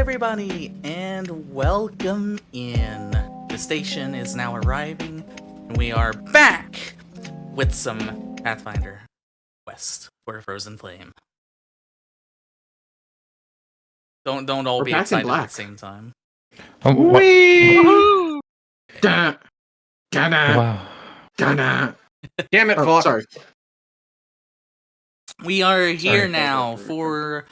everybody, and welcome in. The station is now arriving, and we are back with some Pathfinder Quest for a Frozen Flame. Don't all We're be back in excited at black. the same time. Wee! Da, da, Wow. da. Damn it, Oh, Fox. sorry. We are here Sorry. now for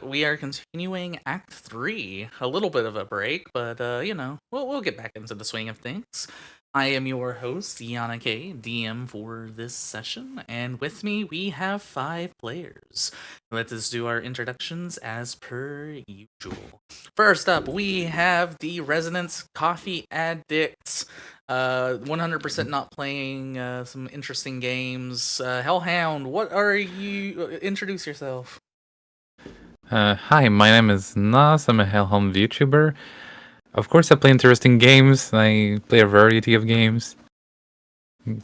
we are continuing Act 3. A little bit of a break, but we'll get back into the swing of things. I am your host, Yana K, DM for this session, and with me we have 5 players. Let us do our introductions as per usual. First up, we have the Resonance Coffee Addicts. 100% not playing some interesting games. Hellhound, what are you? Introduce yourself. Hi, my name is Nas. I'm a Hellhound VTuber. Of course, I play interesting games. I play a variety of games. in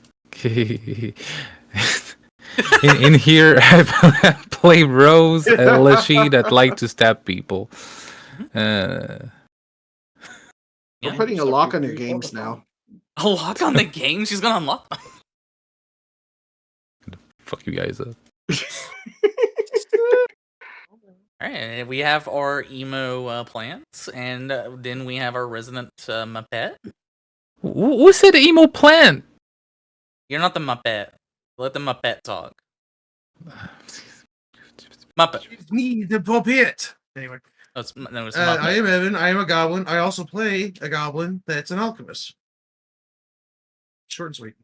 here, I play Rose, a Leshy that like to stab people. We're putting a lock on your games now. A lock on the game? She's gonna unlock them. Fuck you guys up. Alright, we have our emo plants, and then we have our resident Muppet. Who said emo plant? You're not the Muppet. Let the Muppet talk. Muppet. It's me, the puppet. Anyway, Oh, it's Muppet. I am Evan. I am a goblin. I also play a goblin that's an alchemist. Short and sweet,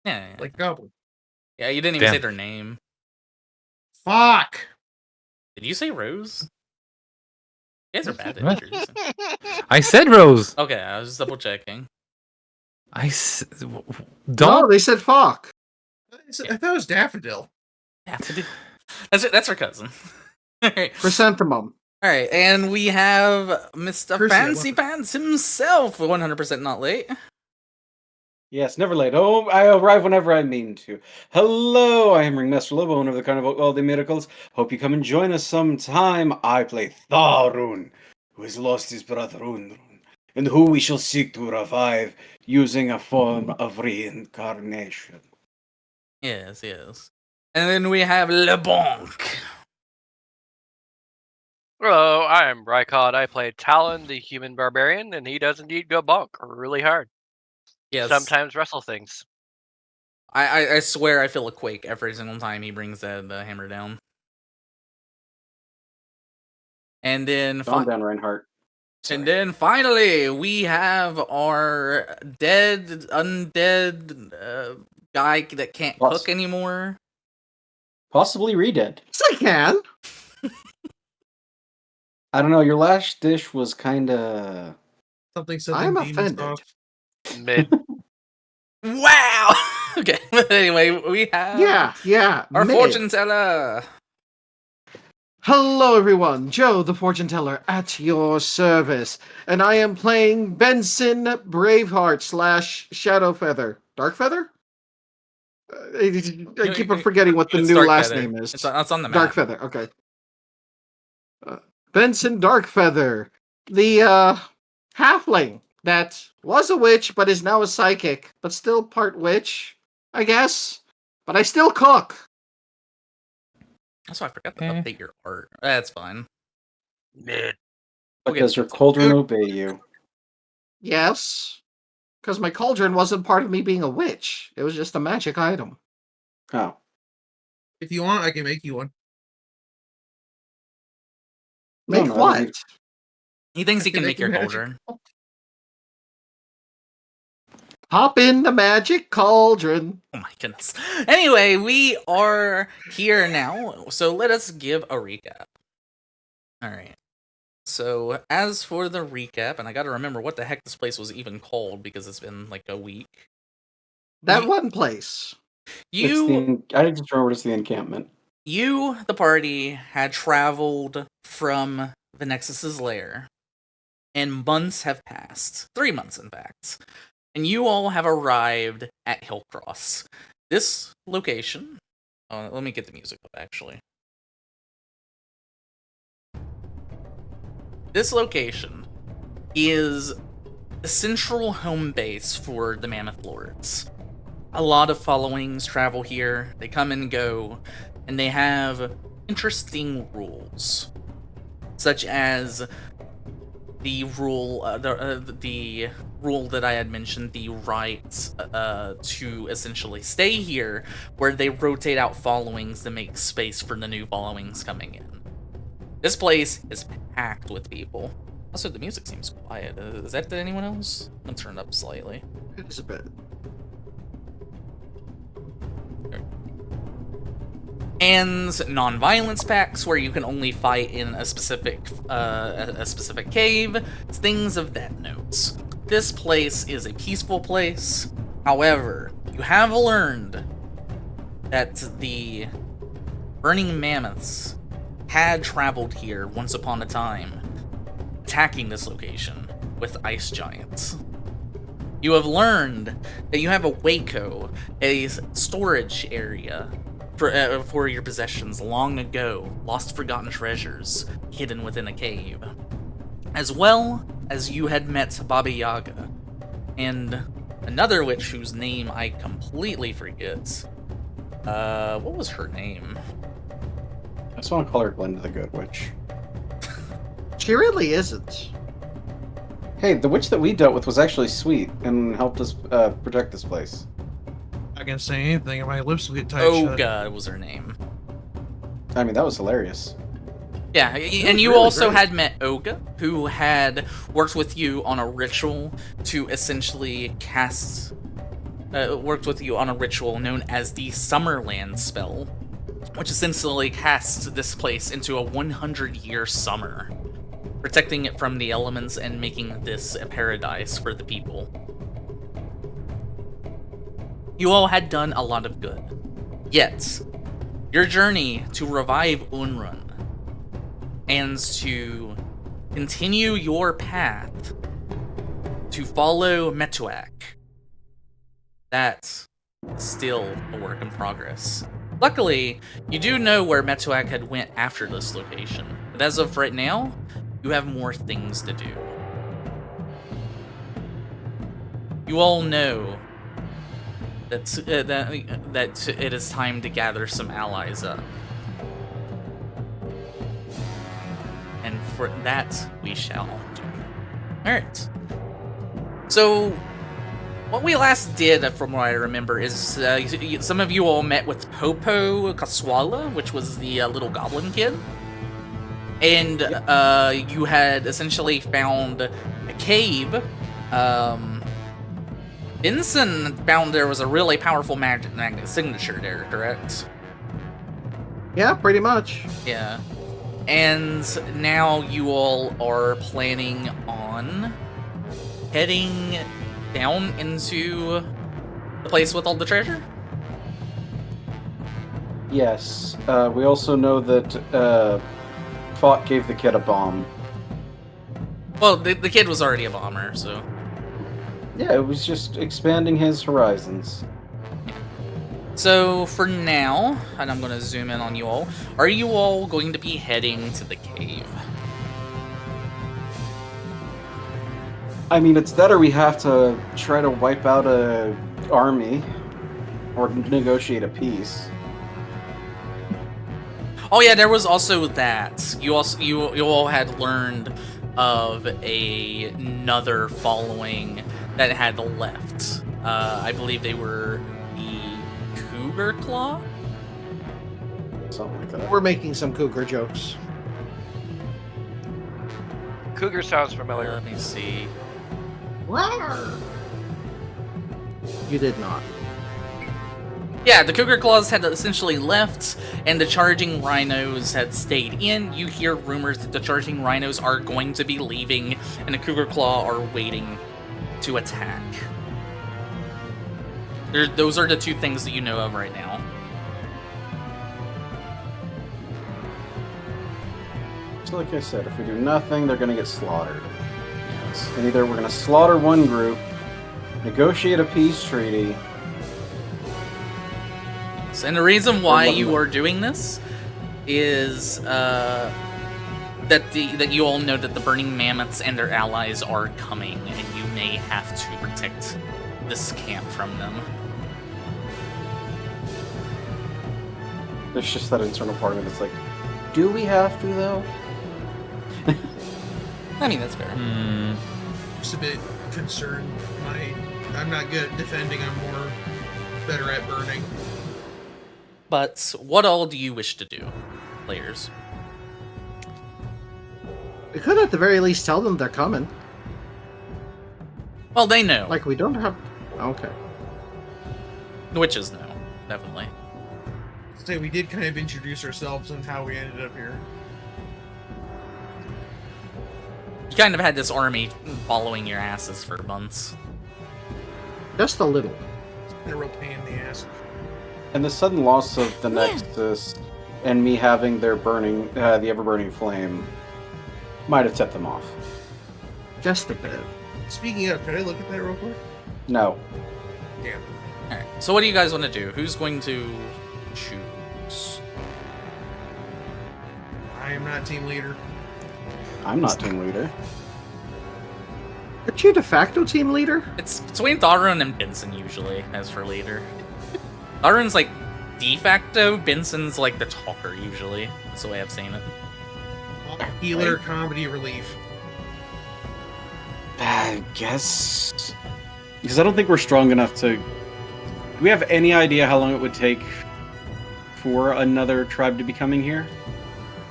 Yeah. like a goblin. Yeah, you didn't even Damn. say their name. Fuck. Did you say Rose? You guys are bad at What? introducing. I said Rose. Okay, I was just double checking. No, Don't. they said fuck. I thought it was Daffodil. That's her cousin. Alright. Chrysanthemum. Alright, and we have Mr. Percy, Fancy Pants himself, 100% not late. Yes, never late. Oh, I arrive whenever I mean to. Hello, I am Ringmaster Lobo, owner of the Carnival of all the Miracles. Hope you come and join us sometime. I play Tharun, who has lost his brother Unrun, and who we shall seek to revive using a form of reincarnation. Yes. And then we have Le Bonk. Hello, I am Raikon. I play Talon, the human barbarian, and he does indeed go bonk really hard. Yes. Sometimes wrestle things. I swear I feel a quake every single time he brings that hammer down. And then Calm down, Reinhardt. And then finally, we have our undead guy that can't cook anymore. Possibly redead. Yes, I can. I don't know, your last dish was kinda... Something said I'm them demons offended. off. Mid. Wow! Okay, but anyway, we have Yeah. our mid. fortune teller. Hello, everyone. Joe, the fortune teller, at your service, and I am playing Benson Braveheart / Shadowfeather. Darkfeather? I keep on forgetting what the It's new Dark last Feather. name is. It's on the map. Darkfeather. Okay. Benson Darkfeather, the halfling that was a witch but is now a psychic, but still part witch, I guess. But I still cook. Also, I forgot to update your art. That's fine. Mid. But Okay. does your cauldron obey you? Yes, because my cauldron wasn't part of me being a witch. It was just a magic item. Oh. If you want, I can make you one. Make No, I what? think- He thinks he can make your Magic. cauldron. Hop in the magic cauldron. Oh my goodness. Anyway, we are here now, so let us give a recap. Alright. So, as for the recap, and I gotta remember what the heck this place was even called because it's been like a week. That one place. I just remembered it's the encampment. You, the party, had traveled from the Nexus's lair, and months have passed. 3 months, in fact. And you all have arrived at Hillcross. This location... let me get the music up, actually. this location is the central home base for the Mammoth Lords. A lot of followings travel here, they come and go, and they have interesting rules, such as the rule, the rule that I had mentioned, the right to essentially stay here, where they rotate out followings to make space for the new followings coming in. This place is packed with people. Also, the music seems quiet. Is that to anyone else? I'm gonna turn it up slightly. It is a bit. And non-violence packs where you can only fight in a specific cave, things of that note. This place is a peaceful place. However, you have learned that the burning mammoths had traveled here once upon a time, attacking this location with ice giants. You have learned that you have a Waco, a storage area for your possessions long ago, lost forgotten treasures hidden within a cave. As well as you had met Baba Yaga, and another witch whose name I completely forget. What was her name? I just want to call her Glinda the Good Witch. She really isn't. Hey, the witch that we dealt with was actually sweet and helped us protect this place. Not gonna say anything, and my lips will get tight shut. Olga was her name. I mean, that was hilarious. Yeah, and you really also great. had met Olga, who had worked with you on a ritual to essentially cast... worked with you on a ritual known as the Summerland spell, which essentially casts this place into a 100-year summer, protecting it from the elements and making this a paradise for the people. You all had done a lot of good. Yet, your journey to revive Unrun and to continue your path to follow Metuak, that's still a work in progress. Luckily, you do know where Metuak had went after this location, but as of right now, you have more things to do. You all know that it is time to gather some allies up. And for that, we shall do. Alright. So, what we last did, from what I remember, is some of you all met with Popo Kaswala, which was the little goblin kid. And you had essentially found a cave. Benson found there was a really powerful magnet signature there, correct? Yeah, pretty much. Yeah. And now you all are planning on heading down into the place with all the treasure? Yes. We also know that Fought gave the kid a bomb. Well, the kid was already a bomber, so... Yeah, it was just expanding his horizons. So, for now, and I'm going to zoom in on you all, are you all going to be heading to the cave? I mean, it's that or we have to try to wipe out a army or negotiate a peace. Oh yeah, there was also that. You all had learned of another following that had left. I believe they were the Cougar Claw? Something like that. We're making some cougar jokes. Cougar sounds familiar. Let me see. You did not. Yeah, the Cougar Claws had essentially left, and the Charging Rhinos had stayed in. You hear rumors that the Charging Rhinos are going to be leaving, and the Cougar Claw are waiting to attack. Those are the two things that you know of right now. So like I said, if we do nothing, they're gonna get slaughtered. Yes. And either we're gonna slaughter one group, negotiate a peace treaty. And the reason why you are doing this is that you all know that the burning mammoths and their allies are coming, and you may have to protect this camp from them. There's just that internal part of it that's like, do we have to, though? I mean, that's fair. Just a bit concerned. I'm not good at defending. I'm more better at burning. But what all do you wish to do, players? We could at the very least tell them they're coming. Well, they know. Like, we don't have... Okay. The witches know, definitely. Say we did kind of introduce ourselves and how we ended up here. You kind of had this army following your asses for months. Just a little. It's been a real pain in the ass. And the sudden loss of the Nexus and me having their burning, the ever-burning flame, might have set them off. Just a bit. Speaking of, could I look at that real quick? No. Damn. Alright, so what do you guys want to do? Who's going to choose? I am not team leader. I'm not team leader. Aren't you de facto team leader? It's between Tharun and Benson, usually, as for leader. Tharun's like de facto, Benson's like the talker, usually. That's the way I've seen it. Healer, comedy relief. I guess... Because I don't think we're strong enough to... Do we have any idea how long it would take for another tribe to be coming here?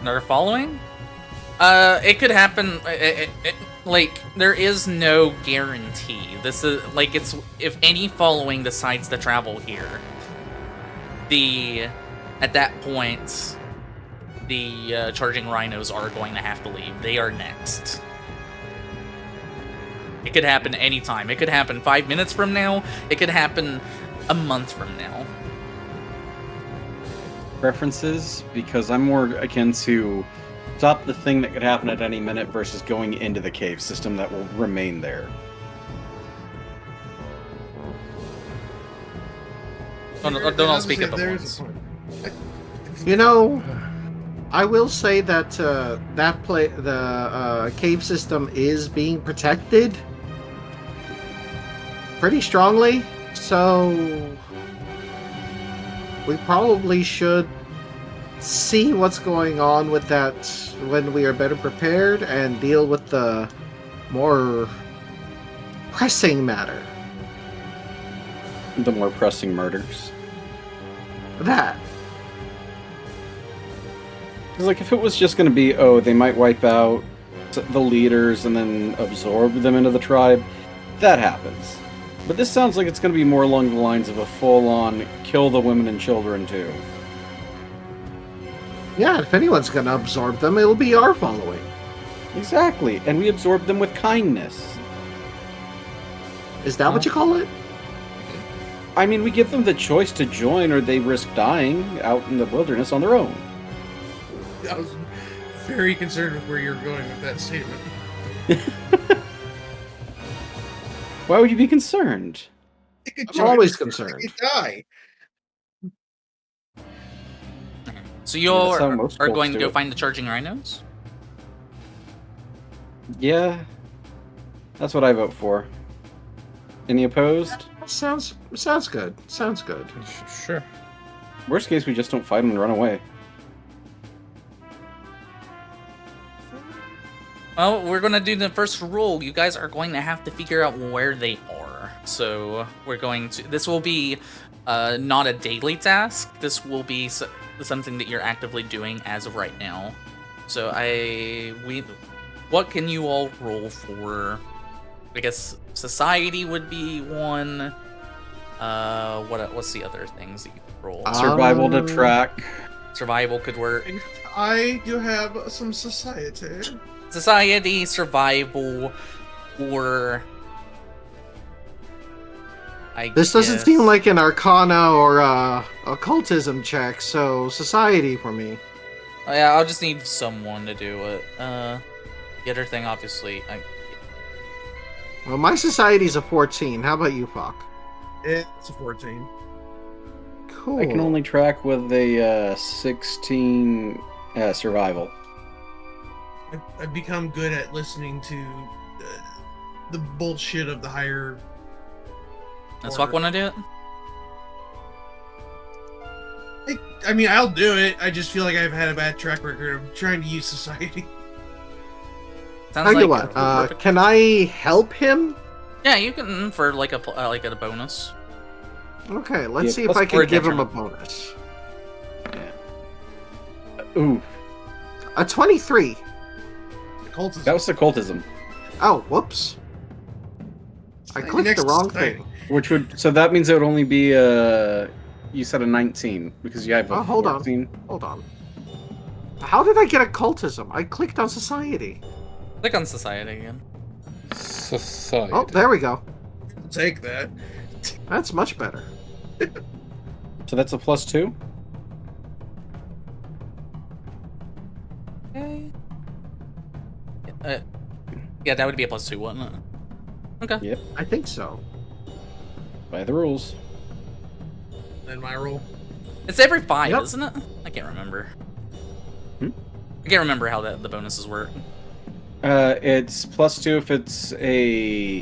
Another following? It could happen. Like, there is no guarantee. This is like it's if any following decides to travel here. At that point, the charging rhinos are going to have to leave. They are next. It could happen anytime. It could happen 5 minutes from now. It could happen a month from now. Preferences? Because I'm more akin to stop the thing that could happen at any minute versus going into the cave system that will remain there. Don't all speak at the once. You know, I will say that the cave system is being protected pretty strongly, so we probably should see what's going on with that when we are better prepared and deal with the more pressing matter. The more pressing murders. That. Because, like, if it was just going to be, oh, they might wipe out the leaders and then absorb them into the tribe, that happens. But this sounds like it's going to be more along the lines of a full-on kill the women and children, too. Yeah, if anyone's going to absorb them, it'll be our following. Exactly, and we absorb them with kindness. Is that what you call it? I mean, we give them the choice to join or they risk dying out in the wilderness on their own. I was very concerned with where you're going with that statement. Why would you be concerned? I'm always concerned. You die. So you all that's how are most going folks to do go it. find the charging rhinos? Yeah. That's what I vote for. Any opposed? Sounds good. Sounds good. Sure. Worst case, we just don't fight them and run away. Well, we're going to do the first rule. You guys are going to have to figure out where they are. So we're going to... This will be not a daily task. This will be something that you're actively doing as of right now. So what can you all roll for? I guess society would be one. What's the other things that you could roll? Survival to track. Survival could work. I do have some society. Society, survival, or This doesn't seem like an Arcana or occultism check, so society for me. Oh, yeah, I'll just need someone to do it. The other thing, obviously, Well, my society's a 14. How about you, Fock? It's a 14. Cool. I can only track with a 16 survival. I've become good at listening to the bullshit of the higher. Does Fuck want to do it? I mean, I'll do it. I just feel like I've had a bad track record of trying to use society. Sounds Tell you like what, can I help him? Yeah, you can for like a bonus. Okay, let's Yeah, see if plus I can or give him a detriment. bonus. Ooh, A 23. Occultism. that was occultism. Oh, whoops. I clicked Next the wrong society. thing. Which would so that means it would only be you said a 19 because you have a Oh, hold on. 14. Hold on. How did I get occultism? I clicked on society. Click on society again. Society. Oh, there we go. I'll take that. That's much better. So that's a +2. Okay. Yeah, that would be a +2, wouldn't it? Okay. Yep, I think so. by the rules. Then my roll. It's every 5, Yep. isn't it? I can't remember. Hmm? I can't remember how the bonuses work. It's +2 if it's a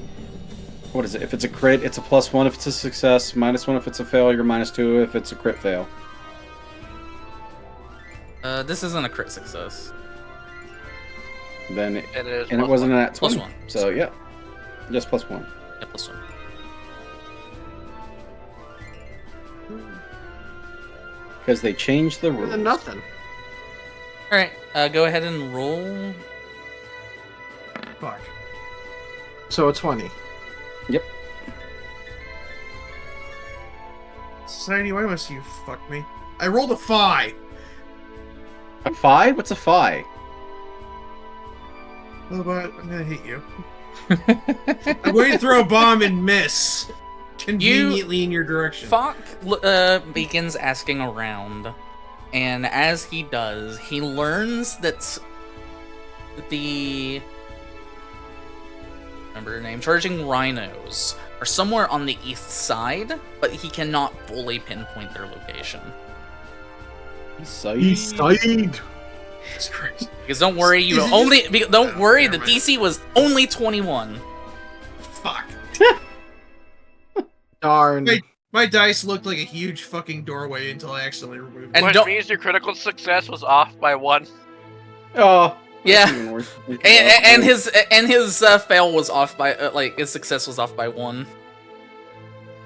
what is it? If it's a crit, it's a +1 if it's a success, -1 if it's a failure, -2 if it's a crit fail. This isn't a crit success. Then It is. and it wasn't at 20. +1. So yeah, just +1. Yeah, +1. Because they changed the Better rules. than nothing. Alright, go ahead and roll. Fuck. So a 20. Yep. Society, why must you fuck me? I rolled a 5. A phi? What's a phi? Well, but I'm gonna hit you. I'm going to throw a bomb and miss. Conveniently in your direction. Falk begins asking around, and as he does, he learns that the remember her name, charging rhinos are somewhere on the east side, but he cannot fully pinpoint their location. East side. Jesus Christ. Because don't worry, Is it just- don't Oh, worry, never the mind. DC was only 21. Fuck. Darn. Wait. My dice looked like a huge fucking doorway until I accidentally removed And it. Which don't- means your critical success was off by 1. Oh. Yeah. that's even worse. And his fail was off by his success was off by 1. You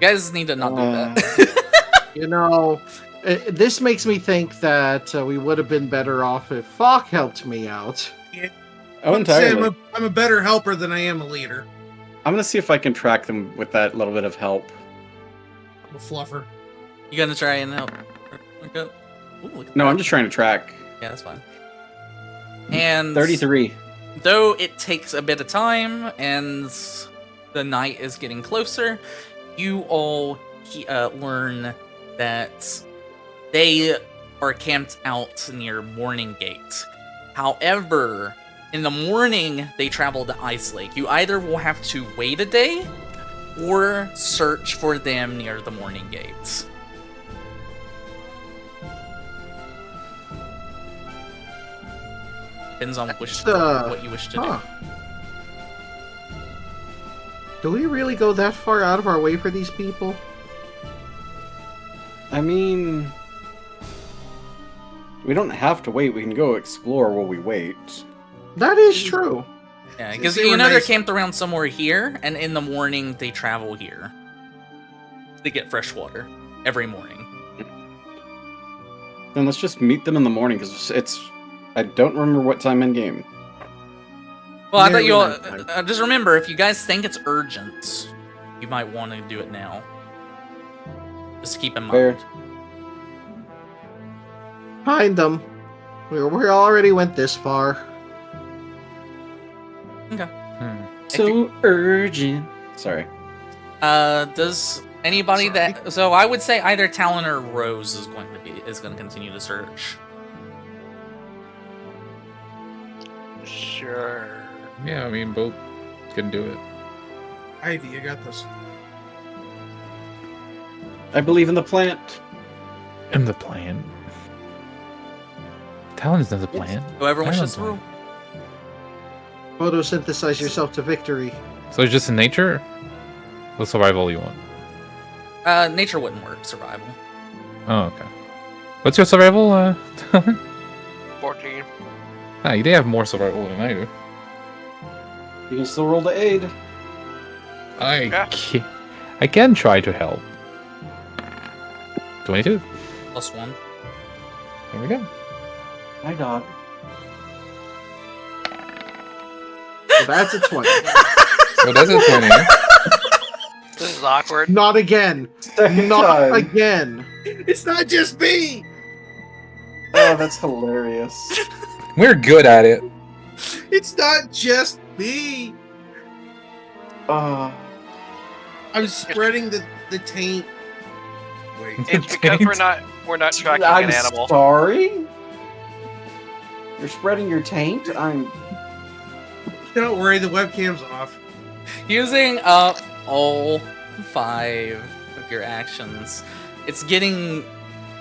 guys need to not do that. You know, this makes me think that we would have been better off if Falk helped me out. Oh, I'd say entirely. I'm a better helper than I am a leader. I'm gonna see if I can track them with that little bit of help. I'm a fluffer. You gonna try and help? Look up. Ooh, look at No, that. I'm just trying to track. Yeah, that's fine. And 33. though it takes a bit of time and the night is getting closer, you all learn that they are camped out near Morning Gate. However, in the morning, they travel to Ice Lake. You either will have to wait a day or search for them near the Morning Gates. Depends on what you wish to Huh. do. Do we really go that far out of our way for these people? I mean, we don't have to wait. We can go explore while we wait. That is true. Yeah, Since because they you were know they're nice- camped around somewhere here, and in the morning they travel here. They get fresh water every morning. Then let's just meet them in the morning because it's. I don't remember what time in game. Well, I Yeah, thought you we all might time. just remember if you guys think it's urgent, you might want to do it now. Just keep in Fair. mind. Find them. We already went this far. So urgent. Sorry. Does anybody that? So I would say either Talon or Rose is going to continue to search. Sure. Yeah, I mean, both can do it. Ivy, you got this. I believe in the plant. And the plan. Talon does a plan. Whoever I wishes don't to know. rule. Photosynthesize yourself to victory. So it's just in nature? What survival you want? Nature wouldn't work. Survival. Oh, okay. What's your survival? 14. Ah, they have more survival than I do. You can still roll to aid. Yeah. I can try to help. 22. +1. Here we go. Hi, dog. So that's a 20. So that's a 20. This is awkward. Not again. Second Not time. again. It's not just me. Oh, that's hilarious. We're good at it. It's not just me. Uh, I'm spreading the taint. Wait. It's because we're not tracking I'm an animal. sorry? You're spreading your taint? Don't worry, the webcam's off. Using up all 5 of your actions, it's getting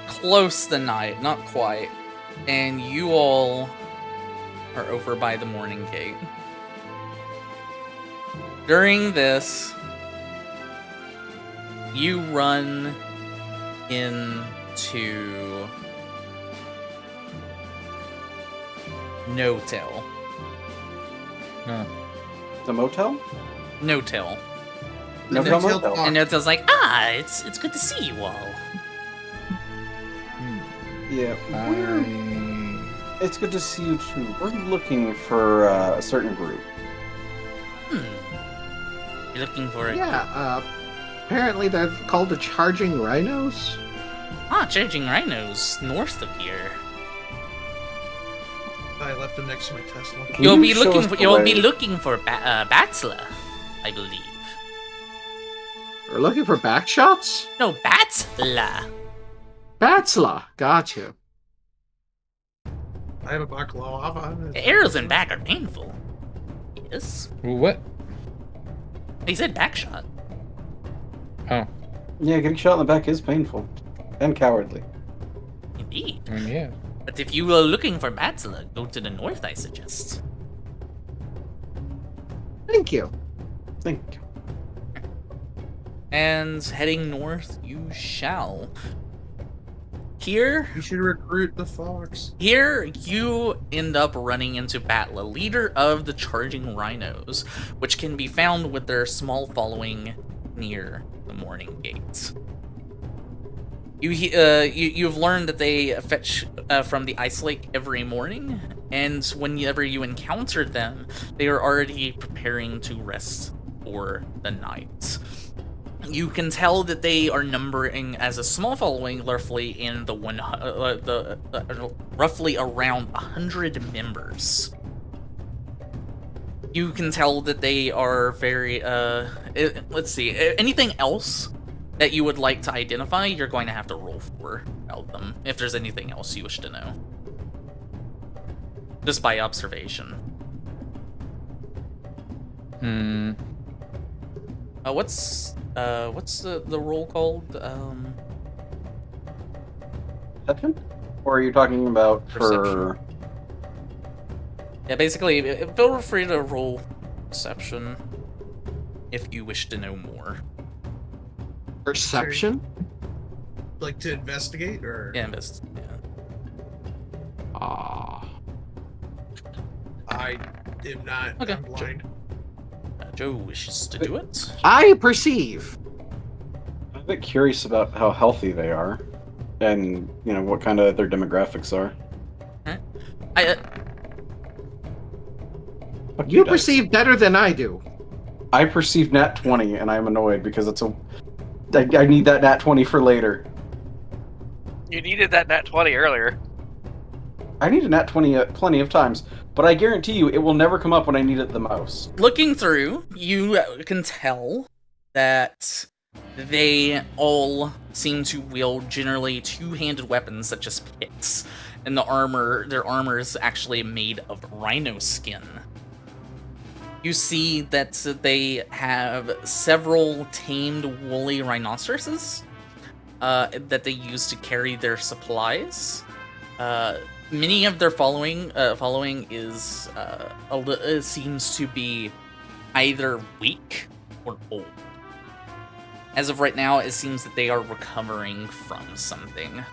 close to night, not quite, and you all are over by the morning gate. During this, you run into No-Tail. The motel? No-Tail. No-Tail No-Tail motel. talk. And No-Tail's like, it's good to see you all. Yeah. It's good to see you too. We're looking for a certain group. You're looking for it? Yeah, apparently they're called the Charging Rhinos. Charging rhinos north of here. I left him next to my Tesla. Can You'll you be show looking us for the way? Batsla, I believe. We're looking for backshots? No, Batsla. Batsla, gotcha. I have a baklava. The arrows in back are painful. Yes. What? He said backshot. Oh, Yeah, getting shot in the back is painful. And cowardly. Indeed. yeah. But if you are looking for Batsla, go to the north, I suggest. Thank you. Thank you. And heading north, you shall. Here, You should recruit the fox. Here, you end up running into Batla, leader of the Charging Rhinos, which can be found with their small following near the Morning Gate. You've learned that they fetch from the Ice Lake every morning, and whenever you encounter them, they are already preparing to rest for the night. You can tell that they are numbering as a small following, roughly in the roughly around 100 members. You can tell that they are very let's see, anything else that you would like to identify, you're going to have to roll for about them if there's anything else you wish to know, just by observation. What's the roll called? Perception? Or are you talking about for... Perception. Yeah, basically, feel free to roll perception if you wish to know more. Perception? Like to investigate or? Yeah, Ah. I am not. Okay, I'm blind. Joe wishes to do it. I perceive. I'm a bit curious about how healthy they are. And, you know, what kind of their demographics are. Fuck You dice. perceive better than I do. I perceive nat 20, and I'm annoyed because it's a... I need that nat 20 for later. You needed that nat 20 earlier. I need a nat 20 plenty of times, but I guarantee you it will never come up when I need it the most. Looking through, you can tell that they all seem to wield generally two-handed weapons such as picks, and their armor is actually made of rhino skin. You see that they have several tamed woolly rhinoceroses that they use to carry their supplies. many of their following is seems to be either weak or old. As of right now, it seems that they are recovering from something.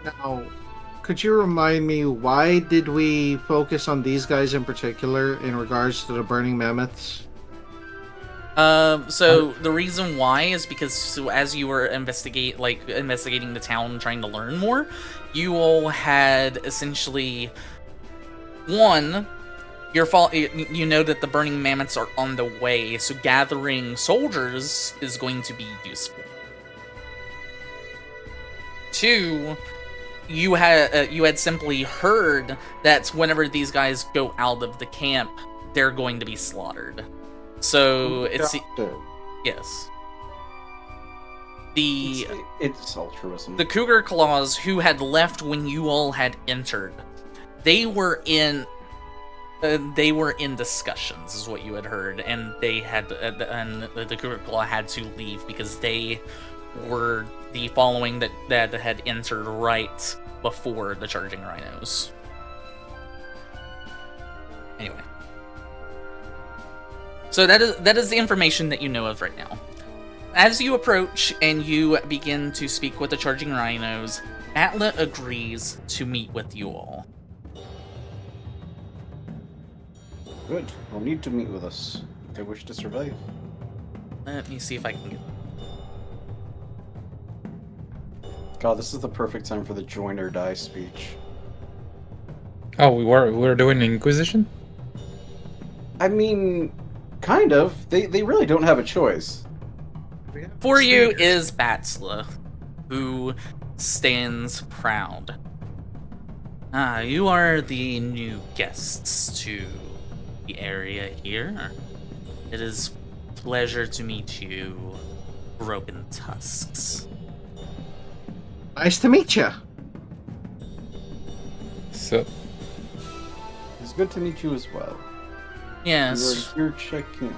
Now, could you remind me, why did we focus on these guys in particular in regards to the burning mammoths? So the reason why is because as you were investigating the town, trying to learn more, you all had essentially one. You know that the burning mammoths are on the way, so gathering soldiers is going to be useful. Two, you had simply heard that whenever these guys go out of the camp, they're going to be slaughtered. So it's yes. It's altruism. The Cougar Claws, who had left when you all had entered, they were in discussions, is what you had heard, and they had and the Cougar Claw had to leave because they were the following that had entered right before the charging rhinos. Anyway. So that is the information that you know of right now. As you approach and you begin to speak with the charging rhinos, Atla agrees to meet with you all. Good. They'll need to meet with us if they wish to survive. Let me see if I can get... God, this is the perfect time for the join or die speech. Oh, we were doing Inquisition? I mean, kind of. They really don't have a choice. For you is Batsla, who stands proud. You are the new guests to the area here. It is a pleasure to meet you, Broken Tusks. Nice to meet you. So, It's good to meet you as well. Yes, You're checking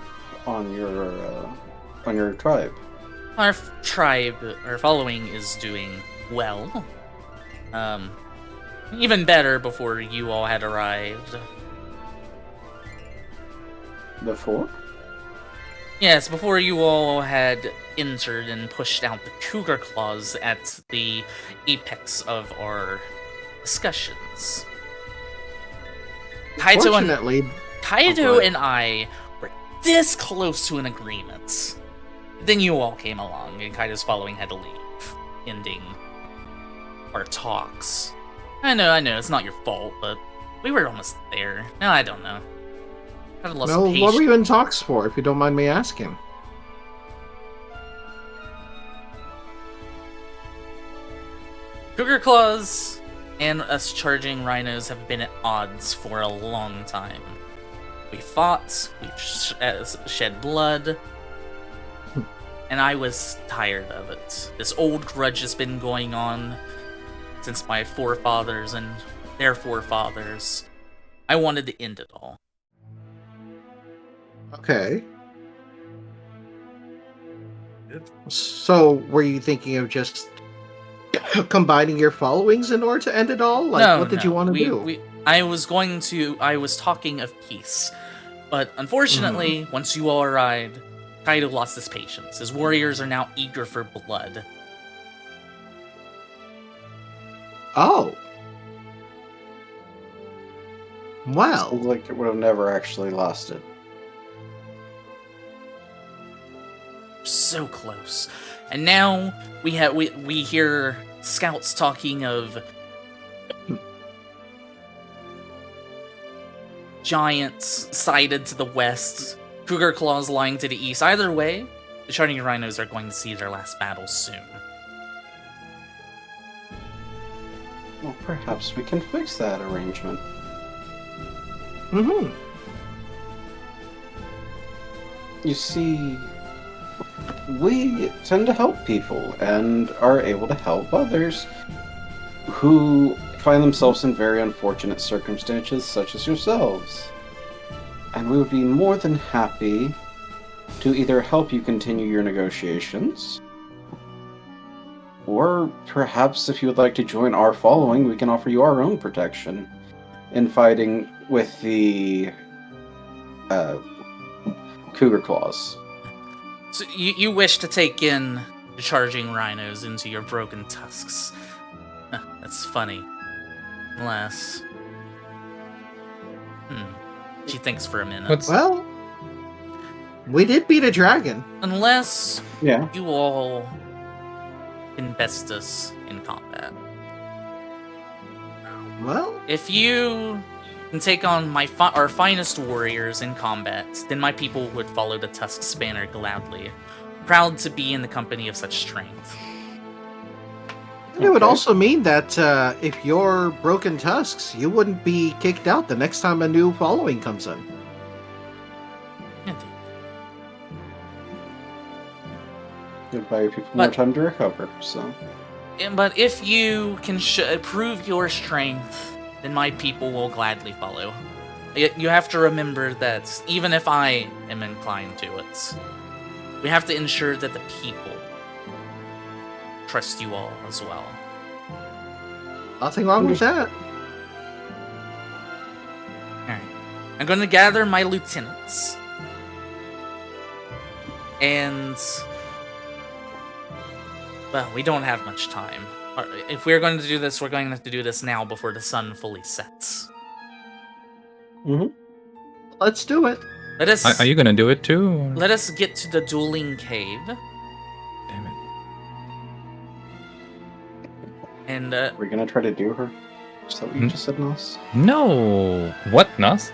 on your tribe. our tribe, our following is doing well. Even better before you all had arrived. Before? Yes, before you all had entered and pushed out the Cougar Claws at the apex of our discussions. Fortunately, Kaido and I were this close to an agreement. Then you all came along, and Kaido's following had to leave, ending our talks. I know, it's not your fault, but we were almost there. No, I don't know. I've lost well, patience. what were you in talks for, if you don't mind me asking? Cougar Claws and us charging rhinos have been at odds for a long time. We fought, we've shed blood, and I was tired of it. This old grudge has been going on since my forefathers and their forefathers. I wanted to end it all. Okay. So, were you thinking of just combining your followings in order to end it all? Like, what did you want to do? I was talking of peace. But unfortunately, once you all arrived, Kaido lost his patience. His warriors are now eager for blood. Oh. Well. Sounds like it would have never actually lasted. So close. And now we hear scouts talking of giants sighted to the west, Cougar Claws lying to the east. Either way, the Charging Rhinos are going to see their last battle soon. Well, perhaps we can fix that arrangement. Mm-hmm. You see, we tend to help people and are able to help others who find themselves in very unfortunate circumstances, such as yourselves. And we would be more than happy to either help you continue your negotiations Or perhaps if you would like to join our following, we can offer you our own protection in fighting with the cougar claws. So you wish to take in the charging rhinos into your broken tusks. That's funny. Unless... She thinks for a minute. What's- Well, we did beat a dragon. Unless Yeah. you all can best us in combat. Well, If you can take on our finest warriors in combat, then my people would follow the Tusk's banner gladly, proud to be in the company of such strength. it would Okay. also mean that if you're broken tusks, you wouldn't be kicked out the next time a new following comes in. Indeed. Give buy your people more But- time to recover, so... But if you can prove your strength, then my people will gladly follow. You have to remember that even if I am inclined to it, we have to ensure that the people trust you all as well. Nothing wrong with that. Alright. I'm going to gather my lieutenants. And... well, we don't have much time. If we're going to do this, we're going to have to do this now before the sun fully sets. Let's do it. Let us... Are you gonna do it too? or- Let us get to the dueling cave, Damn it. and We're gonna try to do her? Is that what you just said, Nos? No. What, Nas?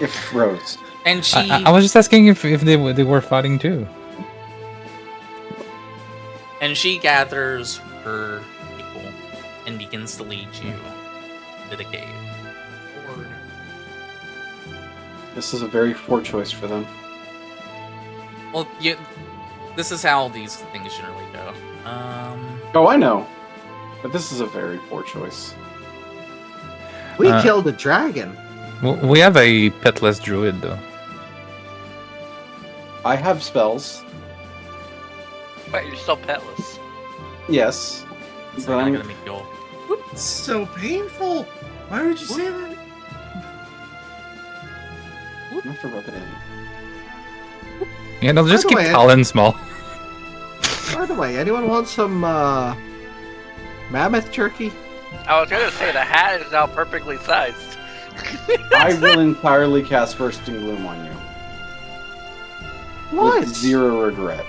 If Rose. she I was just asking if they were fighting too. and she gathers her people and begins to lead you to the cave. This is a very poor choice for them. Well, this is how these things generally go. Oh, I know. But this is a very poor choice. We Uh, killed a dragon. We have a petless druid though. I have spells. But you're still petless. Yes. So But I'm I'm not gonna make you all. It's so painful. Why would you say that? I have to rub it in. Yeah, they'll just By the keep way, Talon small. By the way, anyone want some mammoth jerky? I was gonna say the hat is now perfectly sized. I will entirely cast Bursting Bloom on you. What? With zero regret.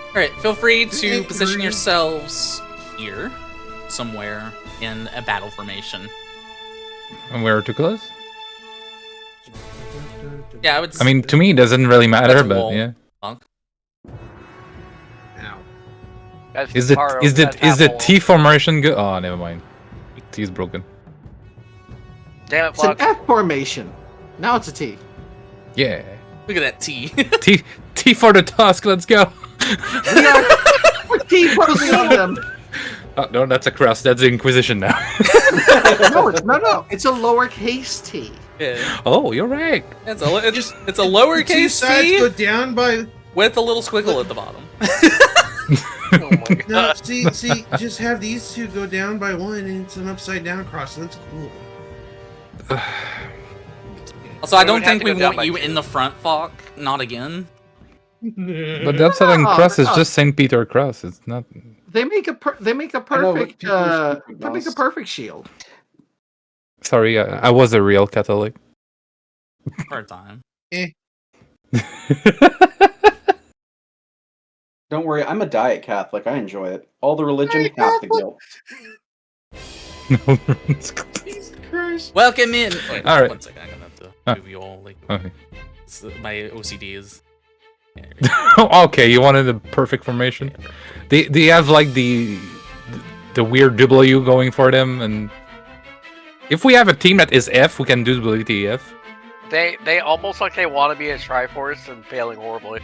Alright, feel free to Hey, position Green. yourselves here, somewhere in a battle formation. And we're too close. Yeah, I would. I mean, to me, it doesn't really matter, That's a but wall. yeah. Punk. Ow. That's Is the Taro, is the that's is the Apple. T formation good? Oh, never mind. T is broken. Damn it, It's an Flox. F formation. Now it's a T. Yeah. Look at that T. T for the task. Let's go. We're T posting on them. Oh, no, that's a cross. That's the Inquisition now. No, it's a lowercase T. Yeah. Oh, you're right. It's a it's a The two lowercase sides T go down by. with a little squiggle at the bottom. Oh my No, god. see, just have these two go down by one, and it's an upside down cross. That's cool. Also, I It would don't have think to we go down want by you two. in the front, Falk. Not again. But the upside down No, cross is no. just Saint Peter cross. It's not. They make a I know, but perfect people are stupid, they make a Nos. perfect shield. Sorry, I was a real Catholic. Hard time. Don't worry, I'm a diet Catholic. I enjoy it. All the religion, half the guilt. Jesus Christ. Welcome in. Wait, All right. One second. I'm gonna have to Ah. move you all. Like, Okay. my OCD is. Yeah, here we go. Okay, you wanted the perfect formation. They have like the weird W going for them, and if we have a team that is F, we can do WTF. They almost like they want to be a Triforce and failing horribly.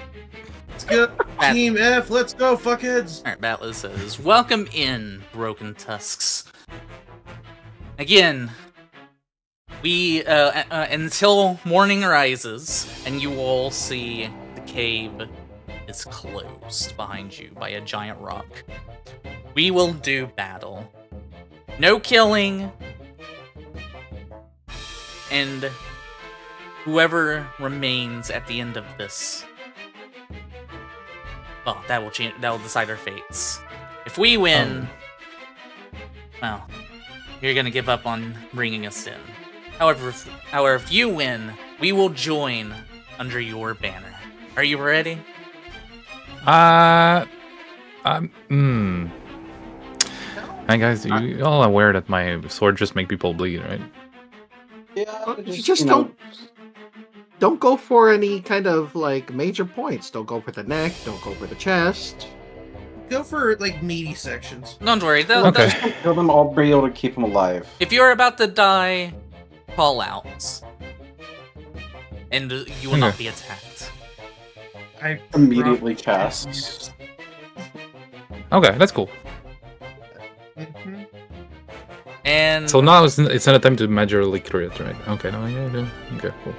Let's get Team F. Let's go, fuckheads. Alright, Battle says, welcome in, Broken Tusks. Again, we, until morning rises, and you all see the cave is closed behind you by a giant rock. We will do battle. No killing. And whoever remains at the end of this, well, that will change. That will decide our fates. If we win, well, you're gonna give up on bringing us in. However, if you win, we will join under your banner. Are you ready? Hi guys, you all aware that my sword just make people bleed, right? Yeah, You just don't go for any kind of like major points. Don't go for the neck. Don't go for the chest. Go for like meaty sections. Don't worry. Okay. Just don't kill them. I'll be able to keep them alive. If you're about to die, call out, and you will not be attacked. I Immediately cast. Okay, that's cool. Mhm. And So now it's not a time to majorly crit, right? Okay, no, yeah. Okay, cool.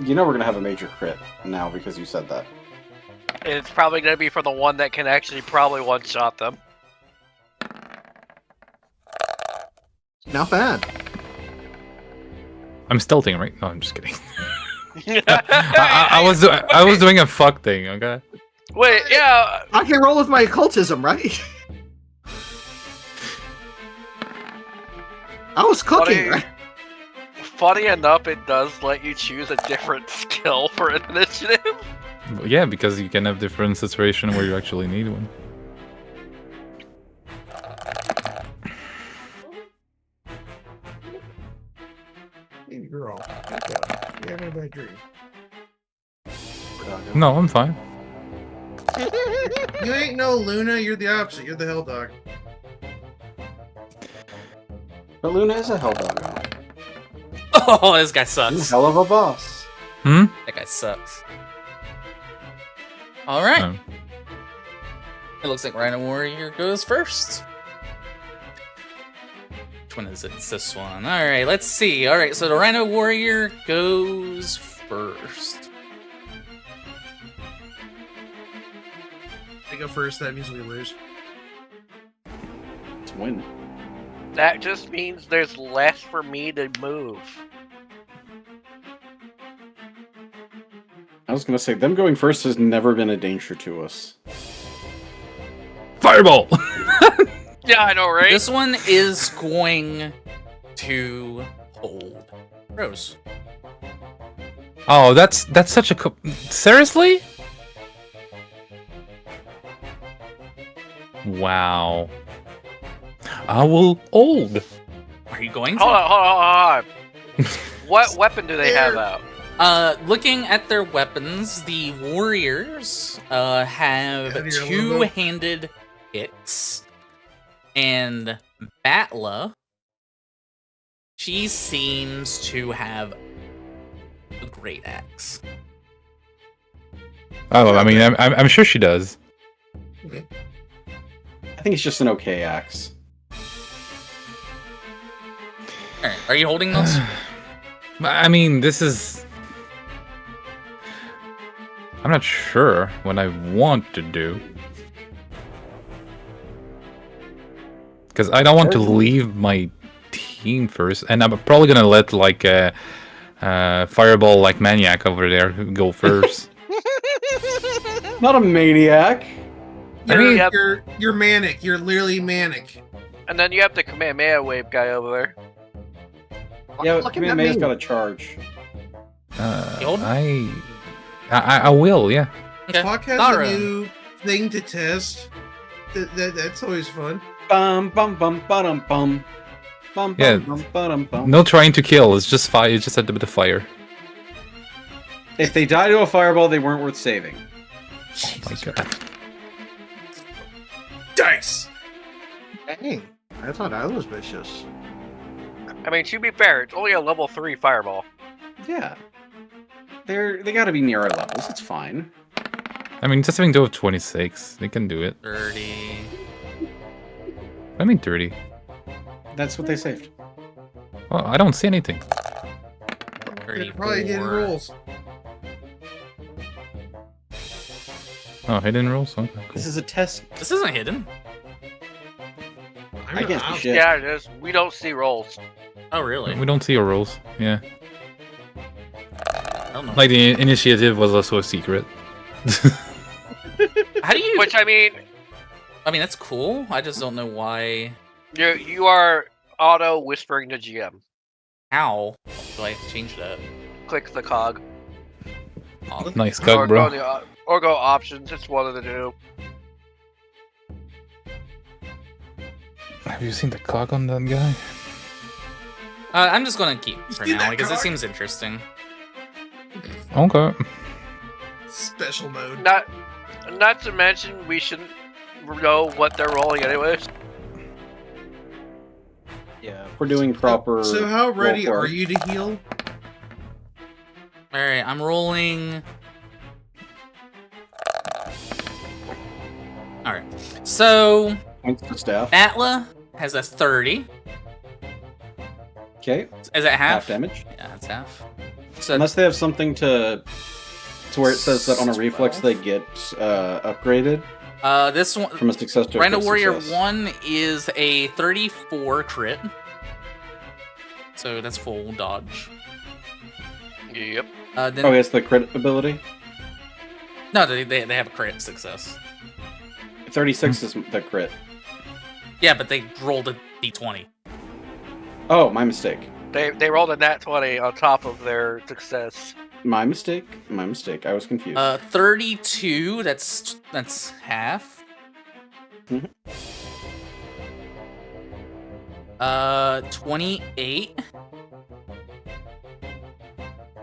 You know we're gonna have a major crit now because you said that. It's probably going to be for the one that can actually probably one-shot them. Not bad. I'm stealthing, right? No, I'm just kidding. I was doing a fuck thing, okay? Wait, yeah. I can roll with my occultism, right? I was cooking, right? Funny enough, it does let you choose a different skill for an initiative. Yeah, because you can have different situation where you actually need one. Baby girl. You having a bad dream. No, I'm fine. You ain't no Luna, you're the opposite. You're the hell dog. But Luna is a hell dog now. oh, this guy You're a sucks. hell of a boss. That guy sucks. All right. No. It looks like Rhino Warrior goes first. Which one is it? It's this one. All right, let's see. All right, so the Rhino Warrior goes first. I go first, that means we lose. It's win. That just means there's less for me to move. I was gonna say, them going first has never been a danger to us. Fireball! Yeah, I know, right? This one is going to hold Rose. Oh, that's such a seriously? Wow. I will hold. Are you going to? Hold on. What weapon do they have out? Looking at their weapons, the warriors have Yeah, you're a Lobo. two-handed picks, and Batla, she seems to have a great axe. Oh, I mean, I'm sure she does. I think it's just an okay axe. All right, are you holding those? I mean, this is... I'm not sure what I want to do. Because I don't want to leave my team first, and I'm probably gonna let like a fireball like maniac over there go first. Not a maniac. You're manic. You're literally manic. And then you have the Kamehameha wave guy over there. Yeah, Look at that Kamehameha's meme. got a charge. hold? I will, yeah. Okay. Fuck has Dara. a new thing to test. That's always fun. Bum bum bum bum bum. Bum Yeah. bum bum bum. No trying to kill. It's just fire. It's just a bit of fire. If they die to a fireball, they weren't worth saving. Oh my god. Dice. Dang, I thought I was vicious. I mean, to be fair, it's only a level 3 fireball. Yeah. They gotta be near our levels, it's fine. I mean, just having to have 26. They can do it. 30. I mean 30. That's what they saved. Well, I don't see anything. They're probably hitting 34. rolls. Oh, hidden rules? Okay, cool. This is a test. This isn't hidden. I guess we should. Yeah, it is. We don't see rolls. Oh, really? We don't see your rules. Yeah. I don't know. Like the initiative was also a secret. How do you? Which I mean, that's cool. I just don't know why. you are auto whispering to GM. How do I have to change that? Click the cog. Nice Or cog, bro. or go options. It's one of the two. Have you seen the cog on that guy? I'm just gonna keep for see now that because it cog? seems interesting. Okay. Special mode. Not to mention, we shouldn't know what they're rolling anyways. Yeah, we're doing proper. So how ready roll are for it. you to heal? All right, I'm rolling. All right, so Points for staff. Atla has a 30. Okay, Is that half? half damage. Yeah, that's half. So Unless they have something to where it says that on a reflex they get upgraded this one, from a success to a Rhino crit Warrior success. 1 is a 34 crit. So that's full dodge. Yep. Then Oh, it's the crit ability. no, they have a crit success. 36 is the crit. Yeah, but they rolled a d20. Oh, my mistake. They rolled a nat 20 on top of their success. My mistake. My mistake. I was confused. 32. That's half. Mhm. 28.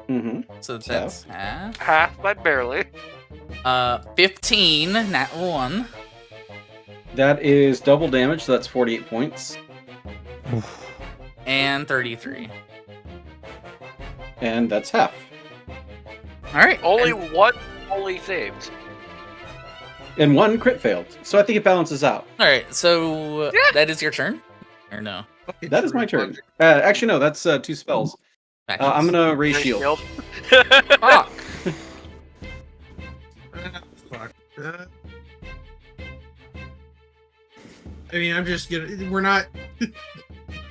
Mm-hmm. So that's half. Half by barely. 15. Nat 1. That is double damage, so that's 48 points. And 33. And that's half. All right. Only and- one only saved. And one crit failed. So I think it balances out. All right. So that is your turn, or no? Fucking That is my true. turn. Actually, no, that's 2 spells. I'm gonna raise shield. Fuck. Fuck. I mean, I'm just gonna. We're not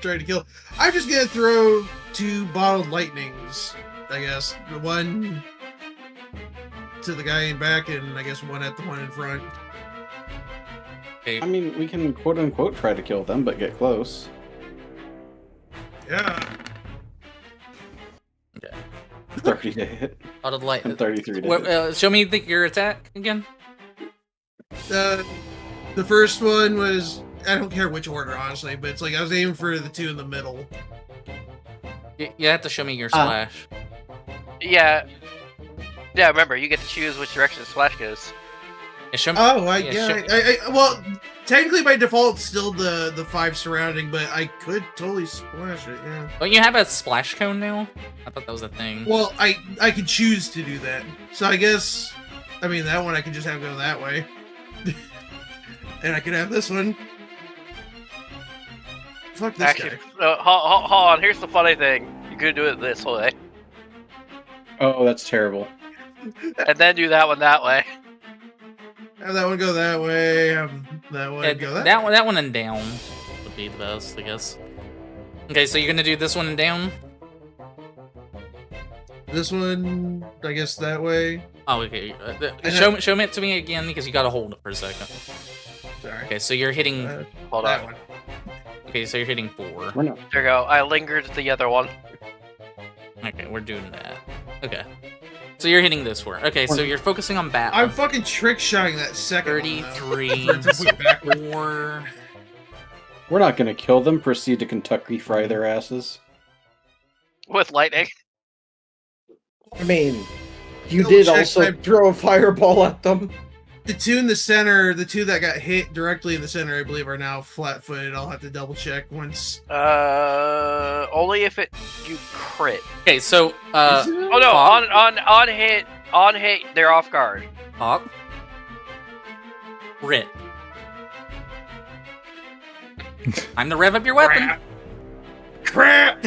trying to kill. I'm just gonna throw 2 bottled lightnings. I guess one to the guy in back, and I guess one at the one in front. I mean, we can quote unquote try to kill them, but get close. Yeah. 30 to hit. Out of the light. And 33 to hit. Show me your attack again. The first one was, I don't care which order, honestly, but it's like I was aiming for the 2 in the middle. You have to show me your splash. Yeah. Yeah, remember, you get to choose which direction the splash goes. Yeah, show me. Oh, Yeah, well, technically by default, it's still the 5 surrounding, but I could totally splash it. Yeah. Don't you have a splash cone now? I thought that was a thing. Well, I could choose to do that, so I guess, I mean, that one I could just have go that way, and I could have this one. Fuck this Actually, guy. hold on. Here's the funny thing. You could do it this way, Oh, that's terrible. and then do that one that way. Have that one go that way. Have that one Yeah, go that. that one and down would be the best, I guess. Okay, so you're gonna do this one and down. This one, I guess that way. Oh, okay. Show me it to me again because you gotta hold it for a second. Sorry. Okay, so you're hitting. Hold that on. one. Okay, so you're hitting 4. We're not. There you go. I lingered the other one. Okay, we're doing that. Okay. So you're hitting this 4. Okay, so you're focusing on battle. I'm fucking trick shotting that second 33, one, though. To put backward. 4. We're not gonna kill them. Proceed to Kentucky fry their asses. With lightning. I mean, you Double did check also my- throw a fireball at them. The 2 in the center, the 2 that got hit directly in the center, I believe, are now flat-footed. I'll have to double check once. Only if you crit. Okay, so Oh no, Fog. on hit, they're off guard. Hawk. Rit. Time to rev up your weapon. Crap!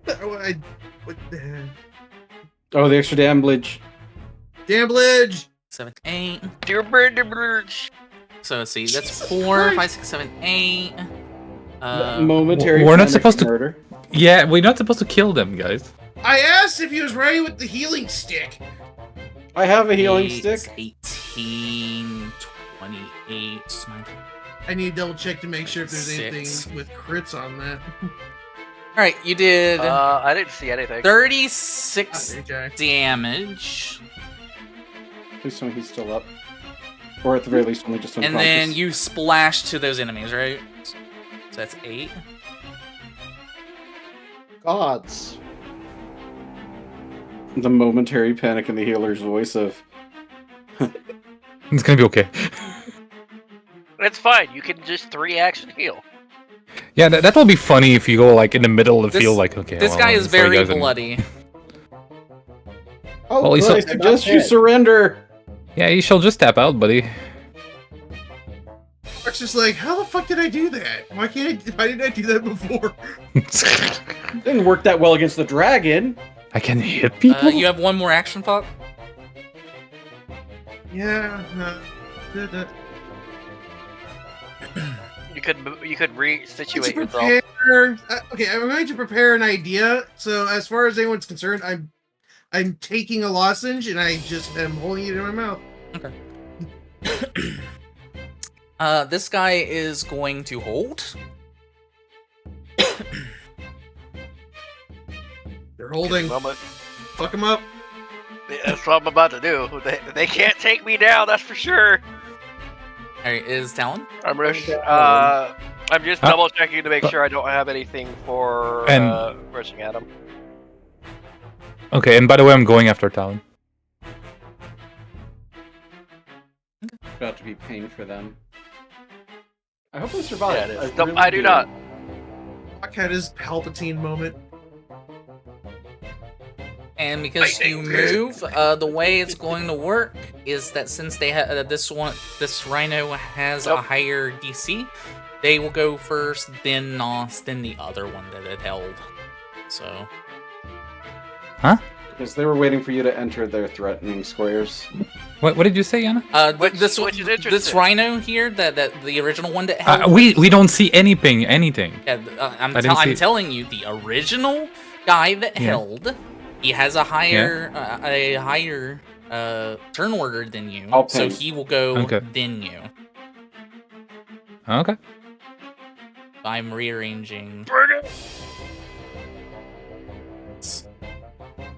What the hell? Oh, the extra damage. Damblage! 7, 8. So let's see. That's Jesus 4, Christ. 5, 6, 7, 8. Momentary. we're not panic supposed to- murder. Yeah, we're not supposed to kill them, guys. I asked if he was ready with the healing stick. I have a healing 8, stick. 18, 28. 19. I need to double check to make sure if there's 6. anything with crits on that. Alright, you did I didn't see anything. 36 Okay. damage. Please tell me he's still up. Or at the very least, only just And unconscious. then you splash to those enemies, right? So that's 8. Gods. The momentary panic in the healer's voice of... It's gonna be okay. It's fine. You can just 3-action heal. Yeah, that'll be funny if you go like in the middle of the field, like okay. This well, guy is sorry, very guys, and- bloody. Oh, Well, he's good, I I'm suggest not you dead. surrender! Yeah, you shall just tap out, buddy. Mark's just like, how the fuck did I do that? Why didn't I do that before? Didn't work that well against the dragon. I can hit people. You have one more action thought? Yeah. You could re-situate To yourself. prepare, okay, I'm going to prepare an idea. So as far as anyone's concerned, I'm taking a lozenge and I just am holding it in my mouth. Okay. This guy is going to hold. They're holding. Moment. Fuck them up. That's what I'm about to do. They can't take me down. That's for sure. Alright, is Talon? I'm just Huh? double checking to make sure I don't have anything for And- rushing at him. Okay, and by the way, I'm going after Talon. About to be pain for them. I hope they survive. Yeah, it is. really I do not. Fuck had his Palpatine moment. And because you move, the way it's going to work is that since they have this rhino has a Nope. higher DC, they will go first, then Nos, then the other one that it held. So Because they were waiting for you to enter their threatening squares. What did you say, Yana? Which is this interesting. rhino here, that the original one that held. We don't see anything. Yeah, I'm I didn't see it. telling you, the original guy that Yeah. held, he has a higher turn order than you, I'll so ping. he will go Okay. then you. Okay. I'm rearranging.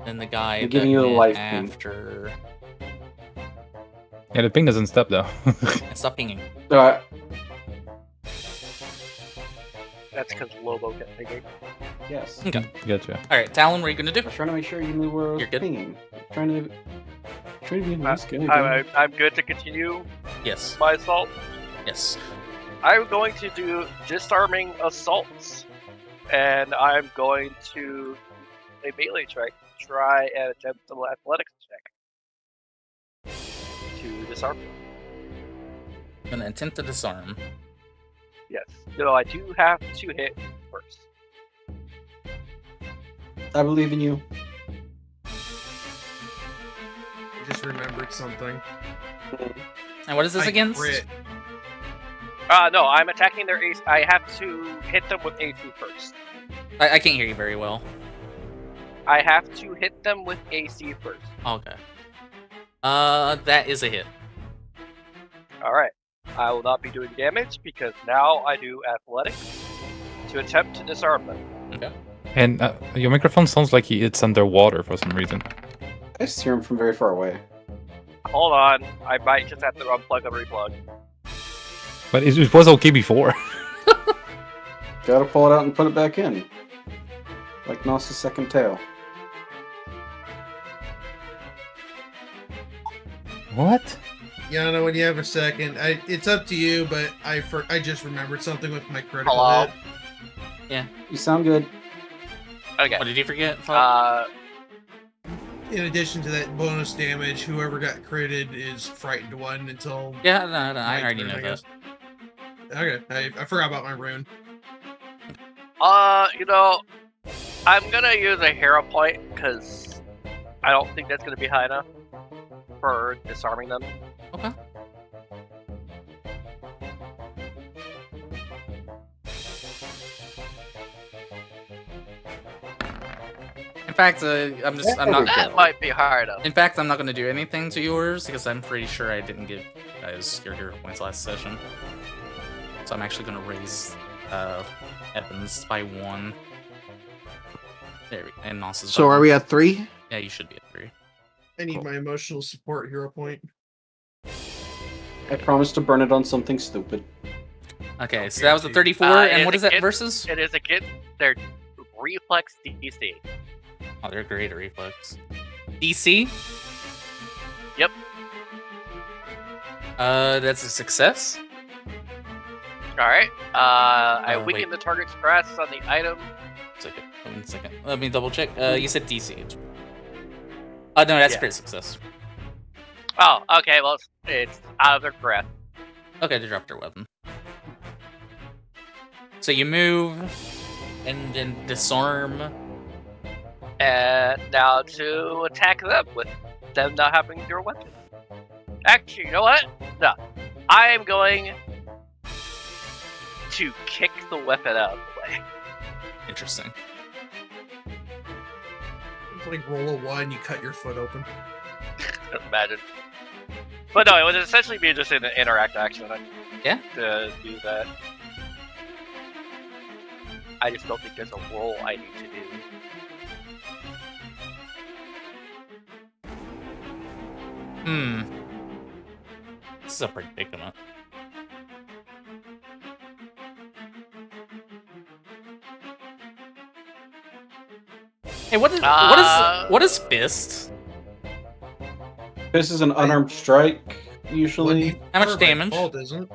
Then the guy I'm giving that you a went life ping. after. Yeah, the ping doesn't stop though. Stop pinging. That's because Lobo kept thinking. Yes. Okay. Gotcha. All right, Talon, what are you gonna do? I was trying to make sure you knew where I was You're good. pinging. Trying to be a nice guy. I'm good to continue Yes. my assault. Yes. I'm going to do disarming assaults, and I'm going to a melee check. Try and attempt an athletics check to disarm them. I'm gonna attempt to disarm. Yes. No, I do have to hit first. I believe in you. I just remembered something. And what is this I against? crit. No, I'm attacking their AC. I have to hit them with AC first. I can't hear you very well. I have to hit them with AC first. Okay. That is a hit. Alright. I will not be doing damage because now I do athletics to attempt to disarm them. Okay. And your microphone sounds like it's underwater for some reason. I just hear him from very far away. Hold on. I might just have to unplug and replug. But it was okay before. Gotta pull it out and put it back in. Like Nos' second tail. What? Yeah, no, when you have a second, it's up to you. But I just remembered something with my critical Hello? hit. You sound good. Okay. What did you forget? Fuck? In addition to that bonus damage, whoever got critted is frightened one until. Yeah, no, I my already turn, know I that. guess. Okay, I forgot about my rune. You know, I'm gonna use a hero point because I don't think that's gonna be high enough. for disarming them. Okay. In fact, I'm not. That might be hard enough. In fact, I'm not going to do anything to yours because I'm pretty sure I didn't give you guys your hero points last session. So I'm actually going to raise Evans by 1. There we go. And Nos's So are we at 3? Yeah, you should be at 3. I need Cool. my emotional support hero point. I promise to burn it on something stupid. Okay, so that was a 34, and what is that versus? It is against their reflex DC. Oh, they're great at reflex. DC? Yep. That's a success. Alright. I wait. weaken the target's grasp on the item. One second. Let me double check. You said DC. Oh, no, that's Yeah. crit success. Oh, okay, well, it's out of their grasp. Okay, they dropped their weapon. So you move, and then disarm. And now to attack them with them not having their weapon. Actually, you know what? No. I am going to kick the weapon out of the way. Interesting. It's like roll a 1, you cut your foot open. Imagine. But no, it would essentially be just an interact action. Yeah? To do that. I just don't think there's a roll I need to do. This is a predicament. Hey, what is fist? This is an unarmed strike, usually. How much damage? Fault, isn't?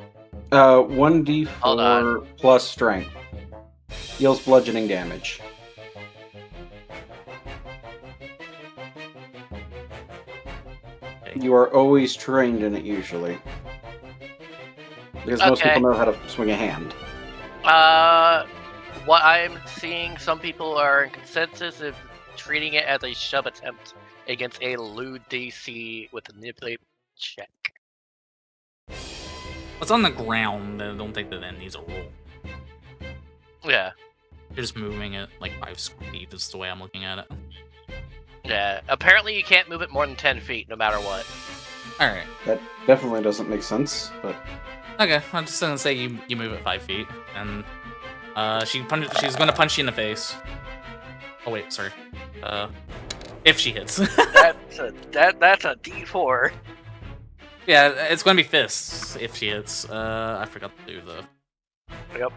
1d4 plus strength. Deals bludgeoning damage. You are always trained in it, usually. Because most people know how to swing a hand. What I'm seeing, some people are in consensus of treating it as a shove attempt against a lewd DC with a manipulate check. It's on the ground. I don't think that needs a roll. Yeah. You're just moving it like 5 feet is the way I'm looking at it. Yeah. Apparently you can't move it more than 10 feet no matter what. Alright. That definitely doesn't make sense, but... Okay, I'm just gonna say you move it 5 feet, and she's gonna punch you in the face. Oh wait, sorry. If she hits. That's a D4. Yeah, it's gonna be fists if she hits. I forgot to do the... Yep.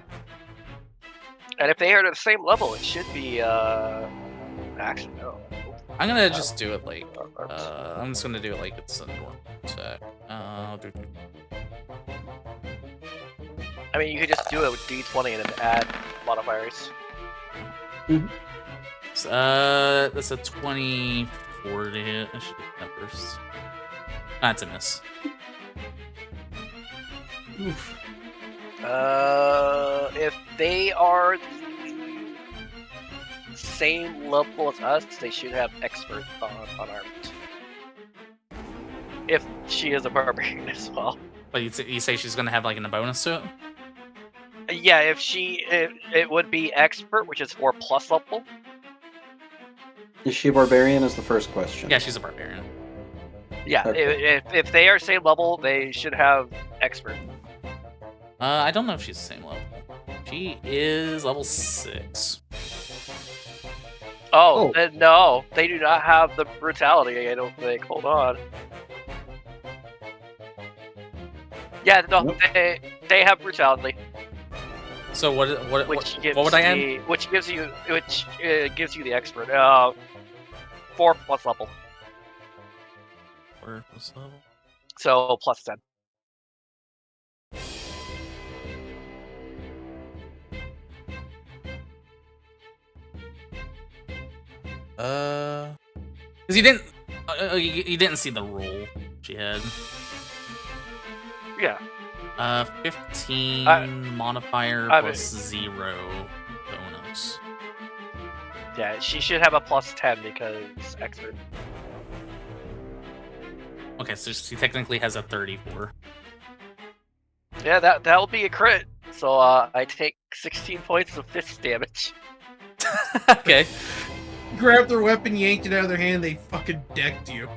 And if they are at the same level, it should be, actually, no. I'm gonna just do it like, I'm just gonna do it like it's a normal attack. I mean, you could just do it with D20 and then add modifiers. That's a 24 to hit. I should hit that first. That's a miss. Oof. If they are the same level as us, they should have expert on unarmed. If she is a barbarian as well. But you say she's gonna have like a bonus to it? Yeah, if it would be expert, which is 4+ level. Is she a barbarian is the first question. Yeah, she's a barbarian. Yeah, Okay. if they are same level, they should have expert. I don't know if she's the same level. She is level 6. Oh, then no, they do not have the brutality, I don't think. Hold on. Yeah, no, Nope. they have brutality. So what Gives would I add? Which gives you the expert. 4+ level. 4 plus level. So +10. Because you didn't see the roll she had. Yeah. 15 modifier plus 0 bonus. Yeah, she should have a +10 because expert. Okay, so he technically has a 34. Yeah, that'll be a crit. So I take 16 points of fist damage. Okay. Grabbed their weapon, yanked it out of their hand, they fucking decked you.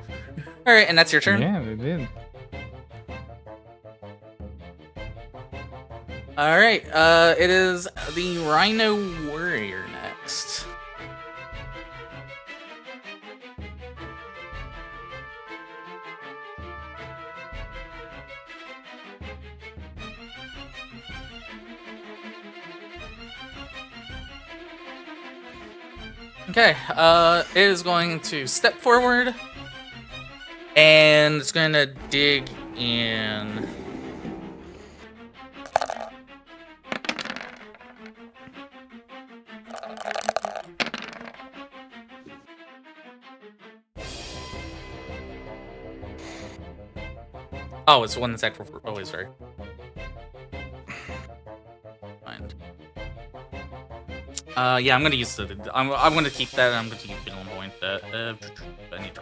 All right, and that's your turn. Yeah, they did. All right. It is the Rhino Warrior next. Okay, it is going to step forward, and it's going to dig in. Oh, it's one that's actual. Oh, wait, sorry. Mind. Yeah, I'm gonna use the. I'm gonna keep that. I'm gonna keep villain point. I need to.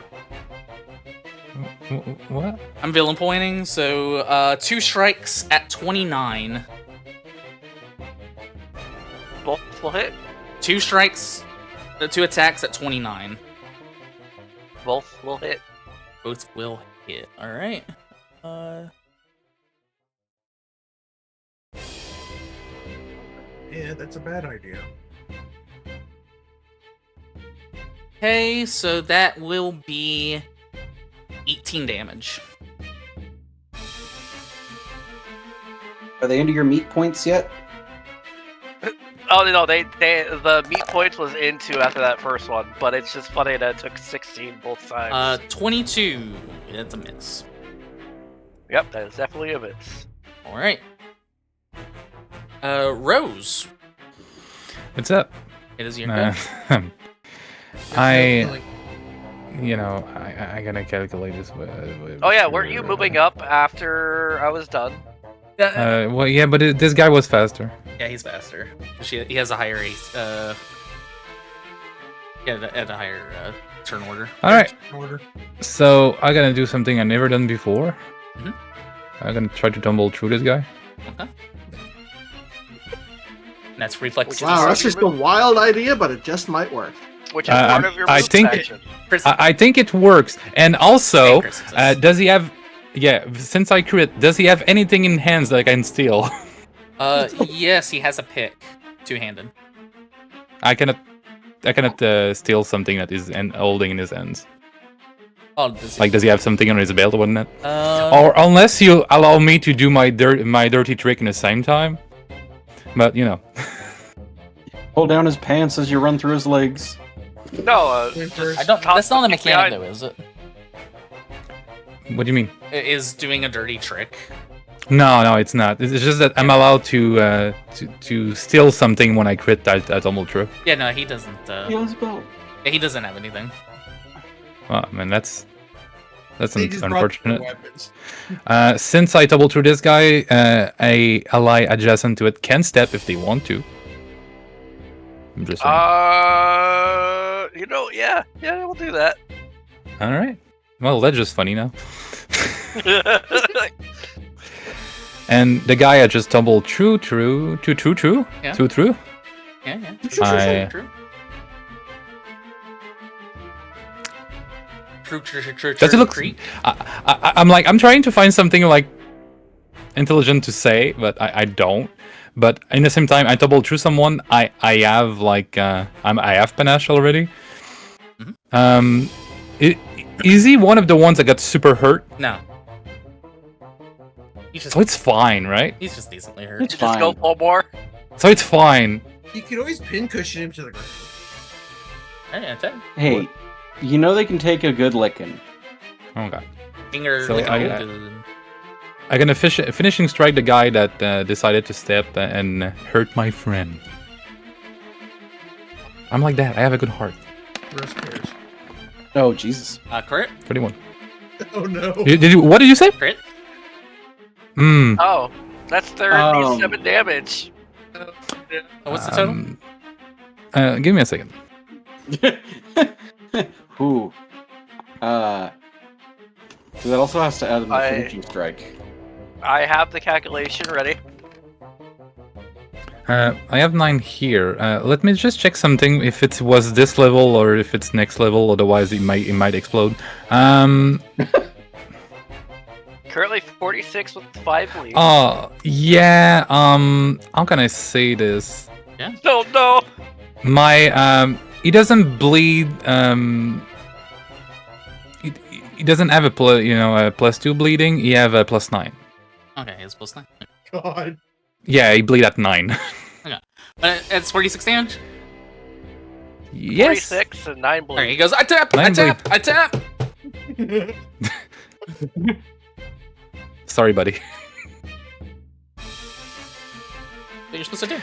What? I'm villain pointing, so 2 strikes at 29. Both will hit. 2 strikes, 2 attacks at 29. Both will hit. Both will hit. All right. Yeah, that's a bad idea. Okay, so that will be 18 damage. Are they into your meat points yet? Oh no, the meat points was into after that first one, but it's just funny that it took 16 both times. 22. That's a miss. Yep, that is definitely a miss. All right. Rose. What's up? It is your go. I gotta calculate this. Oh yeah, weren't you moving up after I was done? Well, yeah, but this guy was faster. Yeah, he's faster. He has a higher at a higher turn order. All right. Order. So I'm gonna do something I never done before. Mhm. I'm gonna try to tumble through this guy. Okay. And that's reflex. Wow, that's just a wild idea, but it just might work. Which is part of your I move think- action. I think it works. And also, Okay, success. does he have? Yeah, since I crit, does he have anything in hands that I can steal? Yes, he has a pick, 2-handed. I cannot steal something that is holding in his hands. Oh, does he? Like, does he have something on his belt or whatnot? Or Or unless you allow me to do my dirty trick in the same time. But you know, Pull down his pants as you run through his legs. No, Winters. I don't. That's not a Kick mechanic, behind- though, is it? what do you mean? It is doing a dirty trick. No, it's not. It's just that I'm allowed to steal something when I crit that tumble through. Yeah, no, he doesn't. Steal his belt. Yeah, he doesn't have anything. Oh man, that's They just brought their unfortunate. weapons. Since I tumble through this guy, a ally adjacent to it can step if they want to. I'm just saying. yeah, we'll do that. All right. Well, that's just funny now. And the guy I just tumbled through. Yeah. Through. Yeah. I- True. Does it look? I'm trying to find something like intelligent to say, but I don't. But in the same time, I tumbled through someone. I have like I have panache already. Mhm. Is he one of the ones that got super hurt? No. He's just So it's fine, right? he's just decently hurt. It's Just go fine. full more. So it's fine. You could always pincushion him to the ground. Hey, attack. Hey, you know they can take a good licking. Oh god. Finger So like I- a I'm gonna finishing strike the guy that decided to step and hurt my friend. I'm like that. I have a good heart. Rose cares. Oh Jesus! crit. 31. Oh no. Did you? What did you say? Crit. Hmm. Oh, that's 37 damage. Oh, what's the total? Give me a second. Ooh. So that also has to add in the I- finishing strike. I have the calculation ready. I have 9 here. Let me just check something. If it was this level or if it's next level. Otherwise, it might explode. Currently 46 with 5 bleeds. Oh yeah. How can I say this? No, no. My he doesn't bleed. He doesn't have a +2 bleeding. He have a +9. Okay, it's +9. God. Yeah, he bleed at 9. But it's 46 damage. Yes. 46 and 9 bleeds. Alright, he goes, I tap, I 9 tap, I tap. Sorry, buddy. What you're supposed to do?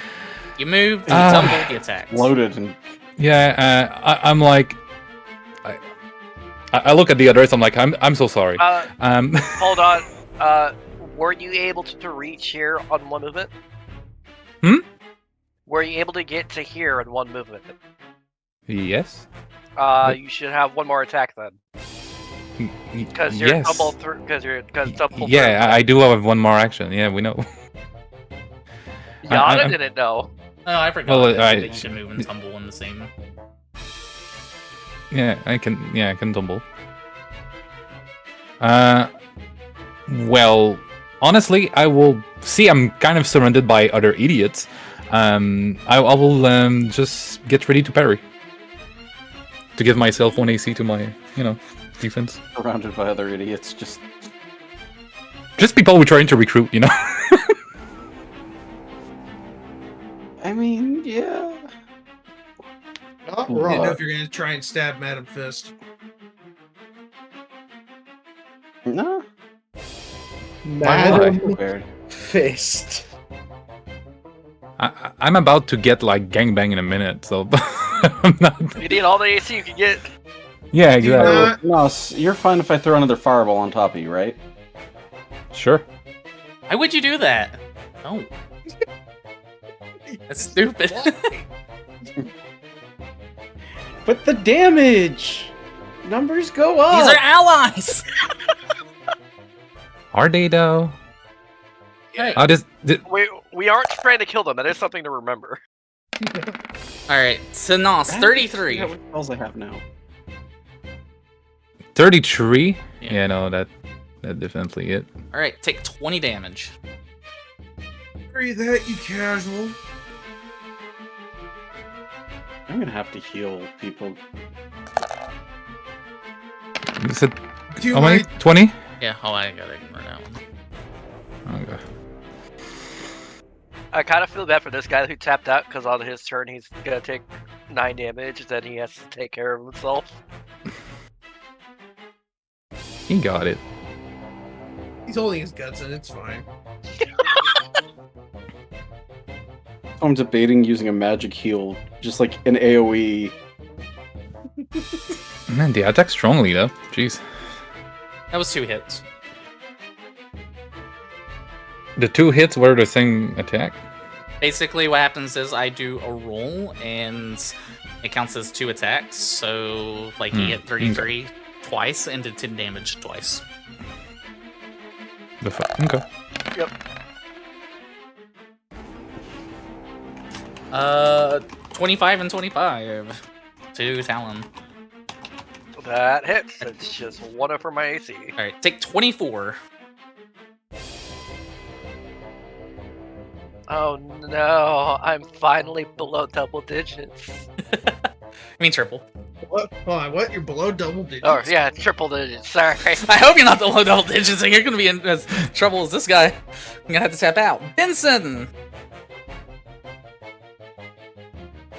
You move, you tumble, you attack. Loaded and Yeah, I'm like, I look at the others. I'm like, I'm so sorry. Hold on. Were you able to reach here on one movement? Were you able to get to here in one movement? Yes. You should have one more attack then. Because you're Yes. tumble through. Because tumble Yeah, I do have one more action. Yeah, we know. through. Yana didn't know. Oh, I forgot Well, that you can move and tumble in the same. Yeah, I can. Yeah, I can tumble. Well, honestly, I will see. I'm kind of surrounded by other idiots. I will just get ready to parry to give myself 1 AC to my, defense. surrounded by other idiots. Just people we're trying to recruit, I mean, yeah. Not I didn't know wrong. if you're gonna try and stab Madam Fist. No. Madam Prepared. Fist. I'm about to get like gangbang in a minute, so I'm not. You need all the AC you can get. Yeah, exactly. No, you're fine if I throw another fireball on top of you, right? Sure. Why would you do that? No. That's stupid. But the damage numbers go up. These are allies! Are they though? Hey. We aren't trying to kill them. That is something to remember. Alright, so Nos, 33. What spells I have now? 33. Yeah. Yeah, no, that definitely it. Alright, take 20 damage. Are you that, you casual? I'm gonna have to heal people. You said Do you how many? mind? 20? Yeah, oh, I gotta ignore that one. Okay. I kind of feel bad for this guy who tapped out because on his turn he's gonna take 9 damage. Then he has to take care of himself. He got it. He's holding his guts in, it's fine. I'm debating using a magic heal, just like an AoE. Man, they attack strongly though. Jeez. That was 2 hits. The 2 hits were the same attack. Basically, what happens is I do a roll, and it counts as 2 attacks. So, like, he hit 33 twice and did 10 damage twice. Okay. Yep. 25 and 25 to Talon. That hits. It's just one up for my AC. Alright, take 24. Oh no, I'm finally below double digits. I mean, triple. What? Hold on, what? You're below double digits? Oh yeah, triple digits. Sorry. I hope you're not the low double digits, and you're gonna be in as trouble as this guy. I'm gonna have to tap out. Benson!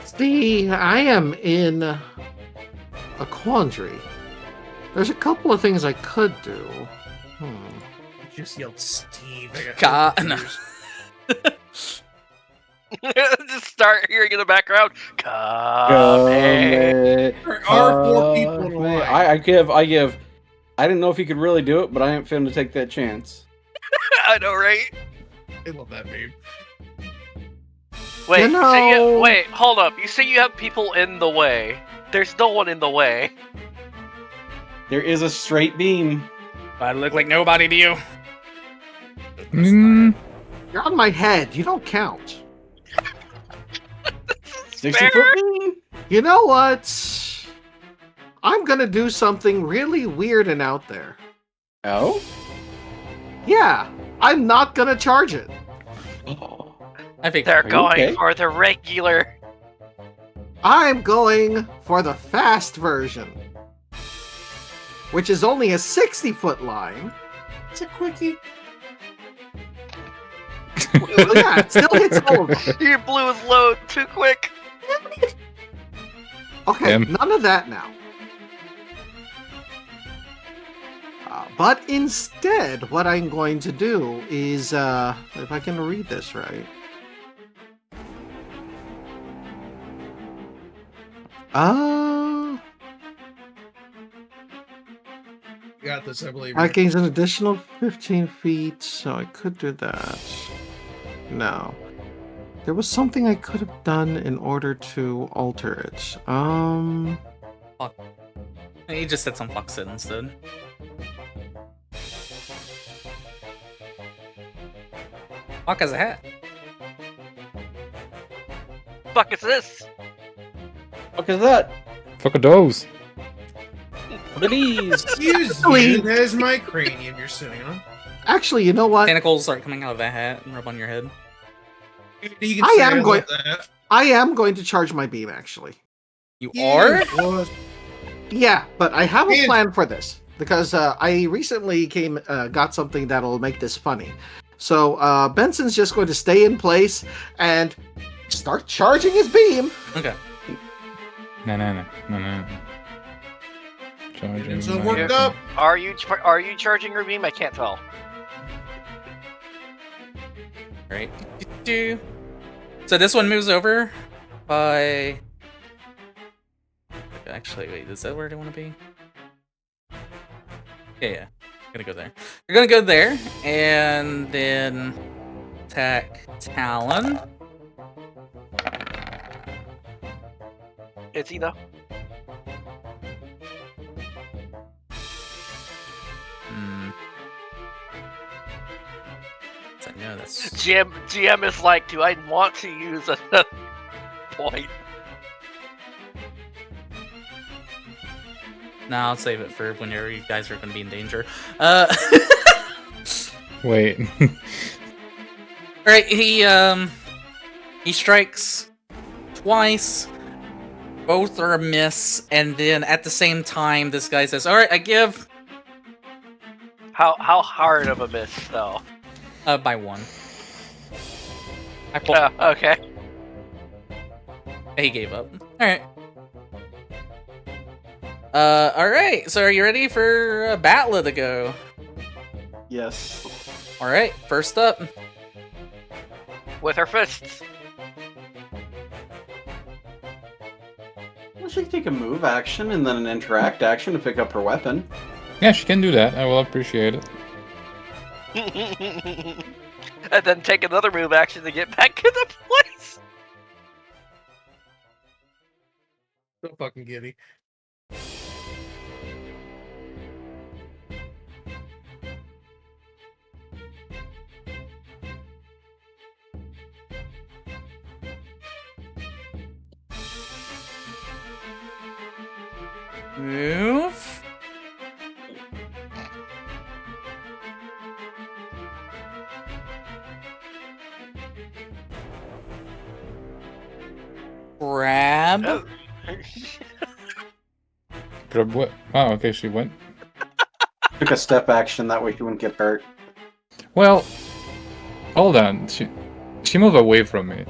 See, I am in a quandary. There's a couple of things I could do. You just yelled Steve. God, no. Just start hearing in the background. There are 4 people in line. I give. I didn't know if he could really do it, but I ain't finna take that chance. I know, right? I love that meme. Wait, You know- wait, hold up. You say you have people in the way. There's no one in the way. There is a straight beam. I look like nobody to you. Mm, You're on my head. You don't count. 60 foot. You know what? I'm gonna do something really weird and out there. Oh? Yeah, I'm not gonna charge it. I think They're you going okay? for the regular. I'm going for the fast version, which is only a 60-foot line. It's a quickie. Well, yeah, it still hits all of them. You blew his load too quick. Okay, Damn. none of that now. But instead, what I'm going to do is, if I can read this right. You got this, I believe. I gains an additional 15 feet, so I could do that. No. There was something I could have done in order to alter it. he just said some fucks it instead. Fuck has a hat. Fuck is this? Fuck is that? fuck are those? What are these? Excuse Actually- you, that is my cranium you're sitting on. Actually, you know what? Tentacles start coming out of that hat and rub on your head. You can I say am love going- that. I am going to charge my beam, actually. You Yeah, are? what? Yeah, but I have a Man. plan for this because I recently got something that'll make this funny. So Benson's just going to stay in place and start charging his beam. Okay. No. Getting so my worked beam. up. Are you charging your beam? I can't tell. Right. So this one moves over by... Actually, wait, is that where I want to be? Yeah. Gonna go there. You're gonna go there, and then attack Talon. Is he though? So, no, that's... GM is like, do I want to use a point? No, I'll save it for whenever you guys are gonna be in danger. Wait. Alright, he strikes twice. Both are a miss, and then at the same time, this guy says, "All right, I give." How hard of a miss though? By one. I pulled. Okay. He gave up. All right. All right. So, are you ready for Batla to go? Yes. All right. First up. With her fists. Well, she can take a move action and then an interact action to pick up her weapon. Yeah, she can do that. I will appreciate it. And then take another move action to get back into place. So fucking giddy. Move. Grab. Oh. Grab what? Oh, okay, she went. Took a step action, that way she wouldn't get hurt. Well, hold on. She moved away from me.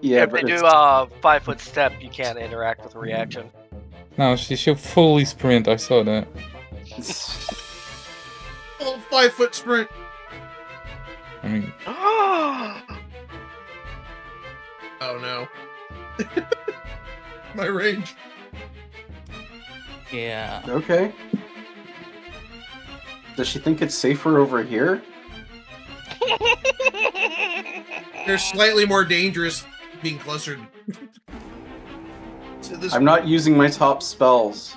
Yeah, If they but do it's- a 5-foot step, you can't interact with a reaction. No, she'll fully sprint. I saw that. Full 5-foot sprint. I mean, Oh no. My range. Yeah. Okay. Does she think it's safer over here? They're slightly more dangerous being closer to this. I'm not using my top spells.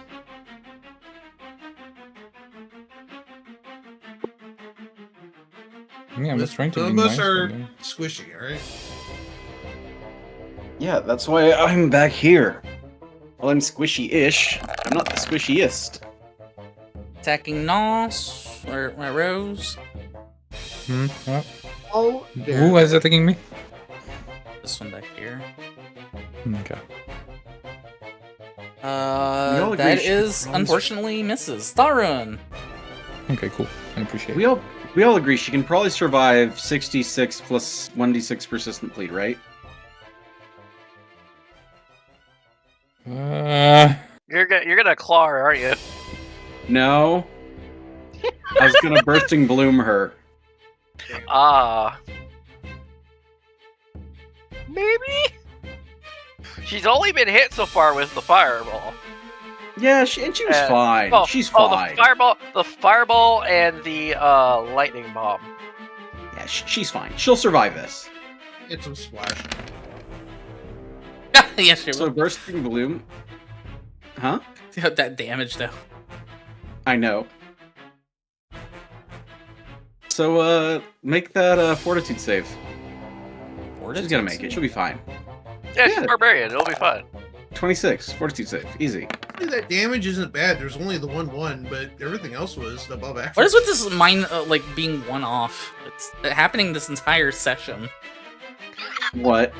Yeah, I'm just trying to be Some of us nice. are but, squishy, alright? Yeah, that's why I'm back here. Well, I'm squishy-ish. I'm not the squishiest. Attacking Nos or Rose. What? Oh, Who is attacking me? This one back here. Okay. all agree That she is can always- unfortunately misses. Tharun. Okay, cool. I appreciate We all agree she can probably survive 66 plus 1d6 persistent bleed, right? it. You're gonna claw her, aren't you? No. I was gonna bursting bloom her. Ah. Maybe? She's only been hit so far with the fireball. Yeah, she was fine. Oh, She's oh, fine. the fireball and the lightning bomb. Yeah, she's fine. She'll survive this. Get some splash. Yes, she So will. bursting bloom. Huh? That damage though. I know. So make that fortitude save. She's gonna make it. She'll be fine. Yeah, she's Yeah. barbarian. It'll be fine. 26 fortitude save. Easy. That damage isn't bad. There's only the 1/1, but everything else was above average. What is with this mine like being one off? It's happening this entire session. What?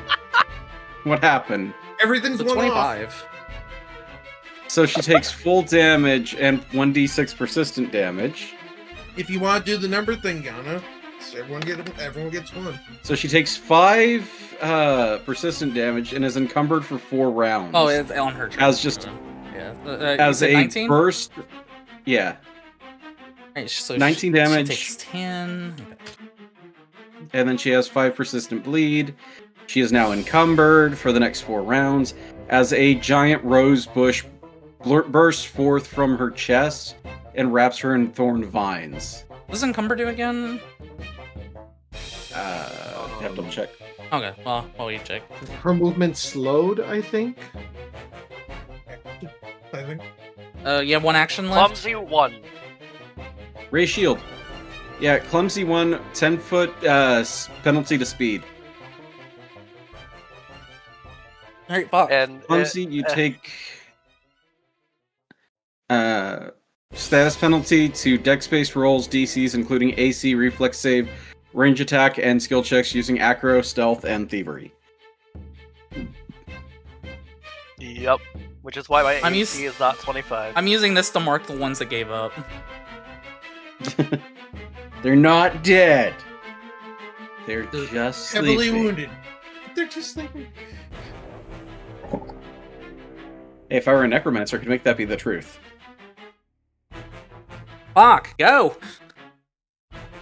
What happened? Everything's The one off. 25. So she takes full damage and 1d6 persistent damage. If you want to do the number thing, Yana, so everyone gets one. So she takes 5 persistent damage and is encumbered for 4 rounds. Oh, it's on her turn. As just yeah. as a 19? burst. Yeah. Right, so 19 she damage. takes 10. And then she has 5 persistent bleed. She is now encumbered for the next 4 rounds as a giant rose bush bursts forth from her chest and wraps her in thorned vines. What does Encumber do again? You have to double check. Okay, well, while you check. her movement slowed, I think. I think. You have one action left? Clumsy 1. Ray shield. Yeah, clumsy 1, 10-foot penalty to speed. Alright, fuck. And Clumsy, you take status penalty to dex-based rolls, DCs, including AC, reflex save, range attack, and skill checks using acro, stealth, and thievery. Yep. Which is why my I'm AC is not 25. I'm using this to mark the ones that gave up. They're not dead. They're just Heavily sleeping. wounded. They're just sleeping. Hey, if I were a necromancer, I could make that be the truth. Fuck, go!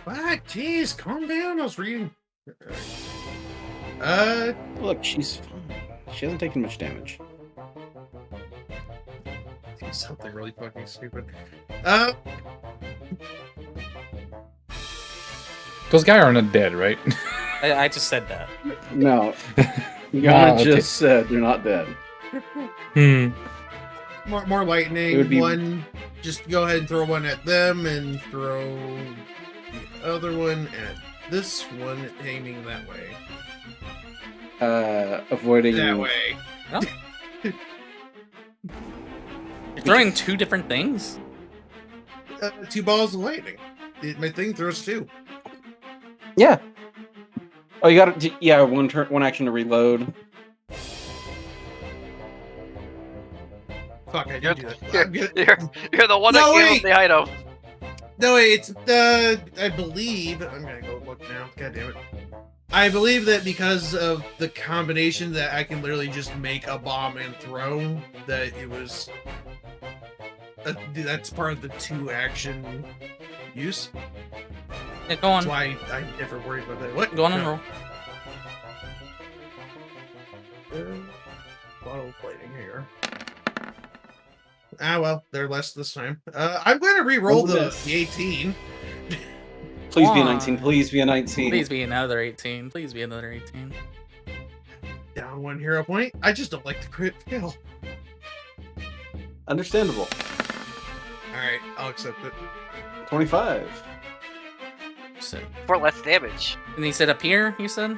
What? Jeez, calm down. I was reading. Look, she's fine. She hasn't taken much damage. Something really fucking stupid. Those guys are not dead, right? I just said that. No. Yana okay. just said they're not dead. More lightning. It would be- One. Just go ahead and throw one at them, and throw the other one at this one, aiming that way. Avoiding. That way. You're throwing two different things? 2 balls of lightning. My thing throws 2. Yeah. Oh, you got to. Yeah, one action to reload. Fuck, I You're, did do that. I'm good. you're the one No, that gave wait! up the item. No, it's I believe I'm gonna go look now. God damn it! I believe that because of the combination that I can literally just make a bomb and throw, that it was that's part of the 2 action use. Yeah, go on. That's why I never worried about that. What? Go on and roll. Bottle plating here. Ah well, they're less this time. I'm going to re-roll Roll the this. 18. Please be a Why? 19. Please be a 19. Please be another 18. Please be another 18. Down 1 hero point. I just don't like the crit fail. Understandable. Alright, I'll accept it. 25. So, for less damage. and he said up here, you said?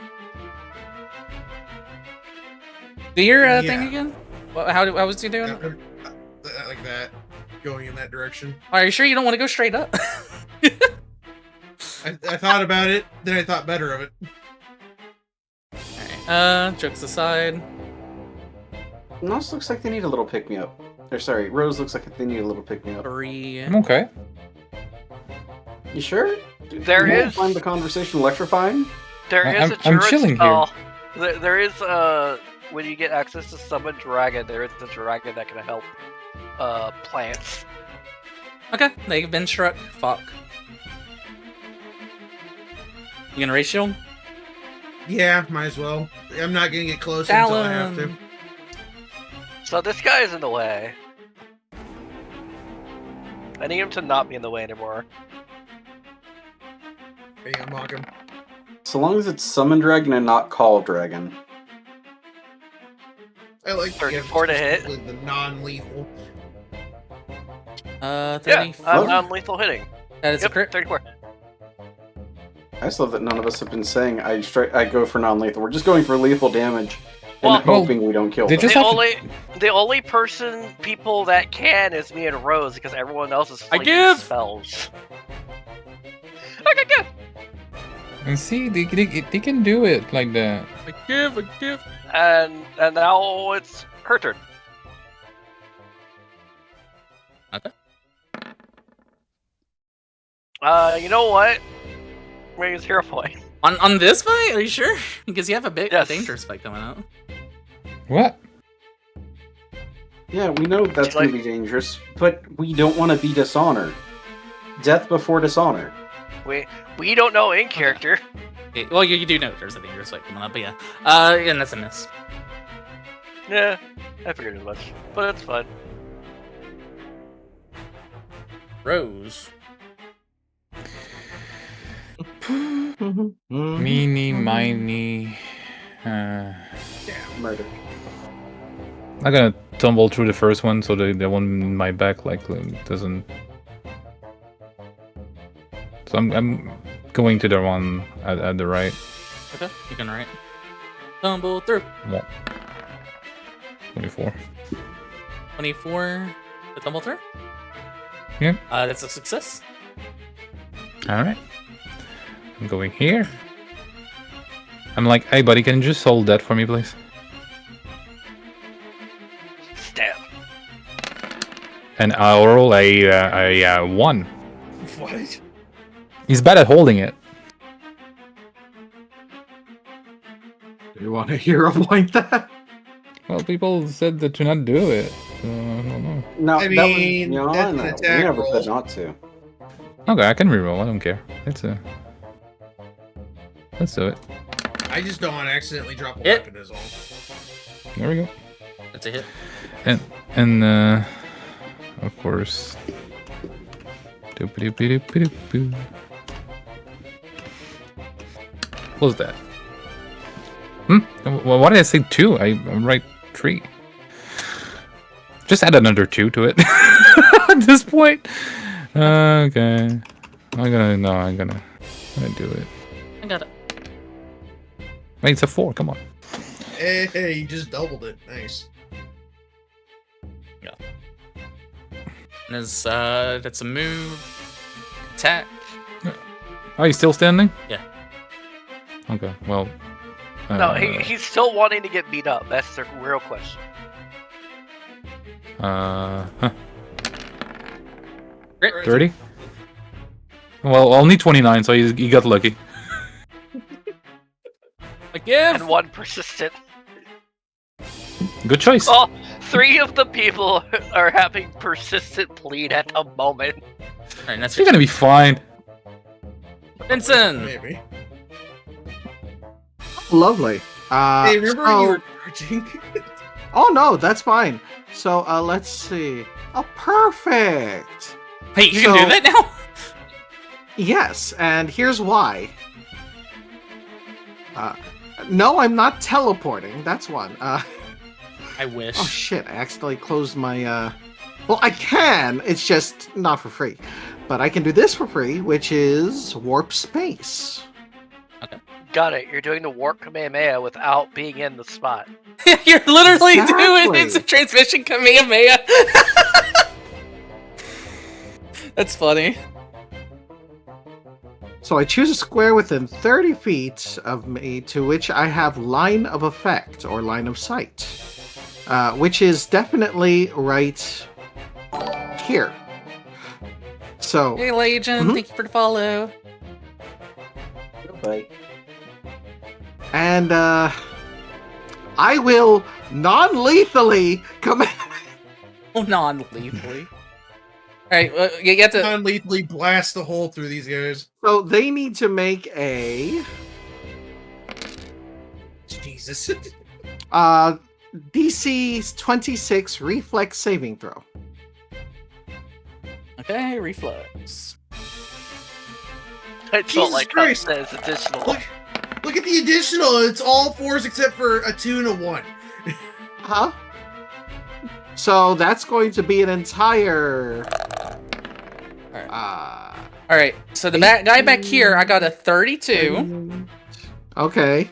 Do your thing Yeah. again? How was he doing? Like that, going in that direction. Are you sure you don't want to go straight up? I thought about it, then I thought better of it. Alright, jokes aside. Nos looks like they need a little pick me up. Or sorry, Rose looks like they need a little pick me up. 3. I'm okay. You sure? There You won't is- find the conversation electrifying. There is I'm a druid chilling spell. There is when you get access to summon dragon, there is the dragon that can help plants. Okay, they've been struck. Fuck. You gonna race shield? Yeah, might as well. I'm not gonna get close until I have to. Talon. So this guy is in the way. I need him to not be in the way anymore. Hey, unlock him. So long as it's summon dragon and not call dragon. I like 34 to hit. The non-lethal. 30. Yeah, I'm non-lethal hitting. That is a Yep, crit. 34. I just love that none of us have been saying I go for non-lethal. We're just going for lethal damage and Well- hoping we don't kill They them. just The have to- only people that can is me and Rose because everyone else is I fleeting give! spells. Okay, good. And see, they can do it like that. I give. And now it's her turn. Okay. You know what? Raise hero point. On this fight? Are you sure? Because you have a Yes. dangerous fight coming out. What? Yeah, we know that's Like- going to be dangerous, but we don't want to be dishonored. Death before dishonor. We don't know in character. Okay, well, you do know there's a dangerous fight coming up, but yeah. And that's a miss. Yeah, I figured as much, but it's fun. Rose. Meeny, miny. Yeah, murder. I'm gonna tumble through the first one so the one in my back doesn't. So I'm going to the one at the right. Okay, you can write. Tumble through. Well, 24. 24 to tumble through? Yeah. That's a success. All right. I'm going here. I'm like, hey buddy, can you just hold that for me, please? Stab. And I'll roll a 1. What? He's bad at holding it. Do you want to hero point that? Well, people said that to not do it. So, I don't know. No, I that was, mean, no, that's an no, we attack never roll. said not to. Okay, I can reroll. I don't care. Let's do it. I just don't want to accidentally drop a Hit. weapon is all. There we go. That's a hit. And of course. Doop-a-doop-a-doop-a-doop-boo. What was that? Why did I say 2? I'm right 3. Just add another 2 to it at this point. Okay. I'm gonna do it. I got it. Wait, it's a 4. Come on. Hey, you just doubled it. Nice. And that's a move. Attack. Oh, you still standing? Yeah. Okay. Well. No, he's still wanting to get beat up. That's the real question. Huh. Crit. 30? Well, only 29, so he got lucky. I give. And one persistent. Good choice. Oh, 3 of the people are having persistent bleed at the moment. Alright, that's You're your gonna be fine. Vincent. Maybe. Lovely. Hey, remember when you were charging? Oh no, that's fine. So let's see. Oh, perfect. Hey, you can So- do that now? Yes, and here's why. No, I'm not teleporting. That's one. I wish. Oh shit! I accidentally closed my. Well, I can. It's just not for free. but I can do this for free, which is warp space. Got it. You're doing the warp Kamehameha without being in the spot. You're literally doing Exactly. it's a transmission Kamehameha. That's funny. So I choose a square within 30 feet of me to which I have line of effect or line of sight, which is definitely right here. So, Hey, Legion, thank you for the follow. Bye. and I will non-lethally come. Oh, non-lethally. Alright, you get to... Non-lethally blast a hole through these guys. So they need to make a Jesus. DC 26 reflex saving throw. Okay, reflex. I don't Jesus like how it Christ. says additional. Look at the additional. It's all 4s except for a 2 and a 1. Huh? So that's going to be an entire. Alright, so the guy back here, I got a 32. Okay.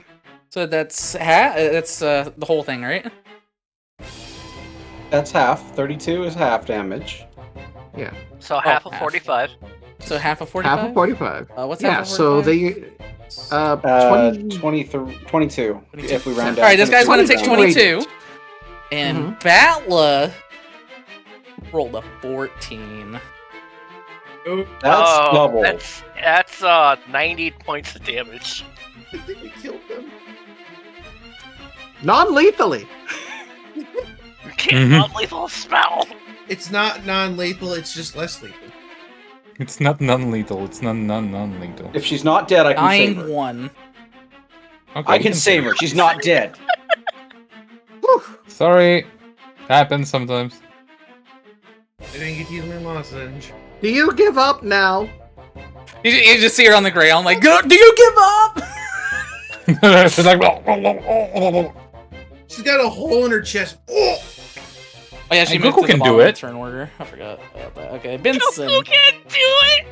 So that's the whole thing, right? That's half. 32 is half damage. Yeah. So half of half. 45. 45. So half of 45? Half of 45. What's Yeah, half of so 45? they 20. 22. If we round down. Alright, this guy's gonna take 22. 22. And Batla rolled a 14. That's double. That's 90 points of damage. I think we killed them. Non-lethally. You can't non-lethal spell. It's not non-lethal, it's just less lethal. It's not non-lethal. It's non-lethal. If she's not dead, I can save her. 9-1. Okay, I we can save her. She's not dead. Whew. Sorry. Happens sometimes. I didn't get to use my lozenge. Do you give up now? You just see her on the ground, like, do you give up? She's like, She's got a hole in her chest. Oh! Oh yeah, she And moved Goku to the can bottom do of it. the turn order. I forgot about that. Okay, Benson. You can't do it.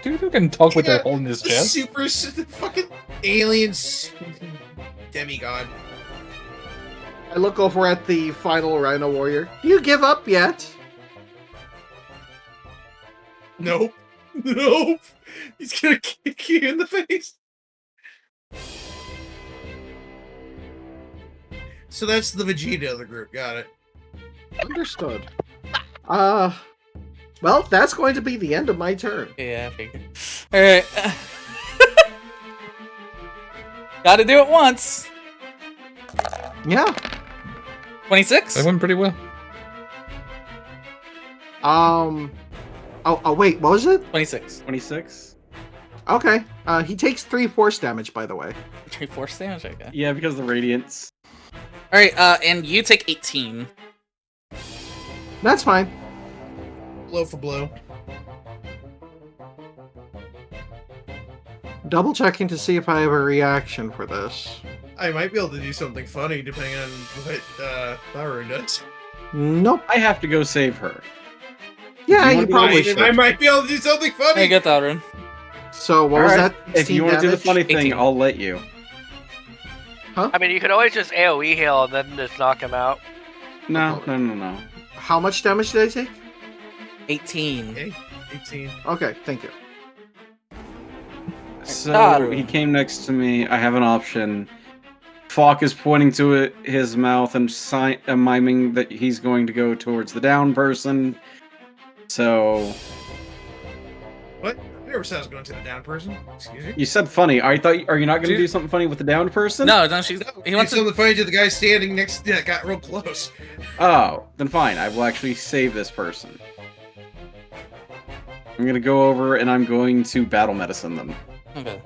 dude, who can talk with Yeah, that hole in his the chest? super fucking aliens demigod. I look over at the final Rhino Warrior. Do you give up yet? Nope. Nope. He's gonna kick you in the face. So that's the Vegeta of the group. Got it. Understood. Well, that's going to be the end of my turn. Yeah, I figured. Alright. Gotta do it once. Yeah. 26? That went pretty well. Oh, wait, what was it? 26. 26? Okay. He takes 3 force damage, by the way. 3 force damage, okay. Yeah, because of the radiance. Alright, and you take 18. That's fine. Blow for blow. Double checking to see if I have a reaction for this. I might be able to do something funny depending on what Tharu does. Nope. I have to go save her. Yeah, you you want to probably I should. might be able to do something funny. Hey, get that run. So what was Alright, that? If you want to do the funny thing, 18. I'll let you. I mean, you could always just AoE heal and then just knock him out. No. How much damage did I take? 18. Okay, 18. Okay, thank you. So Tharu. he came next to me. I have an option. Falk is pointing to his mouth and miming that he's going to go towards the down person. So What? I never said I was going to the down person. Excuse me. you said funny. Are you not going to do something funny with the down person? No, she's... No, He wants something to... funny to the guy standing next that got real close. Oh, then fine. I will actually save this person. I'm going to go over and I'm going to battle medicine them. Okay.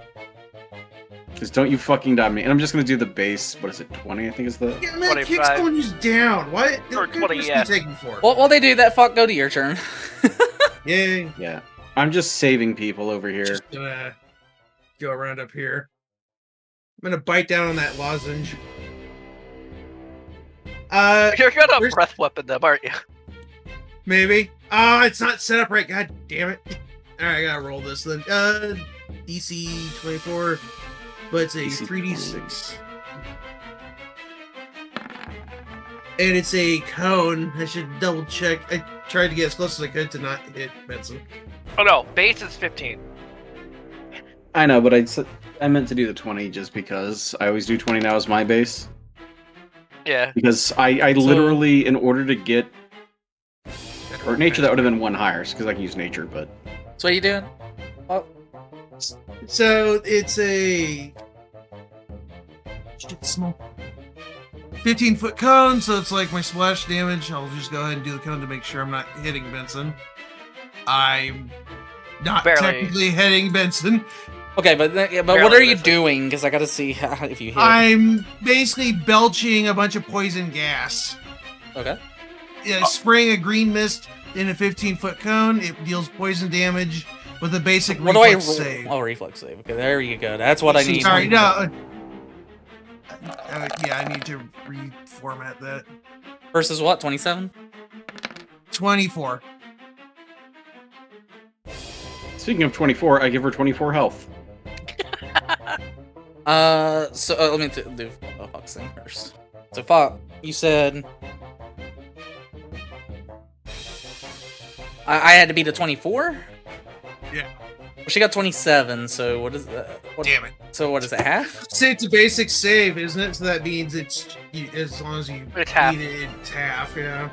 Because don't you fucking die me. And I'm just going to do the base. What is it? 20, I think is the... Yeah, man, kick 25. someone who's down. What? Or 20, yeah. Taking for? Well, while they do that, fuck, go to your turn. Yay. Yeah. I'm just saving people over here. Just gonna go around up here. I'm gonna bite down on that lozenge. You're gonna where's- breath weapon them, aren't you? Maybe. It's not set up right. God damn it. Alright, I gotta roll this then. DC 24, but it's a DC 3d6. And it's a cone. I should double check. I tried to get as close as I could to not hit Benson. Oh no, base is 15. I know, but I meant to do the 20 just because I always do 20 now as my base. Yeah. Because I literally, in order to get... Or nature, that would have been one higher, because I can use nature, but... So what are you doing? Oh, So it's a shit, small 15-foot cone, so it's like my splash damage. I'll just go ahead and do the cone to make sure I'm not hitting Benson. I'm not Barely. technically hitting Benson. okay, but what Barely are you missing. doing? Because I gotta see if you hit. I'm basically belching a bunch of poison gas. Okay. Yeah, spraying a green mist in a 15-foot cone. It deals poison damage with a basic What do I roll? reflex save. Oh, reflex save. Okay, there you go. That's what I need. Sorry, no. Yeah, I need to reformat that. Versus what? 27? 24. Speaking of 24, I give her 24 health. So let me do Fox thing first. So Fox, you said I had to beat a 24. Yeah. Well, she got 27. So what is that? Damn it. So what is it? Half? Say it's a basic save, isn't it? So that means it's as long as you It's half. beat it, it's half, yeah.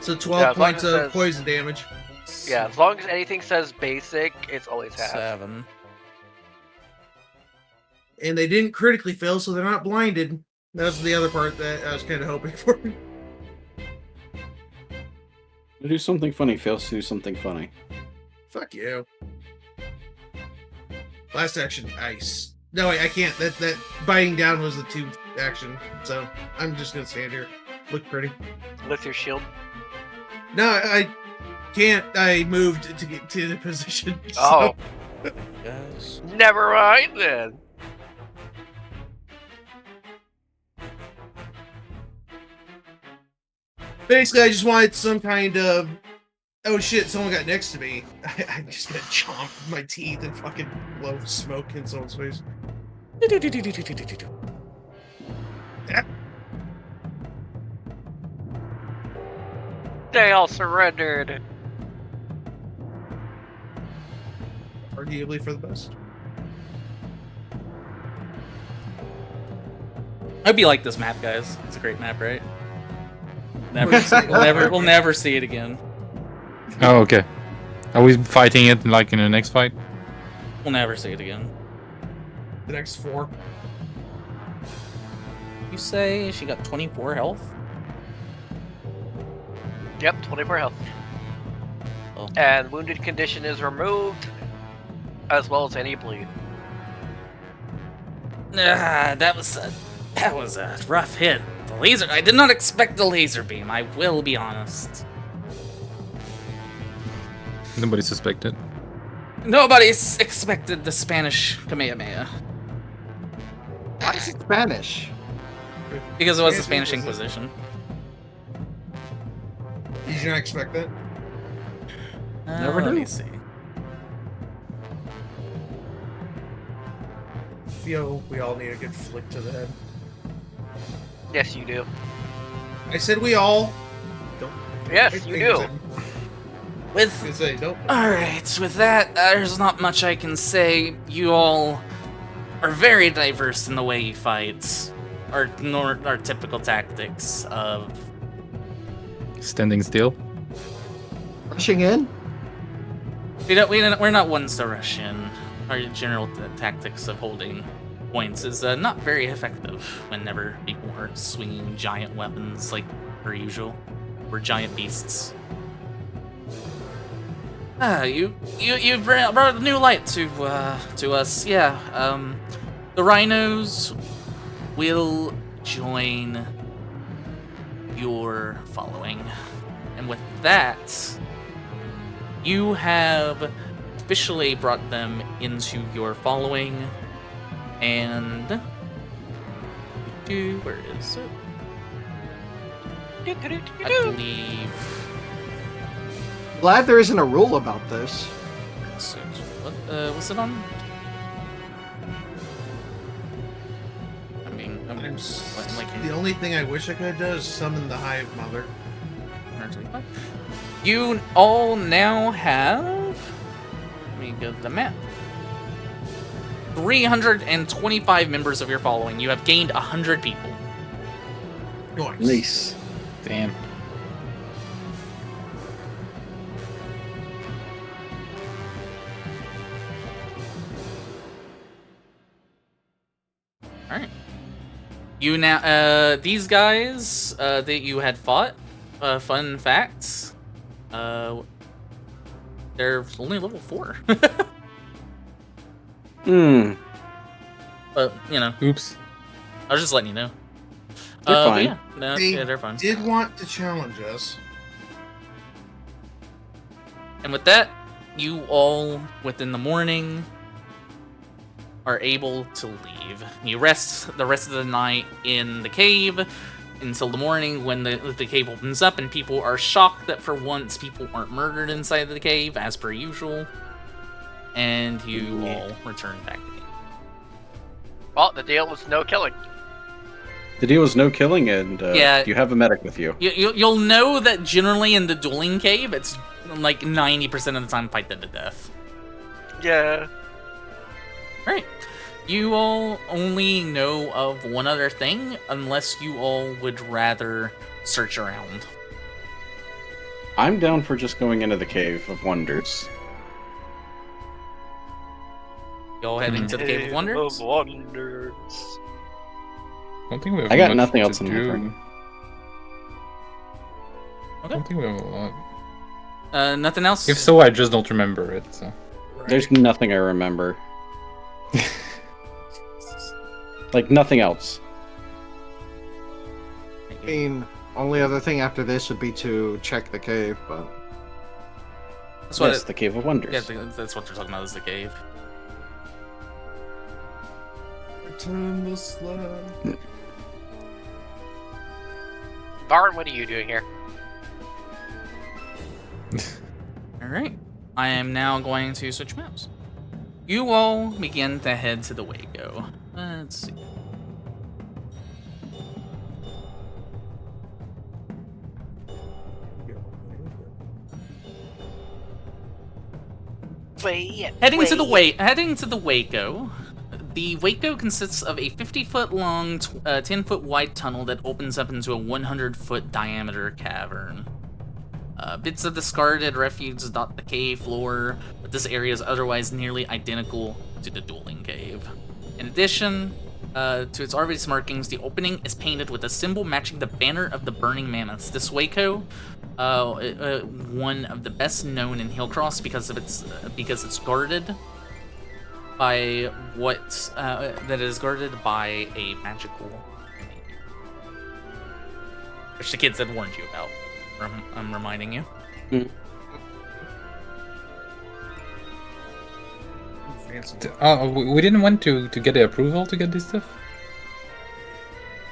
So Yeah, 12 as long points as it of says- poison damage. Yeah, as long as anything says basic, it's always half. 7. And they didn't critically fail, so they're not blinded. That's the other part that I was kind of hoping for. To do something funny fails to do something funny. Fuck you. Last action, ice. No, wait, I can't. That biting down was the 2 action, so I'm just gonna stand here. Look pretty. Lift your shield. No, I can't. I moved to get to the position. so- Oh, Guys. never mind then. Basically, I just wanted some kind of. Oh shit! Someone got next to me. I'm just gonna chomp my teeth and fucking blow smoke in someone's face. They all surrendered. Arguably for the best. I hope you like this map, guys. It's a great map, right? We'll never see it again. Oh, okay. Are we fighting it like in the next fight? We'll never see it again. The next 4. You say she got 24 health? Yep, 24 health. Oh. And wounded condition is removed, as well as any bleed. That was a rough hit. The laser. I did not expect the laser beam. I will be honest. Nobody suspected. Nobody expected the Spanish Kamehameha Why is it Spanish? because it was the Spanish Inquisition. Did you not expect that? Never Let knew. me see. Feel we all need a good flick to the head. Yes, you do. I said we all. Don't. Yes, I you think do. I said- I With was gonna say don't. Alright, with that, there's not much I can say. You all are very diverse in the way you fight. Our typical tactics of... Standing still. Rushing in? We're not ones to rush in. Our general tactics of holding points is not very effective whenever people are swinging giant weapons like per usual. We're giant beasts. You brought a new light to us. Yeah. The rhinos will join your following, and with that, you have officially brought them into your following. And where is it? I believe. Glad there isn't a rule about this. suit. What's it on? I mean, The only thing I wish I could have done is summon the Hive Mother. You all now have. Let me go to the map. 325 members of your following. You have gained 100 people. Nice. Damn. Alright. You now, these guys that you had fought, fun facts, they're only level 4. But, you know. Oops. I was just letting you know. They're fine. Yeah, no, They they're fine. did want to challenge us. And with that, you all, within the morning, are able to leave. You rest the rest of the night in the cave until the morning when the cave opens up and people are shocked that for once people aren't murdered inside the cave, as per usual. And you all return back to the cave. Well, the deal was no killing. The deal was no killing, and Yeah. you have a medic with you. You'll know that generally in the dueling cave, it's like 90% of the time fight them to death. Yeah. Right. You all only know of one other thing, unless you all would rather search around. I'm down for just going into the Cave of Wonders. You all heading to the Cave of Wonders? Of Wonders. I don't think we have I got much nothing to else in my do. turn. I don't think we have a lot. Nothing else? If so, I just don't remember it. So. There's nothing I remember. Like, nothing else. I mean, only other thing after this would be to check the cave, but That's what Yes, the Cave of Wonders. yeah, that's what they're talking about, is the cave. Return the slab. Varn, what are you doing here? Alright. I am now going to switch maps. You all begin to head to the Waco. Let's see. Heading to the Waco. The Waco consists of a 50-foot long, 10-foot wide tunnel that opens up into a 100-foot diameter cavern. Bits of discarded refuse dot the cave floor, but this area is otherwise nearly identical to the dueling cave. In addition to its obvious markings, the opening is painted with a symbol matching the banner of the Burning Mammoths. This Waco, one of the best known in Hillcross because it's guarded by that is guarded by a magical, which the kids had warned you about. I'm reminding you. We didn't want to get the approval to get this stuff.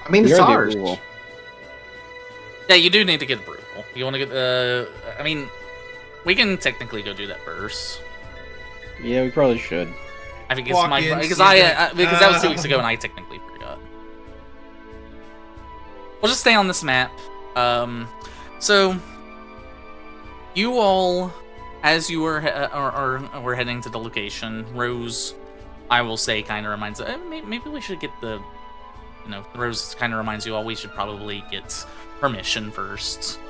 I mean, We it's are the ours. approval. Yeah, you do need to get approval. You want to get? I mean, we can technically go do that first. Yeah, we probably should. I think it's Walk my in, because see because that was 2 weeks ago and I technically forgot. We'll just stay on this map. So you all, as you were were heading to the location, Rose, I will say, kind of reminds. Maybe we should get the, Rose kind of reminds you all we should probably get permission first,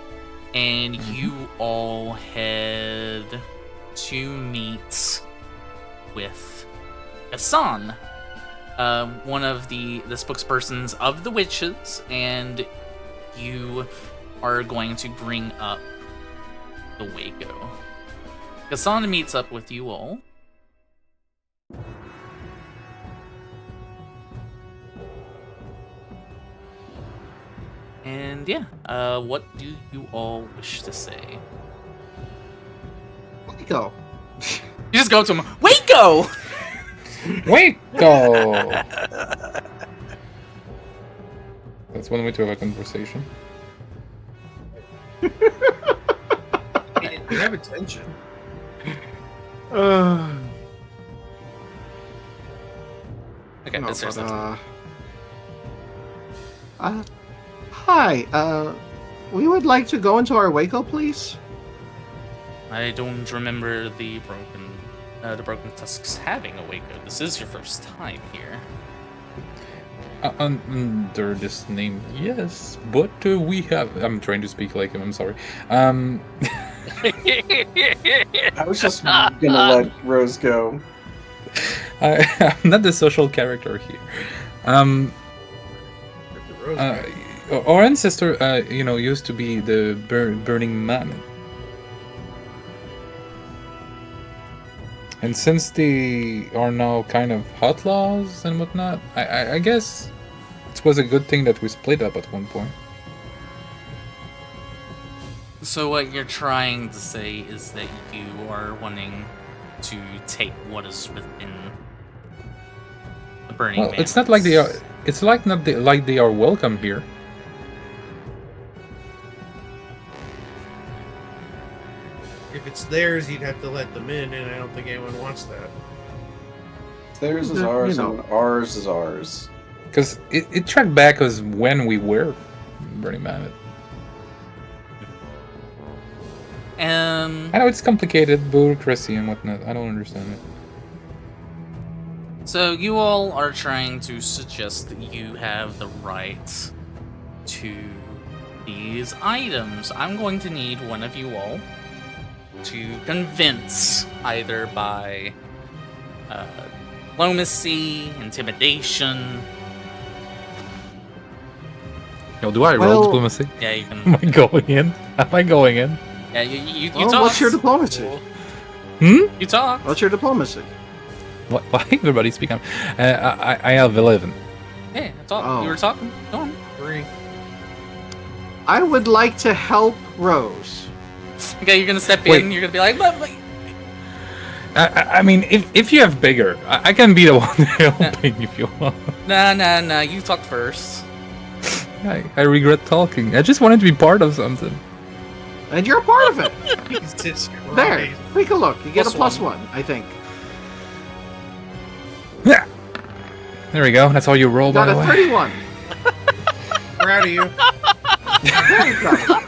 and you all head to meet with Hassan, one of the spokespersons of the witches, and you are going to bring up the Waco. Hassan meets up with you all. And yeah, what do you all wish to say? Waco. You just go up to him, Waco! Waco! That's one way to have a conversation. You have attention. Okay, No, it's but, seriously. hi, we would like to go into our Waco, please. I don't remember the broken tusks having a Waco. This is your first time here. Under this name, yes, but we have. I'm trying to speak like him. I'm sorry. I was just gonna let Rose go. I'm not the social character here. Our ancestor, used to be the burning man. And since they are now kind of outlaws and whatnot, I guess it was a good thing that we split up at one point. So what you're trying to say is that you are wanting to take what is within the burning man. It's not like they are. It's like like they are welcome here. If it's theirs, you'd have to let them in, and I don't think anyone wants that. Theirs is ours, and ours is ours. Because it tracked back as when we were Burning Mammoth. I know it's complicated, bureaucracy and whatnot. I don't understand it. So you all are trying to suggest that you have the right to these items. I'm going to need one of you all to convince, either by diplomacy, intimidation. Yo, do I roll diplomacy? Yeah, you can. Am I going in? Am I going in? Yeah, you Oh, talk. what's your diplomacy? You talk. What's your diplomacy? Why everybody speaking? I have 11. Yeah, talk. Oh. You were talking. Go on. 3. I would like to help Rose. Okay, you're gonna step Wait. in. You're gonna be like, but. I mean, if you have bigger, I can be the one helping if you want. Nah. You talk first. I regret talking. I just wanted to be part of something. And you're a part of it. Jesus Christ. There, take a look. You get Plus a plus one. one, I think. Yeah. There we go. That's all you roll, Got by a the way. 31. Proud of you. Very proud.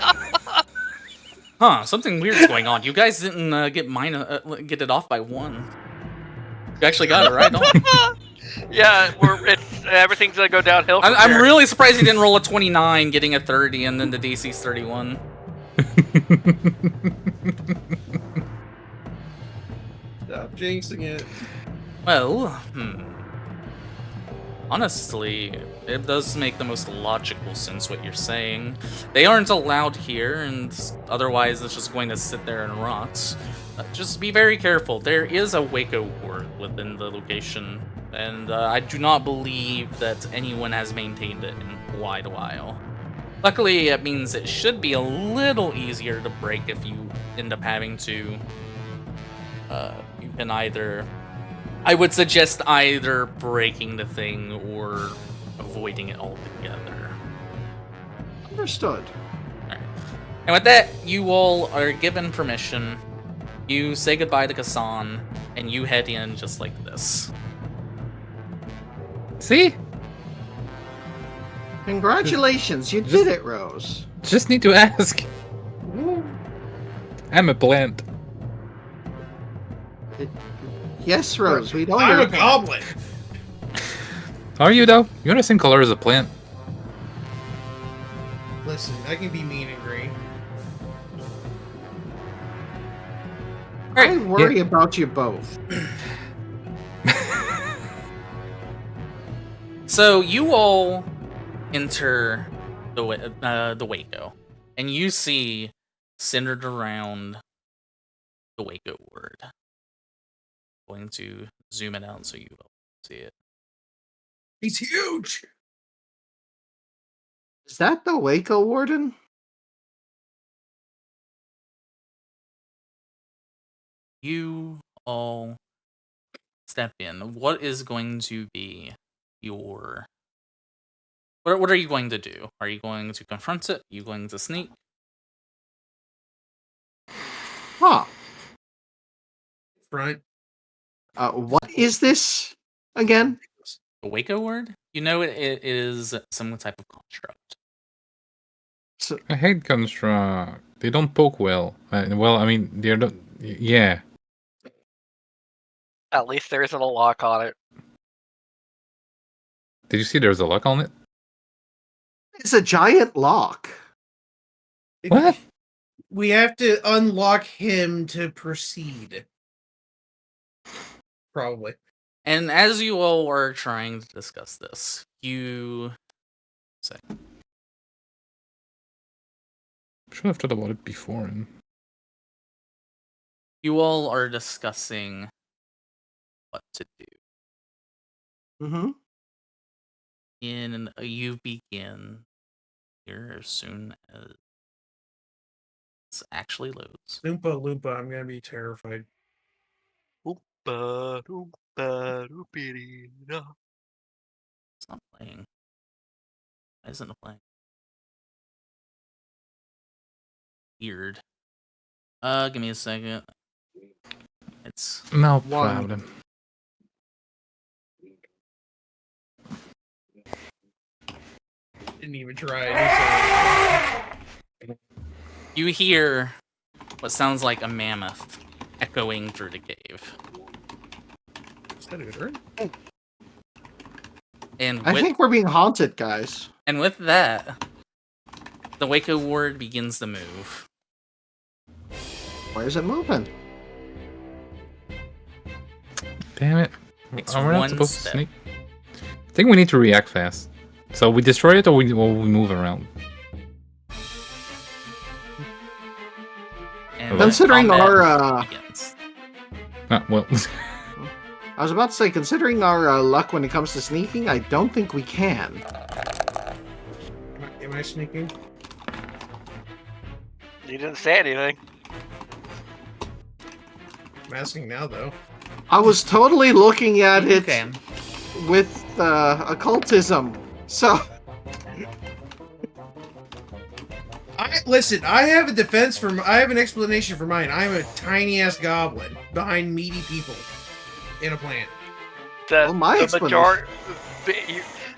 Huh? Something weird's going on. You guys didn't get it off by 1. You actually got it right on. Yeah, everything's gonna go downhill. From I'm here. really surprised you didn't roll a 29, getting a 30, and then the DC's 31. Stop jinxing it. Well, honestly, it does make the most logical sense what you're saying. They aren't allowed here, and otherwise it's just going to sit there and rot. Just be very careful. There is a Waco ward within the location, and I do not believe that anyone has maintained it in quite a while. Luckily, it means it should be a little easier to break if you end up having to. You can either... I would suggest either breaking the thing or avoiding it altogether. Understood. Alright. And with that, you all are given permission. You say goodbye to Kassan, and you head in just like this. See? Congratulations, you did it, Rose. Just need to ask. I'm a plant. Yes, Rose, we know I'm you're a goblin. Are you though? You're the same color as a plant. Listen, I can be mean and green. I worry about you both. So you all enter the Waco, and you see centered around the Waco word. Going to zoom it out so you all see it. He's huge. Is that the Waco Warden? You all step in. What is going to be your... What are you going to do? Are you going to confront it? Are you going to sneak? Huh. front. What is this again? The Waco word? You know it is some type of construct. So, I hate construct. They don't poke well. Well, I mean, they're not. Yeah. At least there isn't a lock on it. Did you see there's a lock on it? it's a giant lock. What? We have to unlock him to proceed. Probably. And as you all are trying to discuss this, you say, Should have thought about it before. you all are discussing what to do. Mm-hmm. And you begin here as soon as it actually loads. Loompa Loompa, I'm gonna be terrified. Oompa, oompa, oopity-da. It's not playing. Why isn't it playing? Weird. Give me a second. It's No One. problem. Didn't even try. you hear what sounds like a mammoth echoing through the cave. Is that a good word? And I think we're being haunted, guys. and with that, the Waco ward begins to move. Where is it moving? Damn it. It's Are we not one supposed step. to sneak? I think we need to react fast. So we destroy it or we move around? And Considering combat our, begins. Well, I was about to say, considering our luck when it comes to sneaking, I don't think we can. Am I sneaking? You didn't say anything. I'm asking now, though. I was totally looking at it Okay. with occultism. So, Listen, I have a defense for. I have an explanation for mine. I'm a tiny ass goblin behind meaty people in a plant. Well, my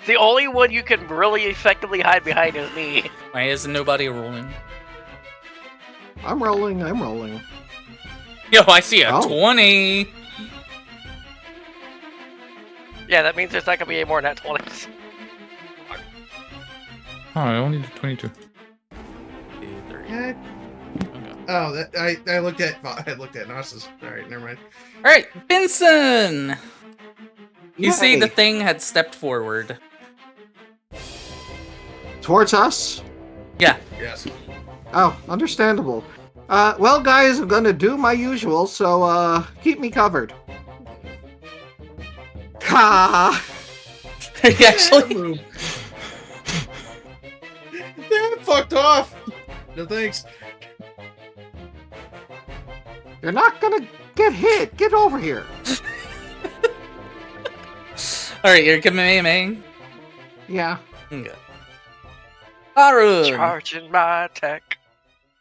The only one you can really effectively hide behind is me. Why isn't nobody rolling? I'm rolling. Yo, I see a Oh. 20. Yeah, that means there's not gonna be any more than that 20s. oh, I only did 22. 2, 3. What? Okay. Oh, that I looked at. I looked at Nasus. All right, never mind. All right, Benson. You see, Yay. the thing had stepped forward. Towards us? Yeah. Yes. Oh, understandable. Well, guys, I'm gonna do my usual, so, keep me covered. Ha! Actually, Move. Damn, fucked off. No thanks. You're not gonna get hit. Get over here. all right, you're Kamehameha. Yeah. Okay. Arun. Charging my attack.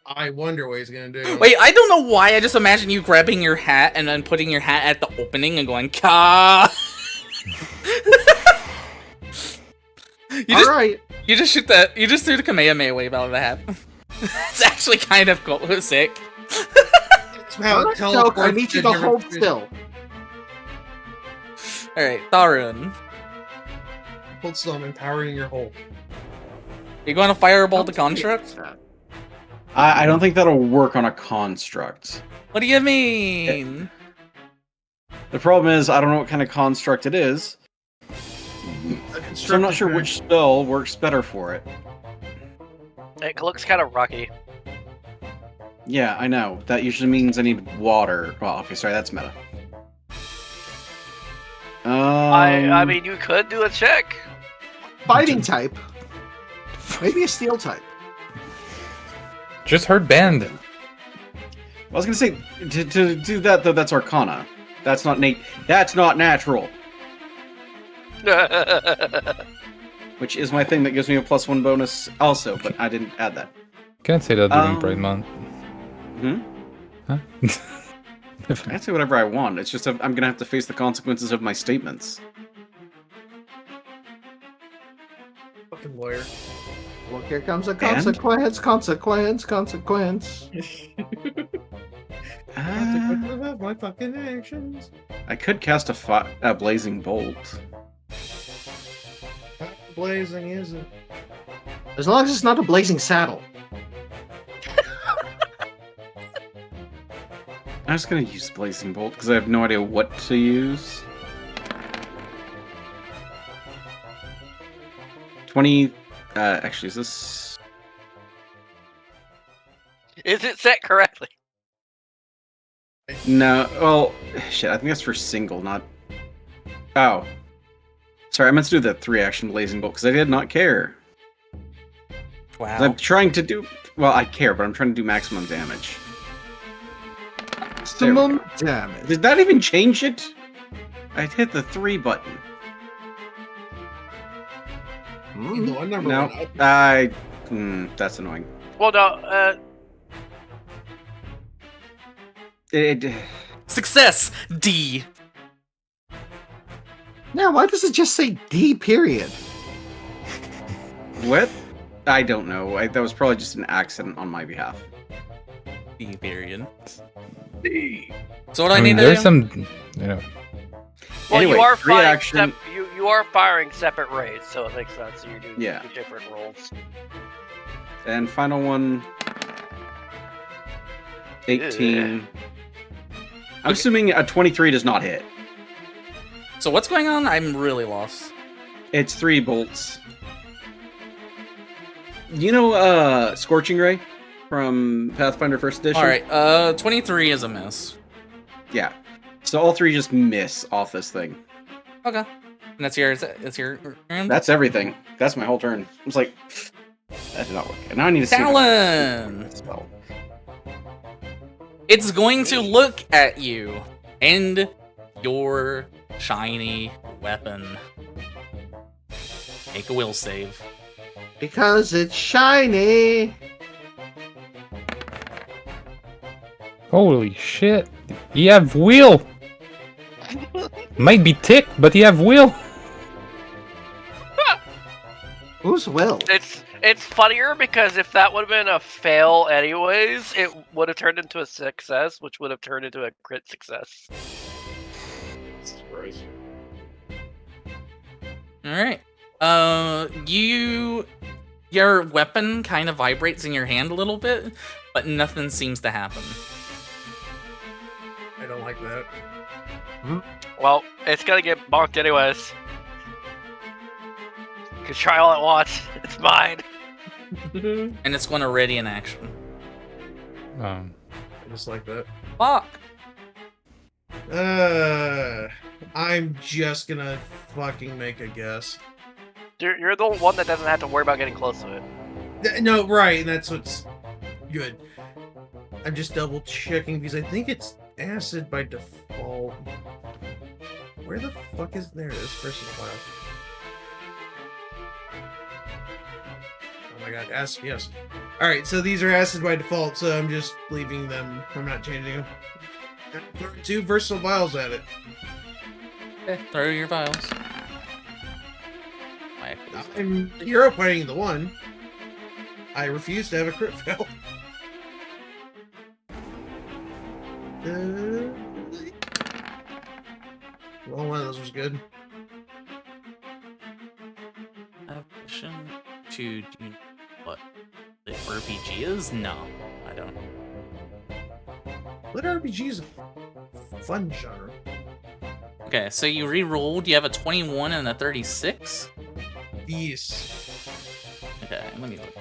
I wonder what he's gonna do. Wait, I don't know why. I just imagine you grabbing your hat and then putting your hat at the opening and going ka. All right. You just shoot that. You just threw the Kamehameha wave out of the hat. It's actually kind of cool. Sick. That's how it Joke, I teleports need you to to hold different- still. All right, Tharun. Hold still. I'm empowering your hole. You going to fireball the construct? I don't think that'll work on a construct. What do you mean? The problem is, I don't know what kind of construct it is, so I'm not sure which spell works better for it. It looks kind of rocky. Yeah, I know. That usually means I need water. Well, okay, sorry, that's meta. I mean, you could do a check. Fighting type. Maybe a steel type. Just heard band. I was gonna say to do that though. That's Arcana. That's not Nate. That's not natural. Which is my thing that gives me a +1 bonus also, but I didn't add that. Can't say that during Pride Month. Hmm? Huh? I can say whatever I want. It's just I'm gonna have to face the consequences of my statements. Fucking lawyer. Look, here comes a consequence, consequence. Consequences of my fucking actions. I could cast a blazing bolt. Blazing is it? As long as it's not a blazing saddle. I was gonna use blazing bolt because I have no idea what to use. 20. Actually, is this? Is it set correctly? No. Well, shit. I think that's for single, not. Oh. Sorry, I meant to do the 3-action blazing bolt because I did not care. Wow. I'm trying to do. Well, I care, but I'm trying to do maximum damage. Maximum damage. Did that even change it? I hit the 3 button. No, number No, one. that's annoying. Well, no. Success! D. Now, why does it just say D period? What? I don't know. That was probably just an accident on my behalf. D period. D. So what do I I mean, need to there's do? some, you know. Well, Anyway, you are free firing action. you are firing separate raids, so it makes sense. So you're doing Yeah. 2 different rolls. And final one. 18. I'm assuming a 23 does not hit. So what's going on? I'm really lost. It's 3 bolts. You know, Scorching Ray from Pathfinder First Edition? Alright, 23 is a miss. Yeah. So all 3 just miss off this thing. Okay. And that's your turn? That's everything. That's my whole turn. I was like, that did not work. And now I need to see Talon! the spell. It's going to look at you and your shiny weapon. Make a will save. Because it's shiny. Holy shit. You have wheel. Might be tick, but you have wheel. Who's will? It's funnier because if that would have been a fail anyways, it would have turned into a success, which would have turned into a crit success. Alright. Your weapon kind of vibrates in your hand a little bit, but nothing seems to happen. I don't like that. Well, it's gonna get bonked anyways. Cause try all at once. It's mine. And it's going to ready in action. I just like that. Fuck! I'm just gonna fucking make a guess. You're the one that doesn't have to worry about getting close to it. No, right, and that's what's good. I'm just double checking because I think it's acid by default. Where the fuck is there? This person file. Oh my god, acid, yes. Alright, so these are acid by default, so I'm just leaving them. I'm not changing them. Throw 2 versatile vials at it. Okay, throw your vials. I'm hero pointing the one. I refuse to have a crit fail. Well, one of those was good. Addition to do what the RPG is? No, I don't. Lit RPG is a fun genre. Okay, so you re-rolled. You have a 21 and a 36. Yes. Okay, let me look.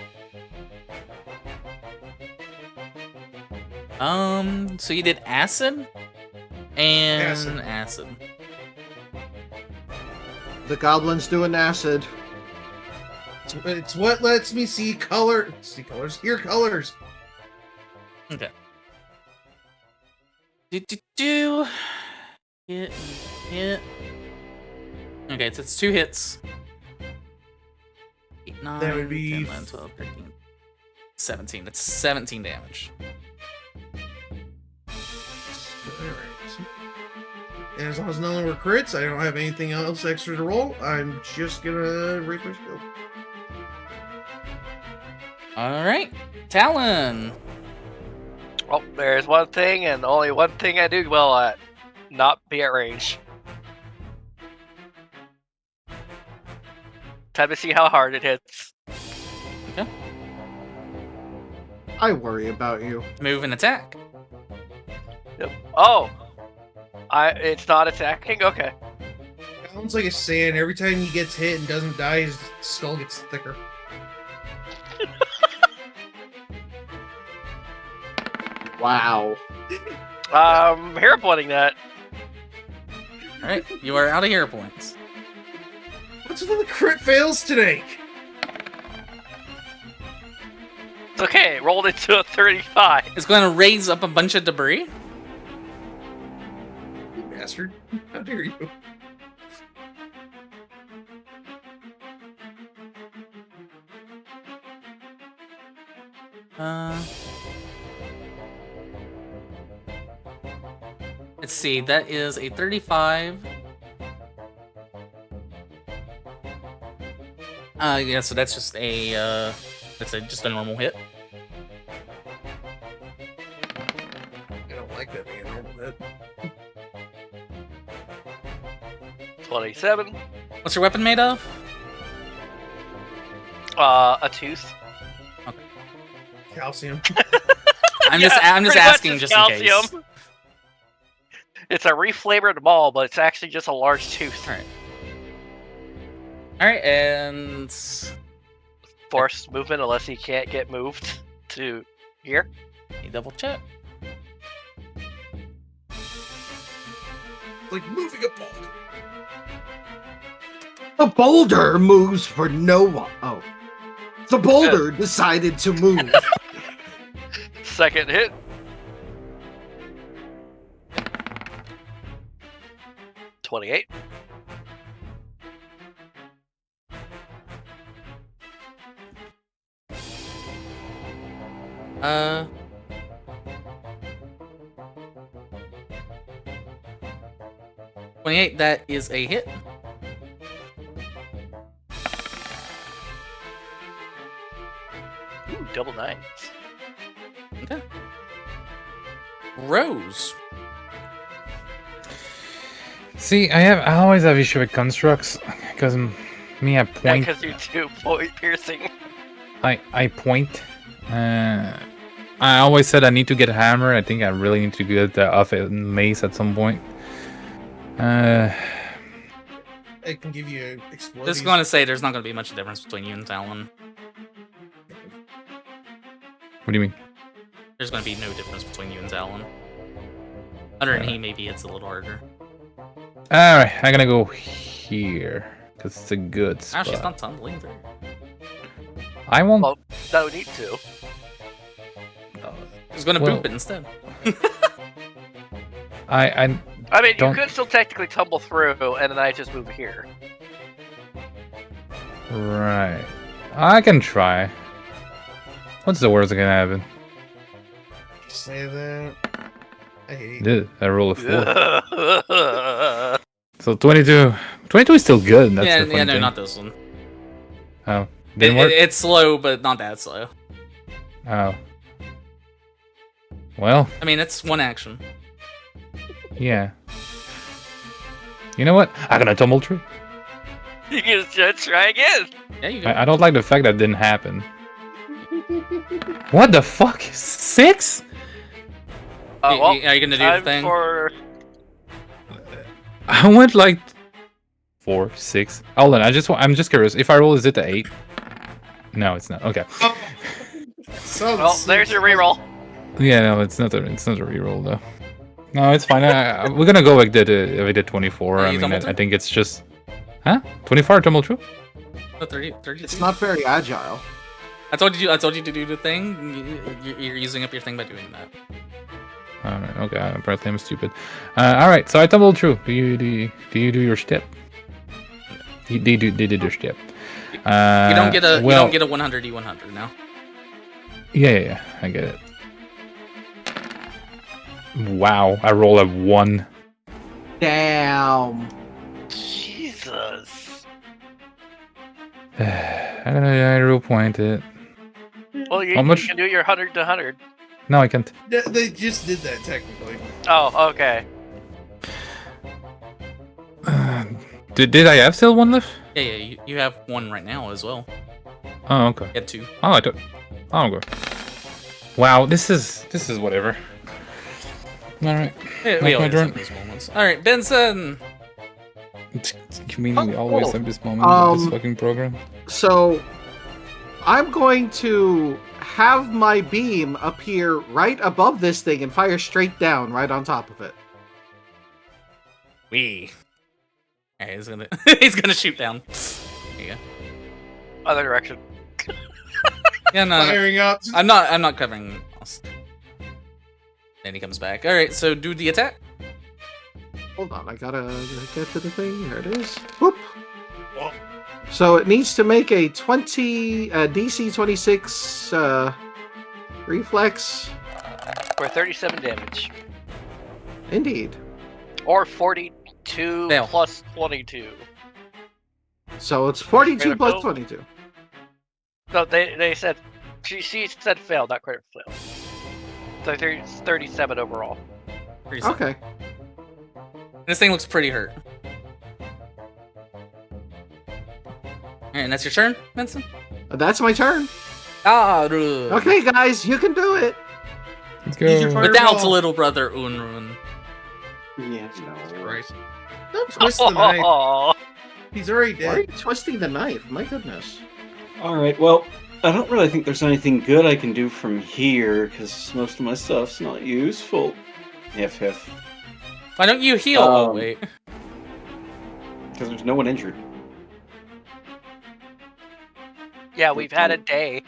So you did acid and acid. The goblin's doing acid. It's what lets me see color. See colors. Hear colors. Okay. Hit. Okay, so it's 2 hits. 8, 9, That would be 10, 11, 12, 13, 17. That's 17 damage. Alright. And as long as none of them were crits, I don't have anything else extra to roll. I'm just gonna raise my skill. All right, Talon. Oh, there's one thing, and only one thing I do well at: not be at range. Time to see how hard it hits. Okay. I worry about you. Move and attack. Yep. Oh, it's not attacking. Okay. Sounds like a sand. Every time he gets hit and doesn't die, his skull gets thicker. Wow. Hero pointing that. All right, you are out of hero points. What's with all the crit fails today? It's okay. It rolled into a 35. It's going to raise up a bunch of debris. You bastard. How dare you? Let's see. That is a 35. Yeah. So that's just a just a normal hit. I don't like that being a normal hit. 27. What's your weapon made of? A tooth. Calcium. I'm Yeah, just pretty much asking just just in case. calcium. It's a reflavored ball, but it's actually just a large tooth. All right. All right, and Forced movement unless he can't get moved to here. let me double check. Like moving a ball. The boulder moves for no one. Oh. The boulder decided to move. Second hit. $28. Uh. 28, that is a hit. Ooh, double nines. Okay. Rose. See, I always have issue with constructs because me I Yeah, point. because you do point piercing. I point. I always said I need to get a hammer. I think I really need to get off a mace at some point. It can give you explosives. Just going to say there's not going to be much difference between you and Talon. What do you mean? There's going to be no difference between you and Talon. Other than he, maybe it's a little harder. Alright, I'm gonna go here. Because it's a good Ah, spot. she's not tumbling through. I won't. Well, no need to. She's going to Well- boop it instead. I I mean, Don't- you could still technically tumble through, and then I just move here. Right. I can try. What's the worst that can happen? Say that. I hate Dude, I roll a 4. So 22. 22 is still good. That's yeah, the funny yeah, no, thing. not this one. Oh. Didn't work? It's slow, but not that slow. Oh. Well, I mean, it's one action. yeah. You know what? I'm gonna tumble through. You can just try again. Yeah, you can. I don't like the fact that didn't happen. What the fuck? 6? Well, Are you going to do the time thing? for... I went like 4, 6. Hold on, I'm just curious. If I roll, is it the 8? No, it's not. Okay. So, Well, there's your reroll. Yeah, no, it's not a reroll though. No, it's fine. We're gonna go like we did 24. Oh, I you mean, tumbled I think it's just, huh? 24 tumble true? Oh, 32. It's not very agile. I told you to do the thing. You're using up your thing by doing that. All right. Okay. Apparently, I'm stupid. All right. So I tumbled through. Do you do your step? They did their step. You don't get a well, you don't get a 100d100 now. Yeah. I get it. Wow. I roll a 1. Damn. Jesus. I don't know. I real point it. Well, you, How much? you can do your 100 to 100. No, I can't. They just did that technically. Oh, okay. Did I have still one left? Yeah, you have one right now as well. Oh, okay. You had two. Oh, I don't. I'll go. Wow, this is whatever. All right. Yeah, Like we my always turn. have these moments. All right, Benson. You mean we always have this moment with this fucking program? So, I'm going to have my beam appear right above this thing and fire straight down right on top of it. We. Alright, he's gonna he's gonna shoot down. There you go. Other direction. Yeah, no, Firing up. I'm not covering else. Then he comes back. Alright, so do the attack. Hold on, I gotta get to the thing. There it is. Whoop. So it needs to make a DC 26 reflex. For 37 damage. Indeed. Or 42 Fail. plus 22. So it's 42 plus Critical? 22. No, they said... She said fail, not critical fail. So 37 overall. Pretty simple. Okay. This thing looks pretty hurt. Alright, and that's your turn, Benson? That's my turn. Ah, okay. Okay, guys, you can do it. Let's Use your go. fire- Without Fireball. little brother Unrun. Yeah, no. Christ. Don't twist the knife. Oh, He's already Why are you dead. twisting the knife? My goodness. Alright, well, I don't really think there's anything good I can do from here, because most of my stuff's not useful. Hiff. Why don't you heal? Oh, wait. Because there's no one injured. yeah, we've had a day.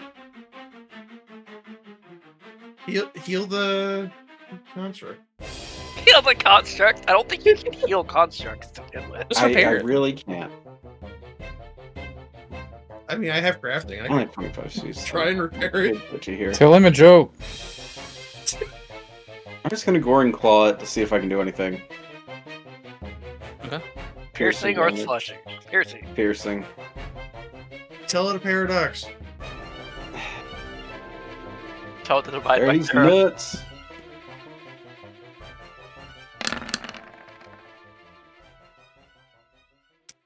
Heal the construct. Heal the construct. I don't think you can heal constructs to begin with. Just I repair it. really can't. I mean, I have crafting. I I only can have 25 C's. try and repair it. Put you here. Tell him a joke. I'm just gonna Goring Claw it to see if I can do anything. Okay. Piercing or damage. slushing? Piercing. Piercing. Tell it a paradox. Tell it to divide by There's 0. nuts.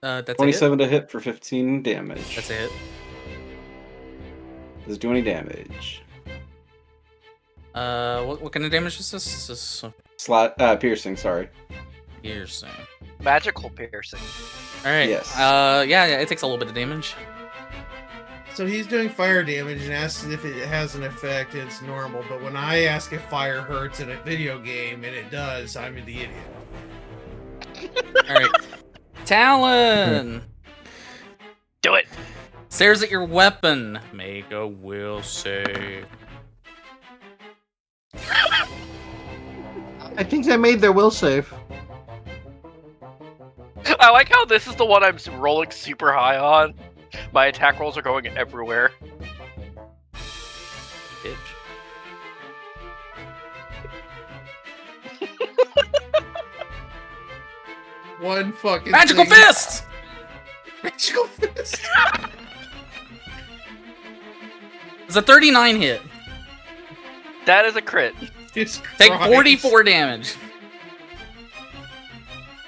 That's 27 to hit for 15 damage. it. That's it. Does it do any damage? What kind of damage is this? This is Piercing, sorry. piercing. Magical piercing. Alright. Yes. Yeah, it takes a little bit of damage. So he's doing fire damage and asks if it has an effect. It's normal, but when I ask if fire hurts in a video game and it does, I'm the idiot. Alright. Talon! Do it. Stares at your weapon. Make a will save. I think they made their will save. I like how this is the one I'm rolling super high on. My attack rolls are going everywhere. Bitch. One fucking Magical thing. fist! Magical fist. It's a 39 hit. That is a crit. Jesus Take Christ. 44 damage.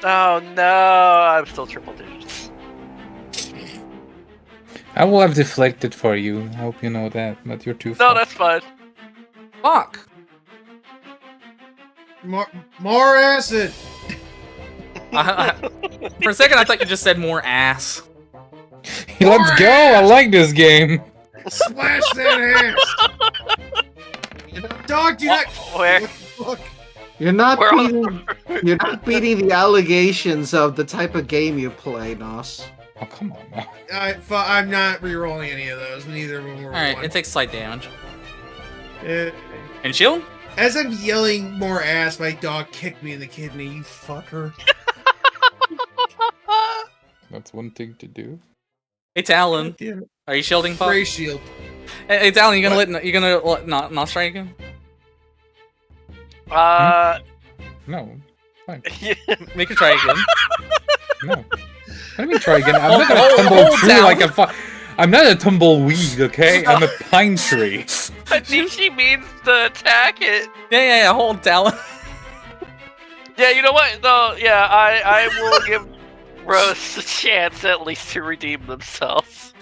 Oh no, I'm still triple digits. I will have deflected for you. I hope you know that, but you're too No, far. that's fine. Fuck. More acid. For a second, I thought you just said more ass. Let's go! I like this game. Splash that ass. Dog, do not. Where? What the fuck? You're not We're beating. You're not beating the allegations of the type of game you play, Nos. Oh, come on now. I'm not re-rolling any of those. Neither of them were Alright, one. it takes slight damage. Uh, And shield? as I'm yelling more ass, my dog kicked me in the kidney. You fucker. That's one thing to do. Hey, Talon. Damn it. Are you shielding, Pop? Gray shield. Hey, Talon, you gonna What? let not strike again? No. Fine. Make it try again. No. What do you mean try again? I'm not gonna Hold tumble through down. like a I'm not a tumbleweed, okay? I'm a pine tree. I think she means to attack it. Yeah, hold down. Yeah, you know what? No, yeah, I will give Rose a chance at least to redeem themselves.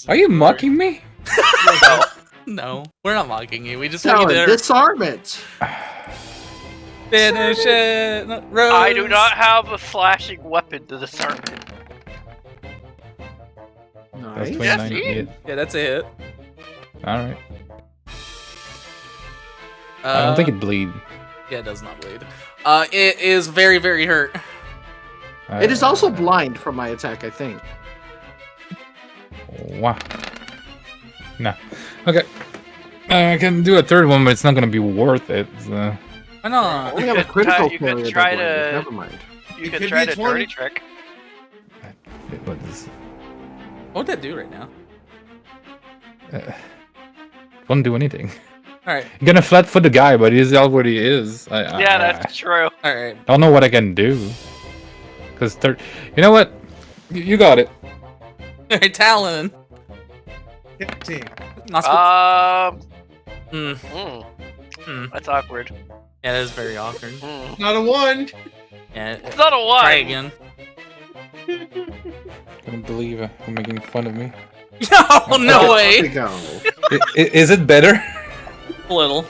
Are you mocking me? No. No, we're not mocking you. We just want No, you to disarm it. finish it. Rose. I do not have a flashing weapon to disarm it. That's Nice. 29. see? Yeah. Yeah, that's a hit. Alright. I don't think it bleed. Yeah, it does not bleed. It is very, very hurt. It is also blind from my attack, I think. Wow. Nah. Okay. I can do a third one, but it's not gonna be worth it. So. Why not? We have a critical you could failure. try that to- Never mind. You It could could try be a the dirty 20. trick. What is? What would that do right now? Won't do anything. Alright, I'm gonna flat-foot the guy, but he's already is. Yeah, that's true. alright. I don't know what I can do. Cause you know what? You got it. Alright, Talon. 15. Not supposed Hmm. Hmm. That's awkward. Yeah, that is very awkward. Hmm. Not a 1. Yeah, It's not a one. try again. Can't believe you're making fun of me. No, no There we way. go. Is it better? A little.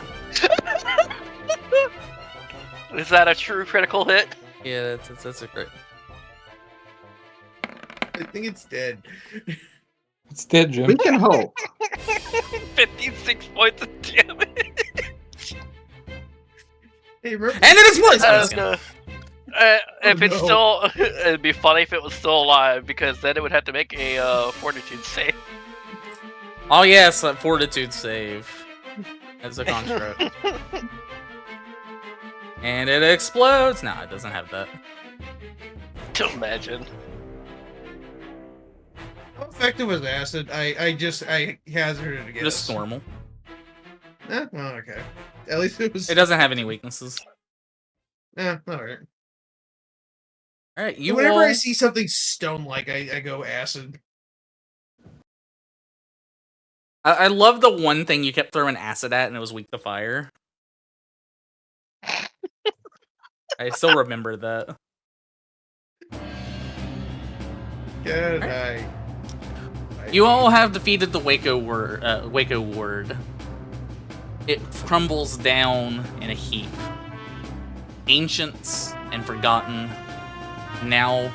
Is that a true critical hit? Yeah, that's a great. I think it's dead. It's dead, Jim. We can hope. 56 points of damage. Hey, remember? And it explodes! Uh, Just kidding. If it's no. still, it'd be funny if it was still alive because then it would have to make a fortitude save. Oh yes, that fortitude save. As a construct. And it explodes! No, it doesn't have that. To imagine. How effective was acid? I hazarded a guess. Just normal. Oh, okay. At least it was. It doesn't have any weaknesses. Alright. Alright, you Whenever all... I see something stone-like, I go acid. I love the one thing you kept throwing acid at and it was weak to fire. I still remember that. Good. You all have defeated the Waco Ward. It crumbles down in a heap. Ancients and forgotten, now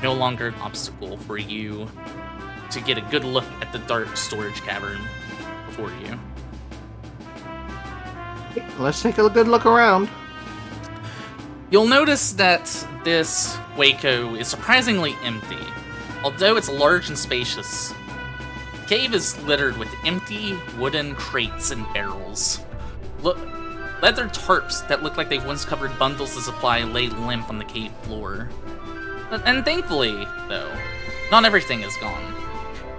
no longer an obstacle for you to get a good look at the dark storage cavern before you. Let's take a good look around. You'll notice that this Waco is surprisingly empty. Although it's large and spacious, the cave is littered with empty wooden crates and barrels. Leather tarps that look like they once covered bundles of supply lay limp on the cave floor. And thankfully, though, not everything is gone.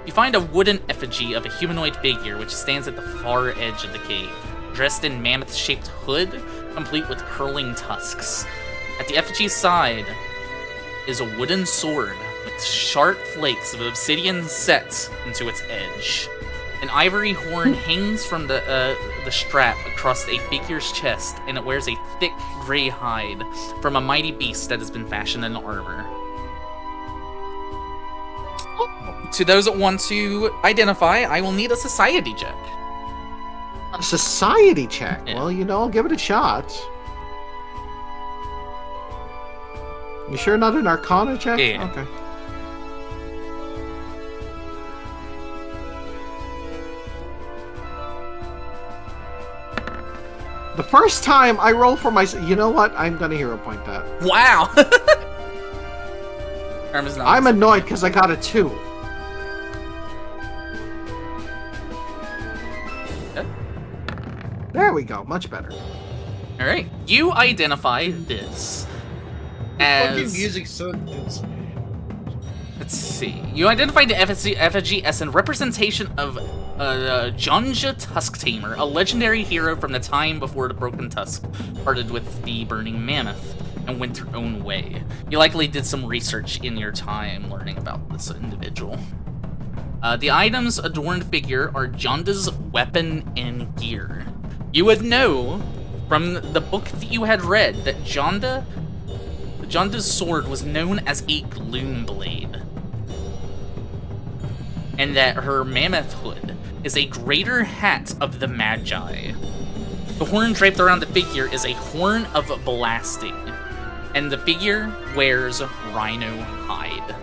You find a wooden effigy of a humanoid figure which stands at the far edge of the cave, dressed in mammoth-shaped hood, complete with curling tusks. At the effigy's side is a wooden sword with sharp flakes of obsidian set into its edge. An ivory horn hangs from the strap across a figure's chest, and it wears a thick gray hide from a mighty beast that has been fashioned in armor. To those that want to identify, I will need a society check. A society check. Yeah. Well, I'll give it a shot. You sure not an Arcana check? Yeah. Okay. The first time I roll for myself, you know what? I'm gonna hero point that. Wow! I'm annoyed because I got a 2. Okay. There we go. Much better. Alright, you identify this Fucking as... music so intense. Let's see. You identified the effigy as a representation of Jonja Tusk Tamer, a legendary hero from the time before the Broken Tusk parted with the Burning Mammoth. and went your own way. You likely did some research in your time learning about this individual. The items adorned figure are Jonda's weapon and gear. You would know from the book that you had read that Jonda's sword was known as a gloom blade, and that her mammoth hood is a greater hat of the Magi. The horn draped around the figure is a horn of blasting, and the figure wears rhino hide.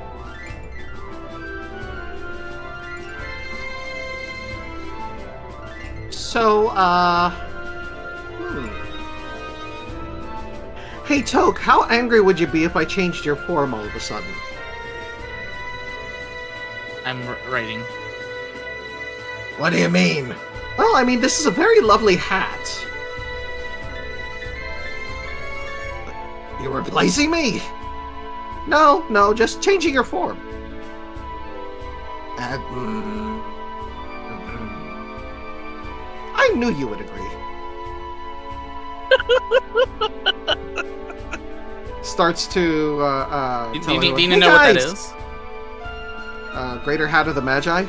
So, Hey, Toke, how angry would you be if I changed your form all of a sudden? I'm writing. What do you mean? Well, I mean, this is a very lovely hat. You're replacing me? No, just changing your form. I knew you would agree. Starts to, Do you know what that is? Greater Hat of the Magi?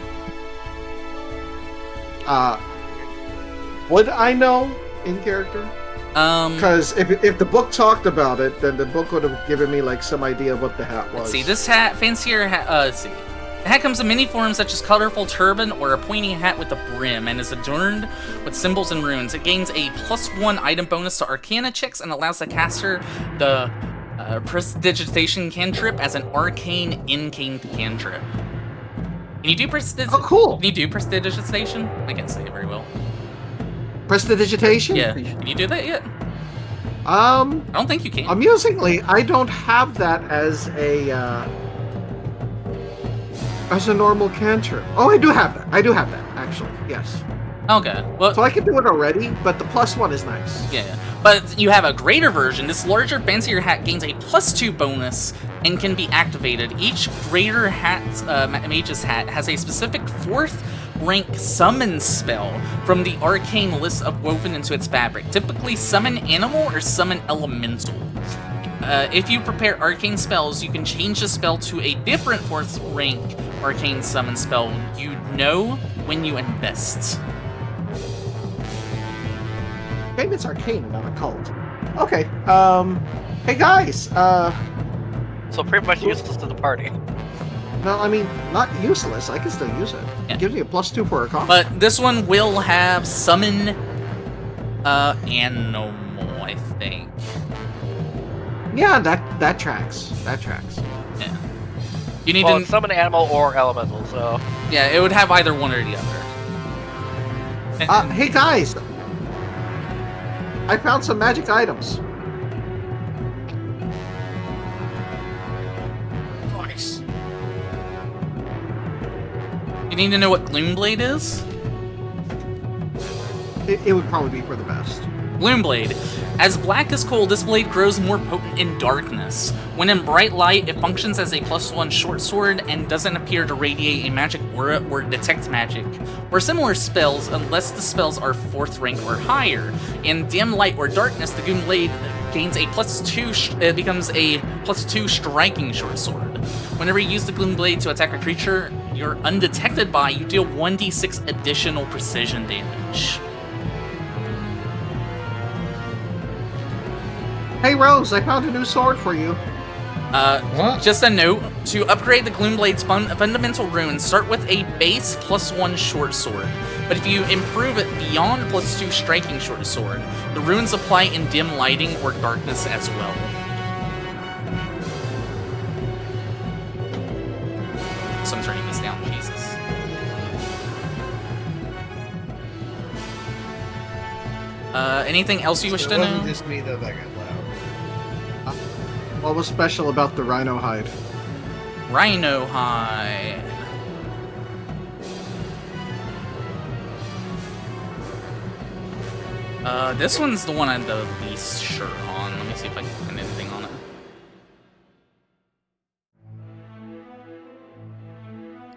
Would I know in character? Because if the book talked about it, then the book would have given me like some idea of what the hat was. Let's see, this hat, fancier hat, let's see. The hat comes in many forms such as colorful turban or a pointy hat with a brim and is adorned with symbols and runes. It gains a +1 item bonus to Arcana checks and allows the caster the Prestidigitation cantrip as an arcane incant cantrip. Can you do Oh, cool. Can you do Prestidigitation? I can't say it very well. Prestidigitation? Yeah. Can you do that yet? I don't think you can. Amusingly, I don't have that as a normal cantrip. Oh, I do have that. Actually. Yes. Okay. Well, so I can do it already, but the +1 is nice. Yeah. But you have a greater version. This larger, fancier hat gains a +2 bonus and can be activated. Each greater hat, mage's hat, has a specific 4th rank summon spell from the arcane list of woven into its fabric. Typically summon animal or summon elemental. If you prepare arcane spells, you can change the spell to a different 4th rank arcane summon spell you know when you invest. Maybe it's arcane and not occult. Okay, hey guys, So pretty much useless to the party. no, I mean, not useless, I can still use it. Yeah. It gives me a +2 per cost. But this one will have summon, animal, I think. Yeah, that tracks. Yeah. You need Well, to it's summon animal or elemental, so... Yeah, it would have either one or the other. Hey guys, I found some magic items. Nice. You need to know what Gloomblade is? It would probably be for the best. Gloomblade. As black as coal, this blade grows more potent in darkness. When in bright light, it functions as a +1 short sword and doesn't appear to radiate a magic aura or detect magic, or similar spells unless the spells are 4th rank or higher. In dim light or darkness, the Gloomblade gains a +2, it becomes a +2 striking short sword. Whenever you use the Gloomblade to attack a creature you're undetected by, you deal 1d6 additional precision damage. Hey Rose, I found a new sword for you. What? Just a note, to upgrade the Gloomblade's fundamental runes, start with a base +1 short sword. But if you improve it beyond +2 striking short sword, the runes apply in dim lighting or darkness as well. So I'm turning this down, Jesus. Anything else you wish to It wasn't know? just me though that got loud. What was special about the rhino hide? Rhino hide. This one's the one I'm the least sure on. Let me see if I can find anything on it.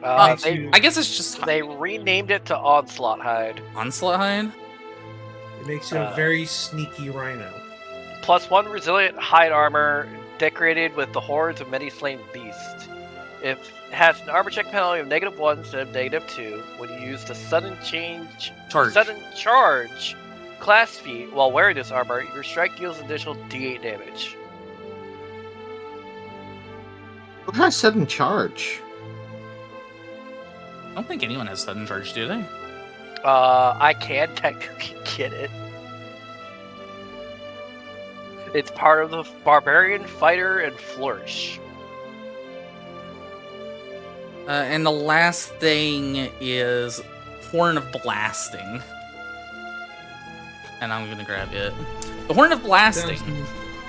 I guess it's just They renamed it to Onslaught Hide. Onslaught hide. It makes you a very sneaky rhino. +1 resilient hide armor decorated with the horns of many slain beasts. It has an armor check penalty of -1 instead of -2 when you use the sudden charge class feat while wearing this armor. Your strike deals an additional D8 damage. Who has sudden charge? I don't think anyone has sudden charge, do they? I can technically get it. It's part of the Barbarian, Fighter, and Flourish. And the last thing is Horn of Blasting. And I'm gonna grab it. The Horn of Blasting.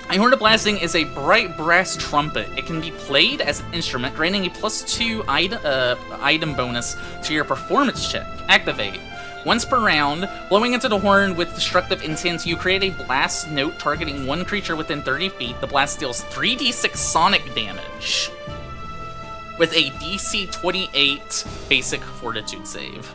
A Horn of Blasting is a bright brass trumpet. It can be played as an instrument, granting a +2 item bonus to your performance check. Activate. Once per round, blowing into the horn with destructive intent, you create a blast note targeting one creature within 30 feet. The blast deals 3d6 sonic damage with a DC 28 basic fortitude save.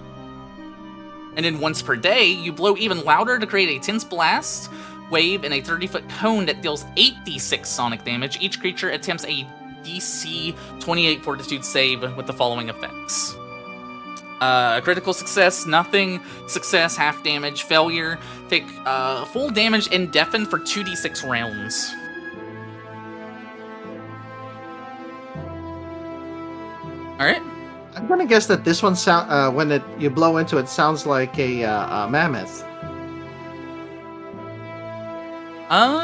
And then once per day, you blow even louder to create a tense blast wave in a 30-foot cone that deals 8d6 sonic damage. Each creature attempts a DC 28 fortitude save with the following effects. Critical success, nothing. Success, half damage. Failure, take full damage and deafen for 2d6 rounds. Alright. I'm gonna guess that this one when you blow into it sounds like a mammoth.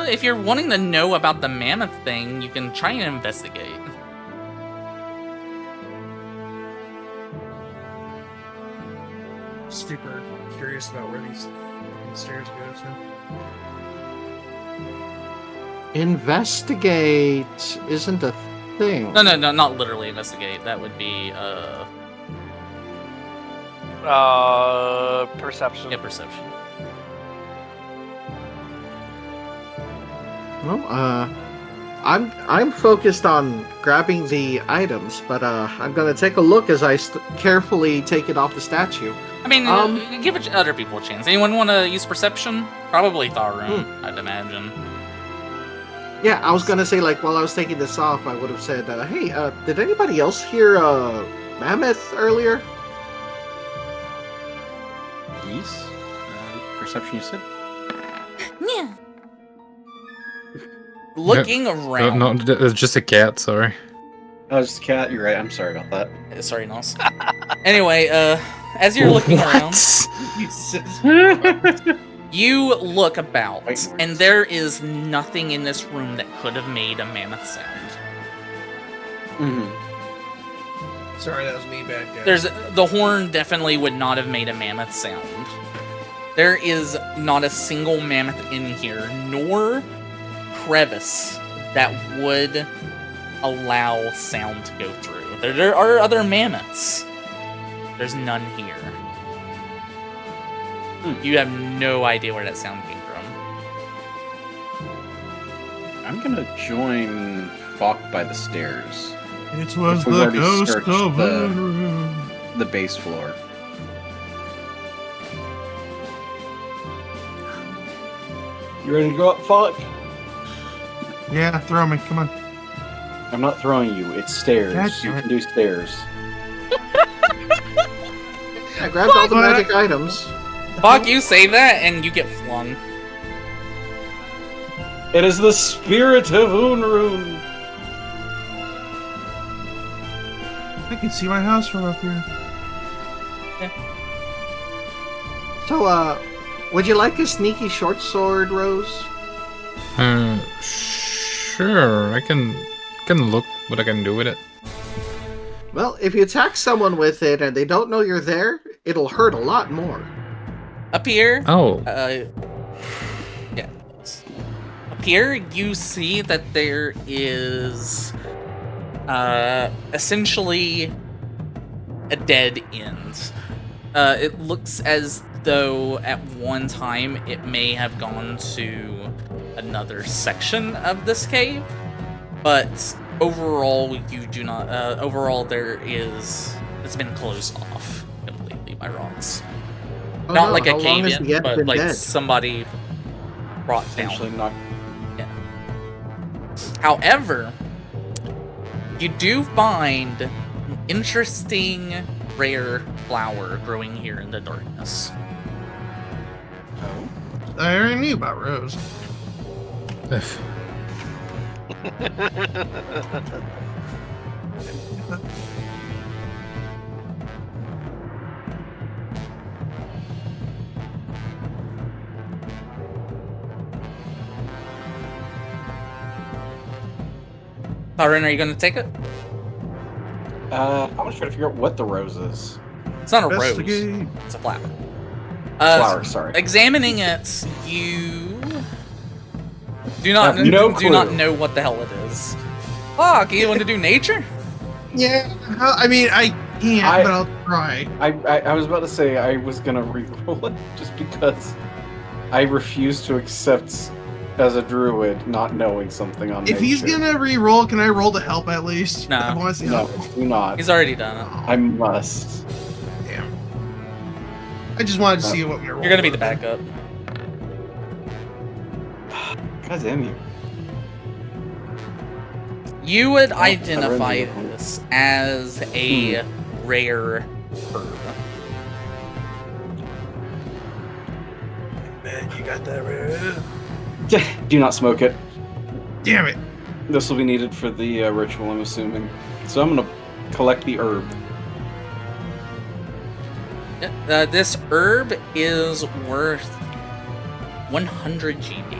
If you're wanting to know about the mammoth thing, you can try and investigate. Super curious about where these stairs go to. Investigate isn't a thing. No, not literally investigate. That would be, Perception. yeah, perception. Well, I'm focused on grabbing the items, but I'm gonna take a look as I carefully take it off the statue. I mean, give other people a chance. Anyone want to use perception? Probably Tharun, I'd imagine. Yeah, I was gonna say, like, while I was taking this off, I would have said, hey, did anybody else hear mammoth earlier? Geese? Perception, you said? Yeah. Looking around. No, it's just a cat, sorry. Oh, it's a cat. You're right. I'm sorry about that. Sorry, Nos. Anyway, as you're looking around, you look about, and there is nothing in this room that could have made a mammoth sound. Mm-hmm. Sorry, that was me, bad guy. The horn definitely would not have made a mammoth sound. There is not a single mammoth in here, nor crevice that would allow sound to go through. There are other mammoths. There's none here. You have no idea where that sound came from. I'm gonna join Falk by the stairs. It was We've the already ghost searched of the room. the base floor. You ready to go up, Falk? Yeah, throw me. Come on. I'm not throwing you. It's stairs. God You damn it. can do stairs. I grabbed all the magic items. Fuck, you say that and you get flung. It is the spirit of Unrun. I can see my house from up here. So, would you like a sneaky short sword, Rose? Sure. I can look what I can do with it. Well, if you attack someone with it and they don't know you're there, it'll hurt a lot more. Up here, Oh. yeah. Up here, you see that there is essentially a dead end. It looks as though at one time it may have gone to another section of this cave, but overall you do not. Overall, it's been closed off completely by rocks. Oh, Not no, like how a long cave has in, the end but been like dead? somebody brought Essentially down. not. However, you do find an interesting rare flower growing here in the darkness. Oh. I already knew about Rose. Tyron, are you going to take it? I want to try to figure out what the rose is. It's not a rose. Investigate. It's a flower. Flower, sorry. Examining it, you do not Have no do not clue. know what the hell it is. Fuck, you want to do nature? Yeah, I mean, I can't, but I'll try. I was about to say I was gonna re-roll it just because I refuse to accept as a druid not knowing something on If he's nature. gonna re-roll, can I roll to help at least? No. I want to see No, how. do not. He's already done it. I must. Damn. I just wanted to see what we were. You're gonna be the backup. God damn you. You would I identify really don't. this as a rare herb. Man, you got that right. Do not smoke it. Damn it. This will be needed for the ritual, I'm assuming. So I'm gonna collect the herb. This herb is worth 100 GB.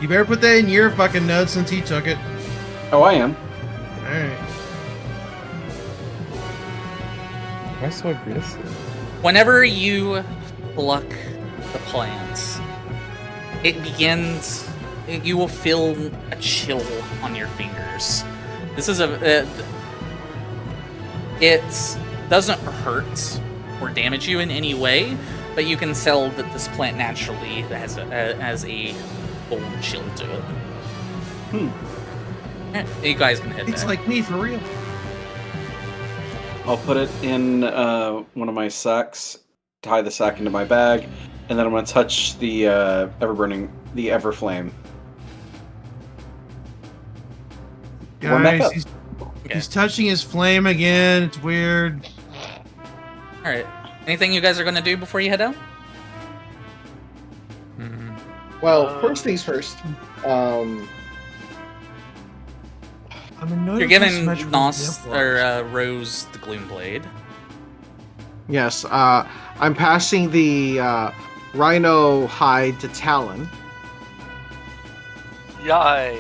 You better put that in your fucking notes since he took it. Oh, I am. Alright. Why so aggressive? Whenever you pluck the plants, it begins. You will feel a chill on your fingers. This is it doesn't hurt or damage you in any way, but you can tell that this plant naturally has a cold chill to it. You guys can hit It's that. like me for real. I'll put it in one of my sacks, tie the sack into my bag, and then I'm gonna touch the Everflame. Warm back Guys, up. he's touching his flame again. It's weird. All right. Anything you guys are gonna do before you head out? Well, first things first. You're giving Rose the Gloom Blade. Yes, I'm passing the rhino hide to Talon. Yay.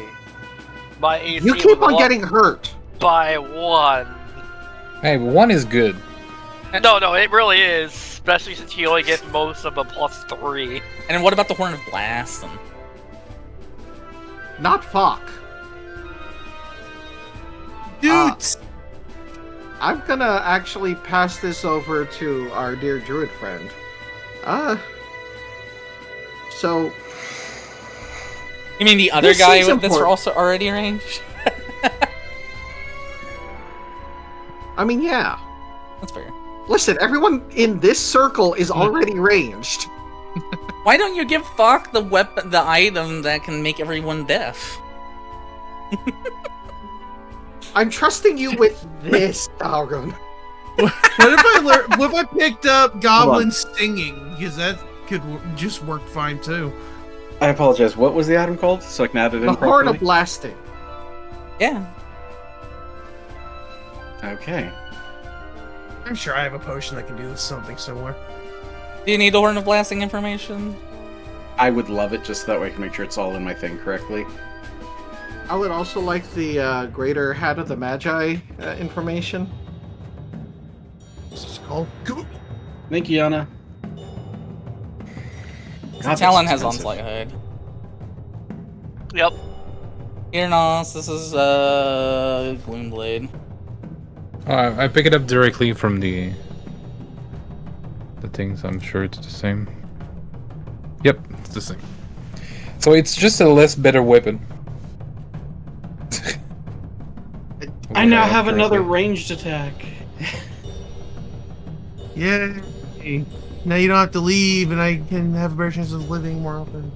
My AC You keep was on up getting hurt. by 1. Hey, 1 is good. No, it really is. Especially since you only get most of a +3. And what about the Horn of Blast? And Not fuck. Dude, I'm gonna actually pass this over to our dear druid friend. So you mean the other This guy seems that's important. also already ranged? I mean, yeah. That's fair. Listen, everyone in this circle is already ranged. Why don't you give Fuck the weapon, the item that can make everyone deaf? I'm trusting you with this, Dalgon. what if I picked up Goblin singing? Because that could just work fine too. I apologize. What was the item called? So I can add it in The Horn properly? of Blasting. Yeah. Okay. I'm sure I have a potion that can do something similar. Do you need the Horn of Blasting information? I would love it just so that way I can make sure it's all in my thing correctly. I would also like the Greater Hat of the Magi information. What's this called? Thank you, Yana. God, Talon that's has expensive. Onslaught Hide. Yep. Here, Nos, this is Gloom Blade. I pick it up directly from the things. I'm sure it's the same. Yep, it's the same. So it's just a less better weapon. I now have another ranged attack. Yay! Now you don't have to leave, and I can have a better chance of living more often.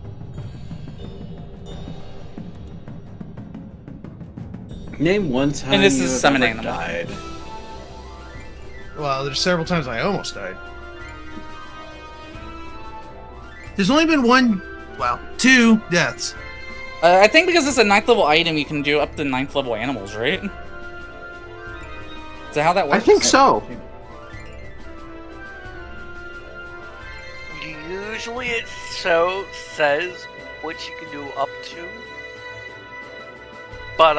Name one time And this you is have summon ever animal. died. Well, there's several times I almost died. There's only been two deaths. I think because it's a 9th level item, you can do up to 9th level animals, right? Is that how that works? I think so. Usually it says which you can do up to. But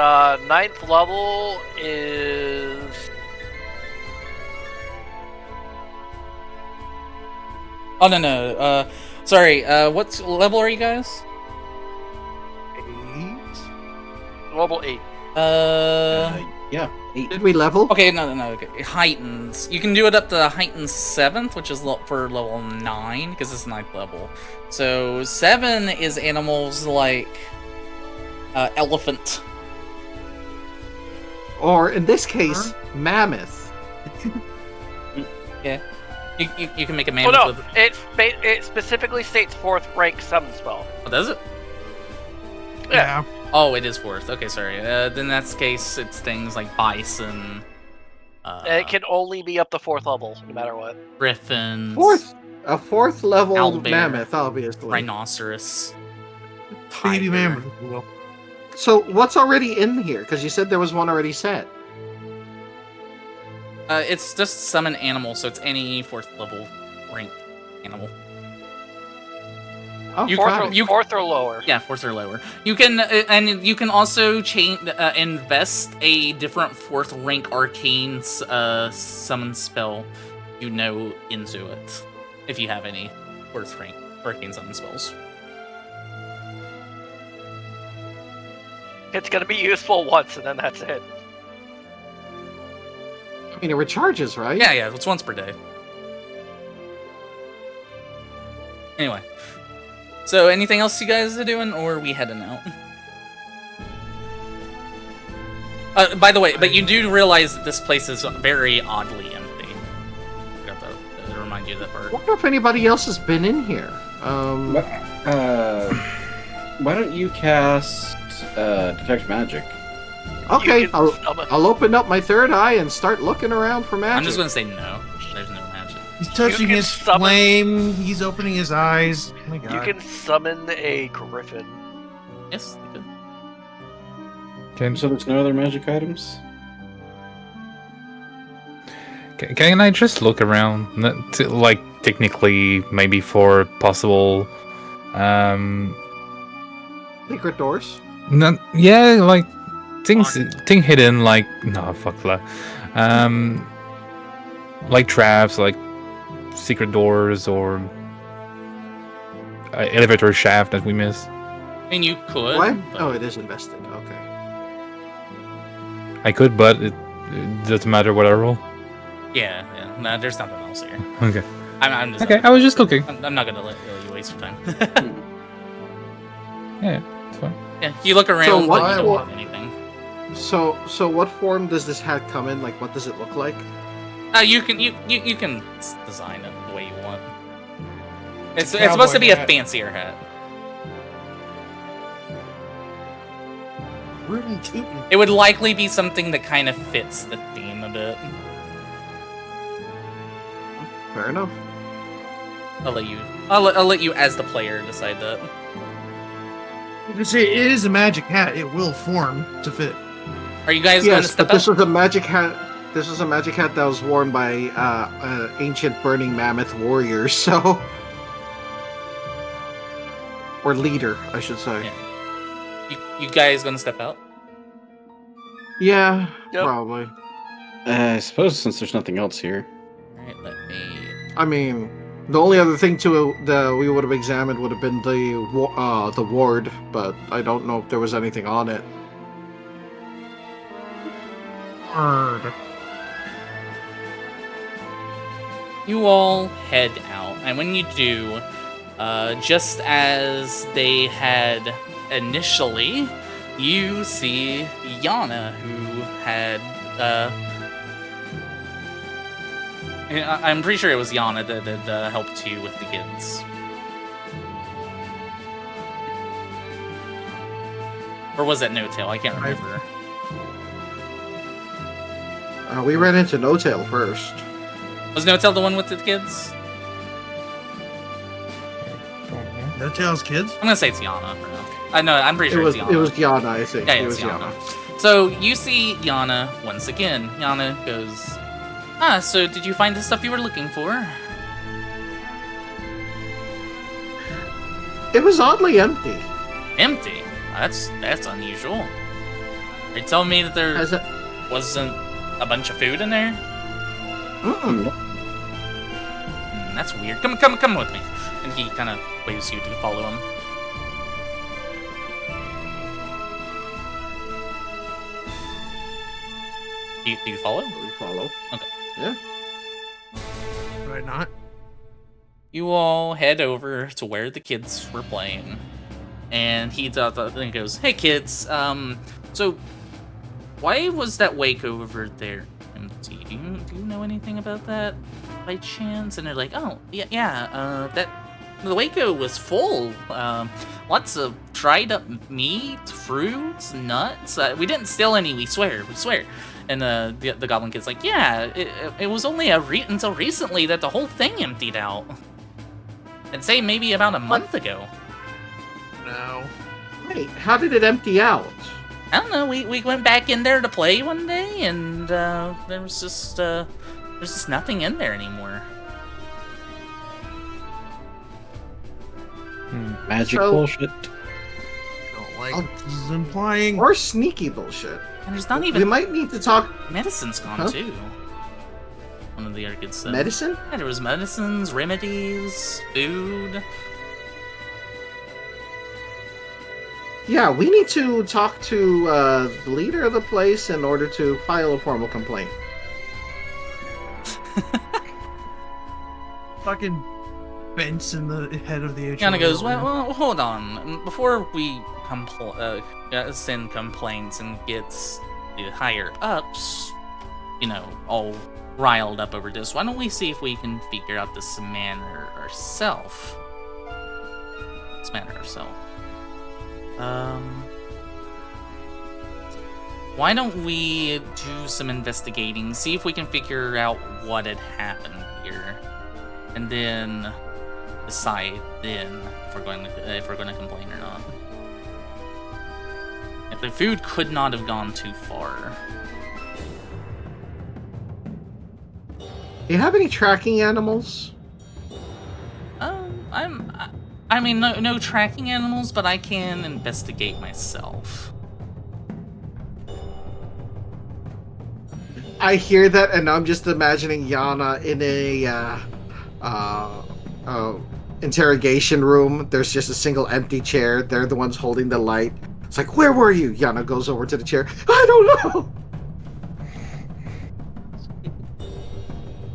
9th level is... Oh, no. Sorry, what level are you guys? 8. level 8. Yeah, 8. Did we level? Okay, no. Okay. It heightens. You can do it up to heightened 7th, which is for level 9, because it's 9th level. So 7 is animals like elephant. Or in this case, mammoth. Yeah. You can make a Oh mammoth no, with... it specifically states 4th rank summon spell. Oh, does it? Yeah. Oh, it is 4th. Okay, sorry. Then that's case, it's things like bison, It can only be up to 4th level, no matter what. griffins, A fourth level Owlbear. mammoth, obviously. rhinoceros, Baby tiger. mammoth. if you will. So what's already in here? Because you said there was one already set. It's just summon animal, so it's any 4th level rank animal. Oh, You- got it. you- 4th or lower. Yeah, 4th or lower. You can and you can also invest a different 4th rank arcane summon spell into it, if you have any 4th rank arcane summon spells. It's gonna be useful once, and then that's it. I mean, it recharges, right? Yeah, it's once per day. Anyway, so anything else you guys are doing, or are we heading out? By the way, but you do realize that this place is very oddly empty. Forgot to remind you of that I part. wonder if anybody else has been in here. Why don't you cast Detect Magic? Okay, You can summon- I'll open up my third eye and start looking around for magic. I'm just gonna say no. There's no magic. He's touching can his summon- flame. He's opening his eyes. Oh my god. You can summon a griffin. Yes, you could. Can, So there's no other magic items? can I just look around? Like, technically, maybe for possible... Secret doors. Yeah, like, thing hidden, like... No, fuck that. Like traps, like secret doors, or elevator shaft that we missed. I mean, you could. What? but- Oh, it is invested. Okay. I could, but it doesn't matter what I roll. Yeah. No, there's nothing else here. Okay. I'm just. Okay, I was just looking. I'm not gonna let you waste your time. Yeah, it's fine. Yeah, you look around, what- but you don't what- have anything. So what form does this hat come in? Like, what does it look like? You can design it the way you want. It's a supposed to be a cowboy hat. fancier hat. Rootin' tootin'. It would likely be something that kind of fits the theme a bit. Fair enough. I'll let you as the player decide that. You can say it is a magic hat. It will form to fit. Are you guys going to Yes, step but this up? was a magic hat. This was a magic hat that was worn by ancient burning mammoth warriors. So, or leader, I should say. Yeah. You guys going to step out? Yeah, Yep. probably. I suppose since there's nothing else here. All right, let me. I mean, the only other thing that we would have examined would have been the ward, but I don't know if there was anything on it. Word. You all head out, and when you do, just as they had initially, you see Yana, who had. I'm pretty sure it was Yana that helped you with the kids. Or was that No Tail? I can't remember. We ran into No Tail first. Was No Tail the one with the kids? No Tail's kids? I'm gonna say it's Yana. I know. I'm pretty sure it's Yana. It was Yana, I think. Yeah, it it's was Yana. So you see Yana once again. Yana goes, so did you find the stuff you were looking for? It was oddly empty. Empty? That's unusual. Are you telling me that there wasn't a bunch of food in there? That's weird. Come with me. And he kind of waves you to follow him. Do you follow? We follow. Okay. Yeah. Do I not? You all head over to where the kids were playing, and he goes, "Hey kids, so why was that wake over there empty? Do you know anything about that by chance?" And they're like, "Oh, yeah, that the Waco was full. Lots of dried up meat, fruits, nuts. We didn't steal any. We swear. And the Goblin kid's like, "Yeah, it was only until recently that the whole thing emptied out. I'd say maybe about a month ago." No. Wait, how did it empty out? I don't know. We went back in there to play one day, and there's just nothing in there anymore. Magic bullshit. Don't like this is implying. Or sneaky bullshit. And there's not We even might need to talk medicine's gone Huh? too. One of the other kids said. medicine. Yeah, there was medicines, remedies, food. Yeah, we need to talk to the leader of the place in order to file a formal complaint. Fucking Bent's in the head of the HO. Yana goes, well, hold on. Before we send complaints and gets the higher ups, all riled up over this, why don't we see if we can figure out this matter ourselves? Why don't we do some investigating, see if we can figure out what had happened here, and then decide if we're going to complain or not. If the food could not have gone too far. Do you have any tracking animals? I mean, no tracking animals, but I can investigate myself. I hear that, and I'm just imagining Yana in a interrogation room. There's just a single empty chair. They're the ones holding the light. It's like, where were you? Yana goes over to the chair. I don't know.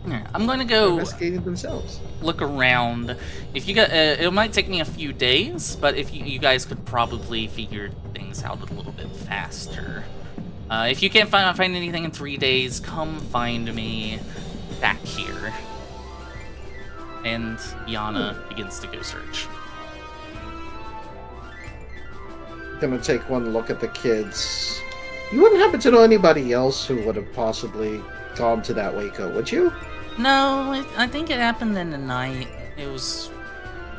Yeah, I'm going to go Investigating themselves. look around. If you got, it might take me a few days, but if you guys could probably figure things out a little bit faster. If you can't find anything in 3 days, come find me back here. And Yana begins to go search. Gonna take one look at the kids. You wouldn't happen to know anybody else who would have possibly gone to that Waco, would you? No, I think it happened in the night. It was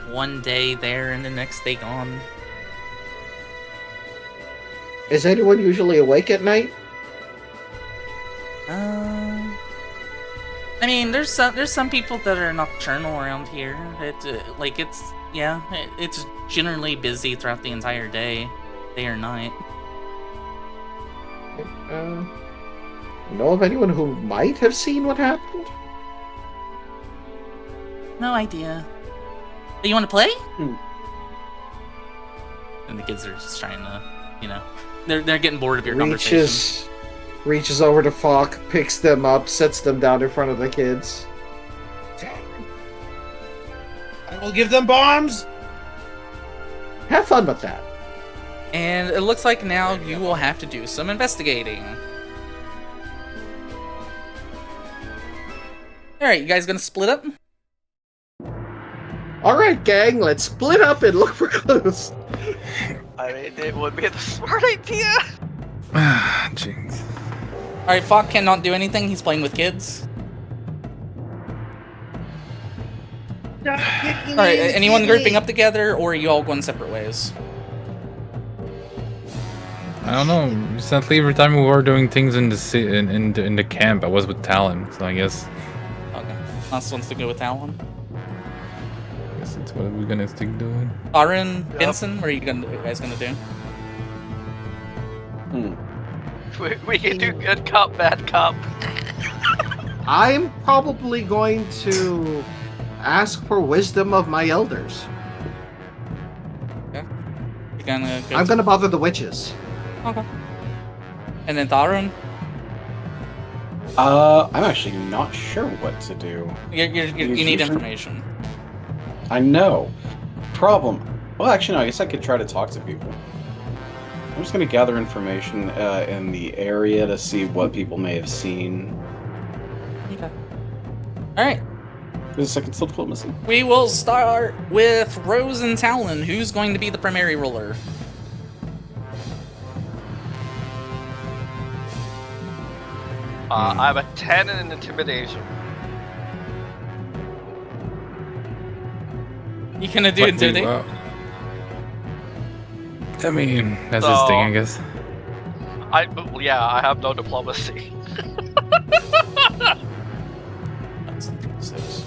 one day there and the next day gone. Is anyone usually awake at night? I mean, there's some people that are nocturnal around here. It's generally busy throughout the entire day or night. Know of anyone who might have seen what happened? No idea. But you want to play? And the kids are just trying to, they're getting bored of your conversation. Reaches over to Falk, picks them up, sets them down in front of the kids. I will give them bombs. Have fun with that. And it looks like now you will have to do some investigating. Alright, you guys gonna split up? Alright, gang, let's split up and look for clues. I mean, it would be the smart idea. Jinx. Alright, Falk cannot do anything. He's playing with kids. Alright, anyone grouping up together, or are you all going separate ways? I don't know. Recently, every time we were doing things in the in the camp, I was with Talon, so I guess. Okay. Last wants to go with Talon. I guess that's what we're gonna stick doing. Aaron, Benson, what are you guys gonna do? We can do good cop, bad cop. I'm probably going to ask for wisdom of my elders. Okay. You're gonna go I'm gonna bother the witches. Okay. And then Tharun? I'm actually not sure what to do. You need information. I know. Problem. Well, actually, no. I guess I could try to talk to people. I'm just gonna gather information in the area to see what people may have seen. Okay. Alright. There's a second still diplomacy. We will start with Rose and Talon. Who's going to be the primary ruler? I have a 10 in intimidation. You gonna do intimidate? I mean, that's his thing, I guess. Yeah, I have no diplomacy. That's 6.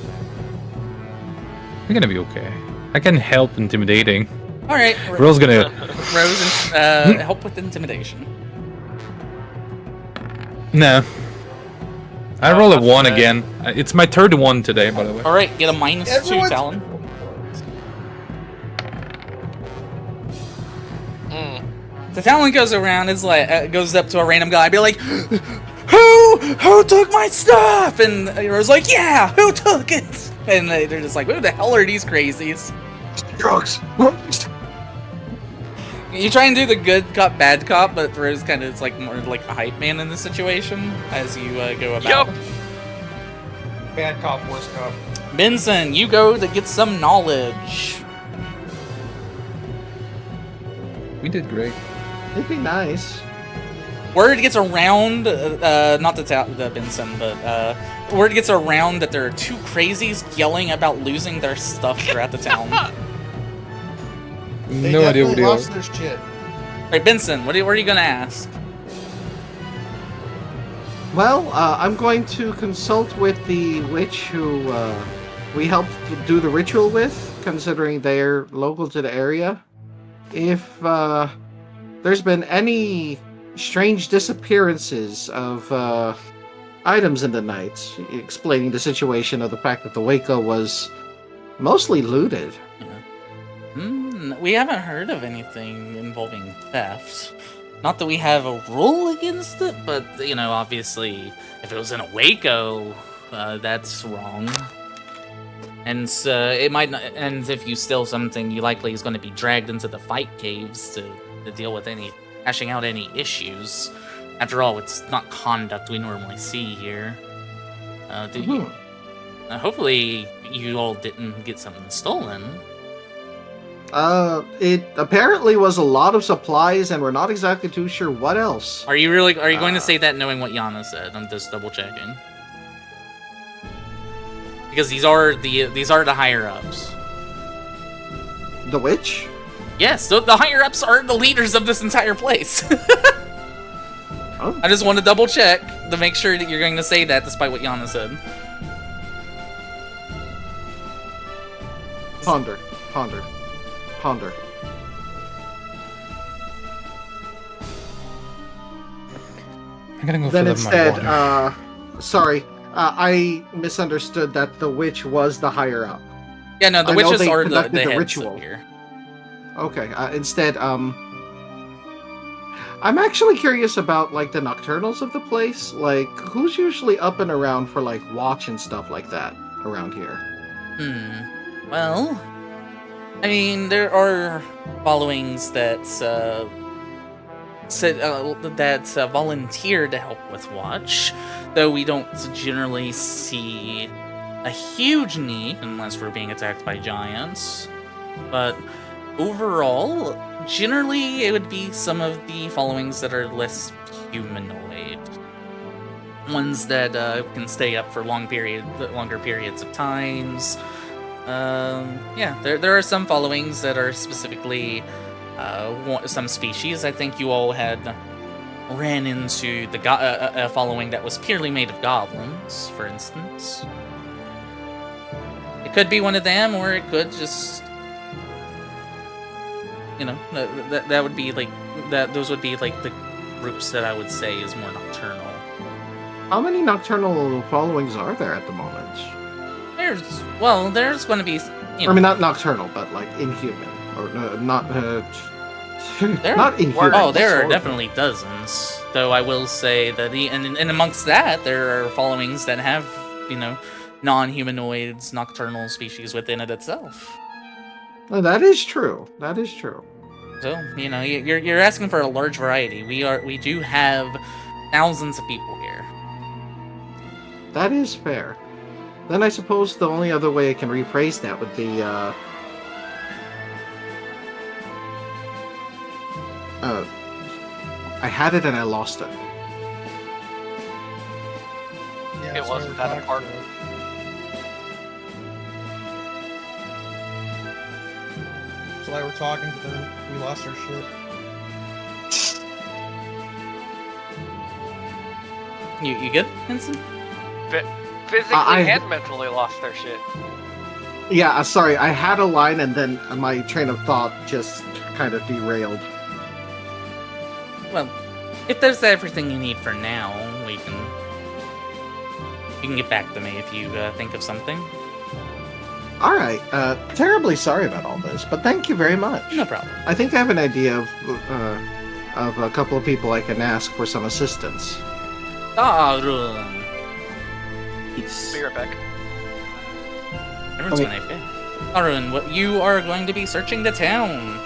We're gonna be okay. I can help intimidating. Alright. Rose gonna. Rose, help with intimidation. No. I roll a that's 1 okay. again. It's my third one today, by the way. Alright, get a -2, Everyone's- Talon. The Talon goes around, is like, goes up to a random guy, be like, Who took my stuff? And Rose like, yeah, who took it? And they're just like, who the hell are these crazies? Drugs. You try and do the good cop, bad cop, but Rose kind of is like more like a hype man in this situation as you go about. Yup. Bad cop, worst cop. Benson, you go to get some knowledge. We did great. It'd be nice. Word gets around, not the Benson, but word gets around that there are 2 crazies yelling about losing their stuff throughout the town. They No idea what definitely they are. lost their shit. Alright, Benson, what are you gonna ask? Well, I'm going to consult with the witch who we helped do the ritual with, considering they're local to the area. If there's been any strange disappearances of items in the night, explaining the situation of the fact that the Waco was mostly looted. We haven't heard of anything involving theft. Not that we have a rule against it, but, you know, obviously, if it was in a Waco, that's wrong. And it might not, and if you steal something, you likely is going to be dragged into the fight caves to deal with hashing out any issues. After all, it's not conduct we normally see here. Hopefully, you all didn't get something stolen. It apparently was a lot of supplies, and we're not exactly too sure what else. Are you going to say that knowing what Yana said? I'm just double checking. Because these are the higher ups. The witch? Yes, the higher ups are the leaders of this entire place. Oh. I just want to double check to make sure that you're going to say that despite what Yana said. Ponder. I'm gonna go Then fill up my instead, water. sorry, I misunderstood that the witch was the higher up. Yeah, no, the I know witches they are the conducted the heads ritual. of here. Okay, instead, I'm actually curious about, like, the nocturnals of the place. Like, who's usually up and around for, like, watch and stuff like that around here? Well, I mean, there are followings that volunteer to help with watch, though we don't generally see a huge need unless we're being attacked by giants. But overall, generally it would be some of the followings that are less humanoid. ones that can stay up for longer periods of times. Yeah, there are some followings that are specifically some species. I think you all had ran into a following that was purely made of goblins, for instance. It could be one of them, or it could just, that would be like that. Those would be like the groups that I would say is more nocturnal. How many nocturnal followings are there at the moment? There's going to be. I mean, not nocturnal, but like inhuman, or not. Not inhuman. Oh, there are definitely dozens. Though I will say that and amongst that, there are followings that have, non-humanoids, nocturnal species within it itself. Well, that is true. That is true. So, you're asking for a large variety. We do have thousands of people here. That is fair. Then I suppose the only other way I can rephrase that would be, I had it and I lost it. Yeah, It wasn't that important. So I were talking, but then we lost our shit. You good, Vincent? Physically and mentally lost their shit. Yeah, sorry, I had a line and then my train of thought just kind of derailed. Well, if there's everything you need for now, you can get back to me if you think of something. Alright, terribly sorry about all this, but thank you very much. No problem. I think I have an idea of a couple of people I can ask for some assistance. Arun. Be right back. Everyone's going AFK. Arun, you are going to be searching the town.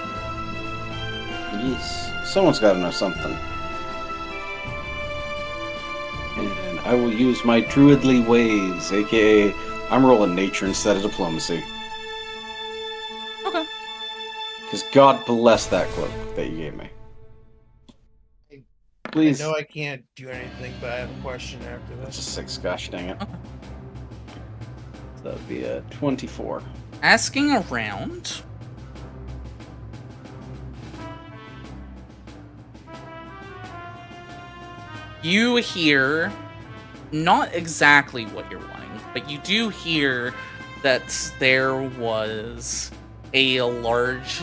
Yes, someone's got to know something. And I will use my druidly ways, aka I'm rolling nature instead of diplomacy. Okay. Because God bless that cloak that you gave me. Please. I know I can't do anything, but I have a question after That's a this. 6, gosh dang it. Okay. So that would be a 24. Asking around. You hear not exactly what you're wanting, but you do hear that there was a large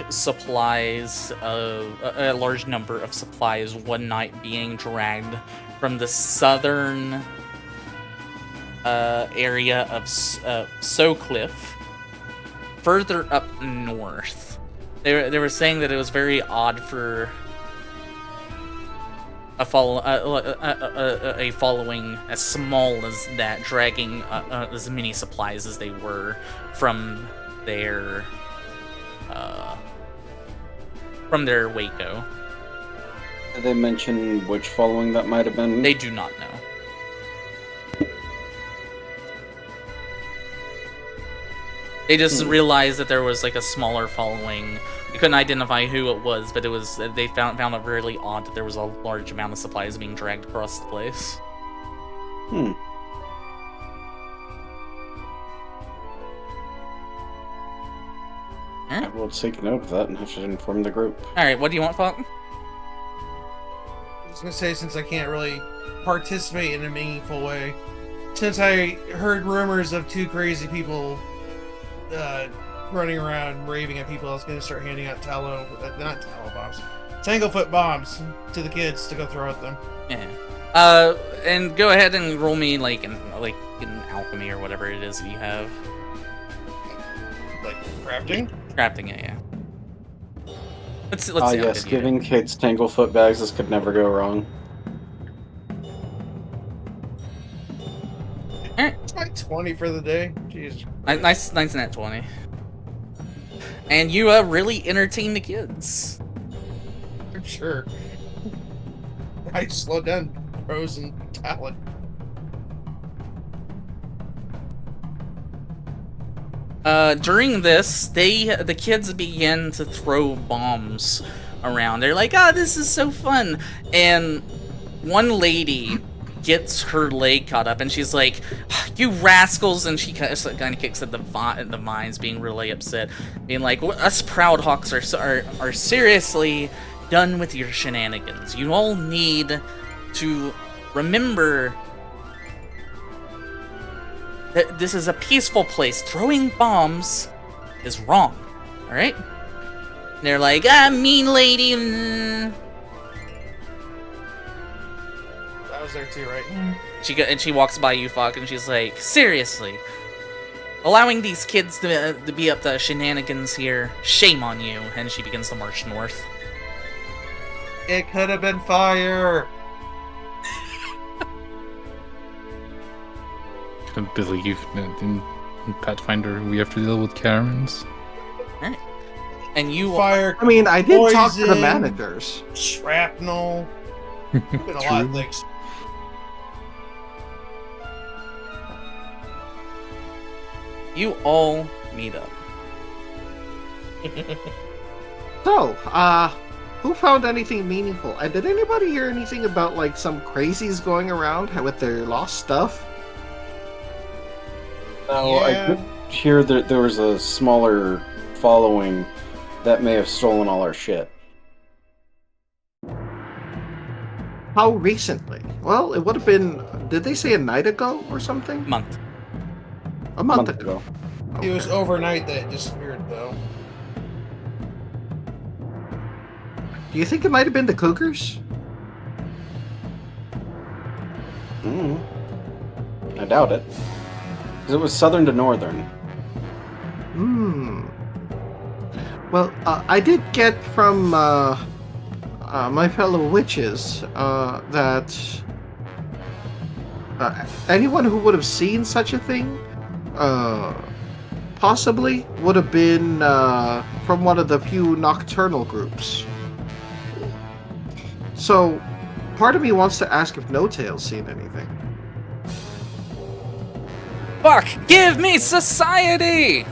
number of supplies one night being dragged from the southern area of Sowcliff further up north. They were saying that it was very odd for a following as small as that dragging as many supplies as they were from their Waco. Did they mention which following that might have been? They do not know. They just realized that there was like a smaller following. They couldn't identify who it was, but they found it really odd that there was a large amount of supplies being dragged across the place. I will take note of that and have to inform the group. Alright, what do you want, Falk? I was gonna say, since I can't really participate in a meaningful way, since I heard rumors of 2 crazy people running around raving at people, I was gonna start handing out Tanglefoot bombs to the kids to go throw at them. Yeah. And go ahead and roll me like an alchemy or whatever it is that you have. Like crafting? Crafting it, yeah. Let's see how yes, good you giving kids Tanglefoot bags, this could never go wrong. It's like 20 for the day. Jeez. Nice nat 20. And you really entertain the kids. I'm sure. I slowed down Rose and Talon. During this, the kids begin to throw bombs around. They're like, "Ah, this is so fun!" And one lady gets her leg caught up, and she's like, "You rascals!" And she kind of kicks at the vines, being really upset, being like, "Us proud hawks are seriously done with your shenanigans. You all need to remember that this is a peaceful place. Throwing bombs is wrong. All right?" And they're like, mean lady. I was there too, right? She walks by you, Fuck, and she's like, "Seriously, allowing these kids to be up to shenanigans here, shame on you." And she begins to march north. It could have been fire. I believe that in Pathfinder we have to deal with Karens. Alright. And you Fire. I mean, I did talk to the poison, managers. Shrapnel. Been a lot of things. you all meet up. So, who found anything meaningful? And did anybody hear anything about, like, some crazies going around with their lost stuff? No, I Yeah. did hear that there was a smaller following that may have stolen all our shit. How recently? Well, it would have been, did they say a night ago or something? Month. A month ago. It was Okay. overnight that it disappeared, though. Do you think it might have been the Cougars? I doubt it. Because it was southern to northern. Hmm. Well, I did get from my fellow witches that anyone who would have seen such a thing possibly would have been from one of the few nocturnal groups. So, part of me wants to ask if No Tail's seen anything. Fuck! Give me society!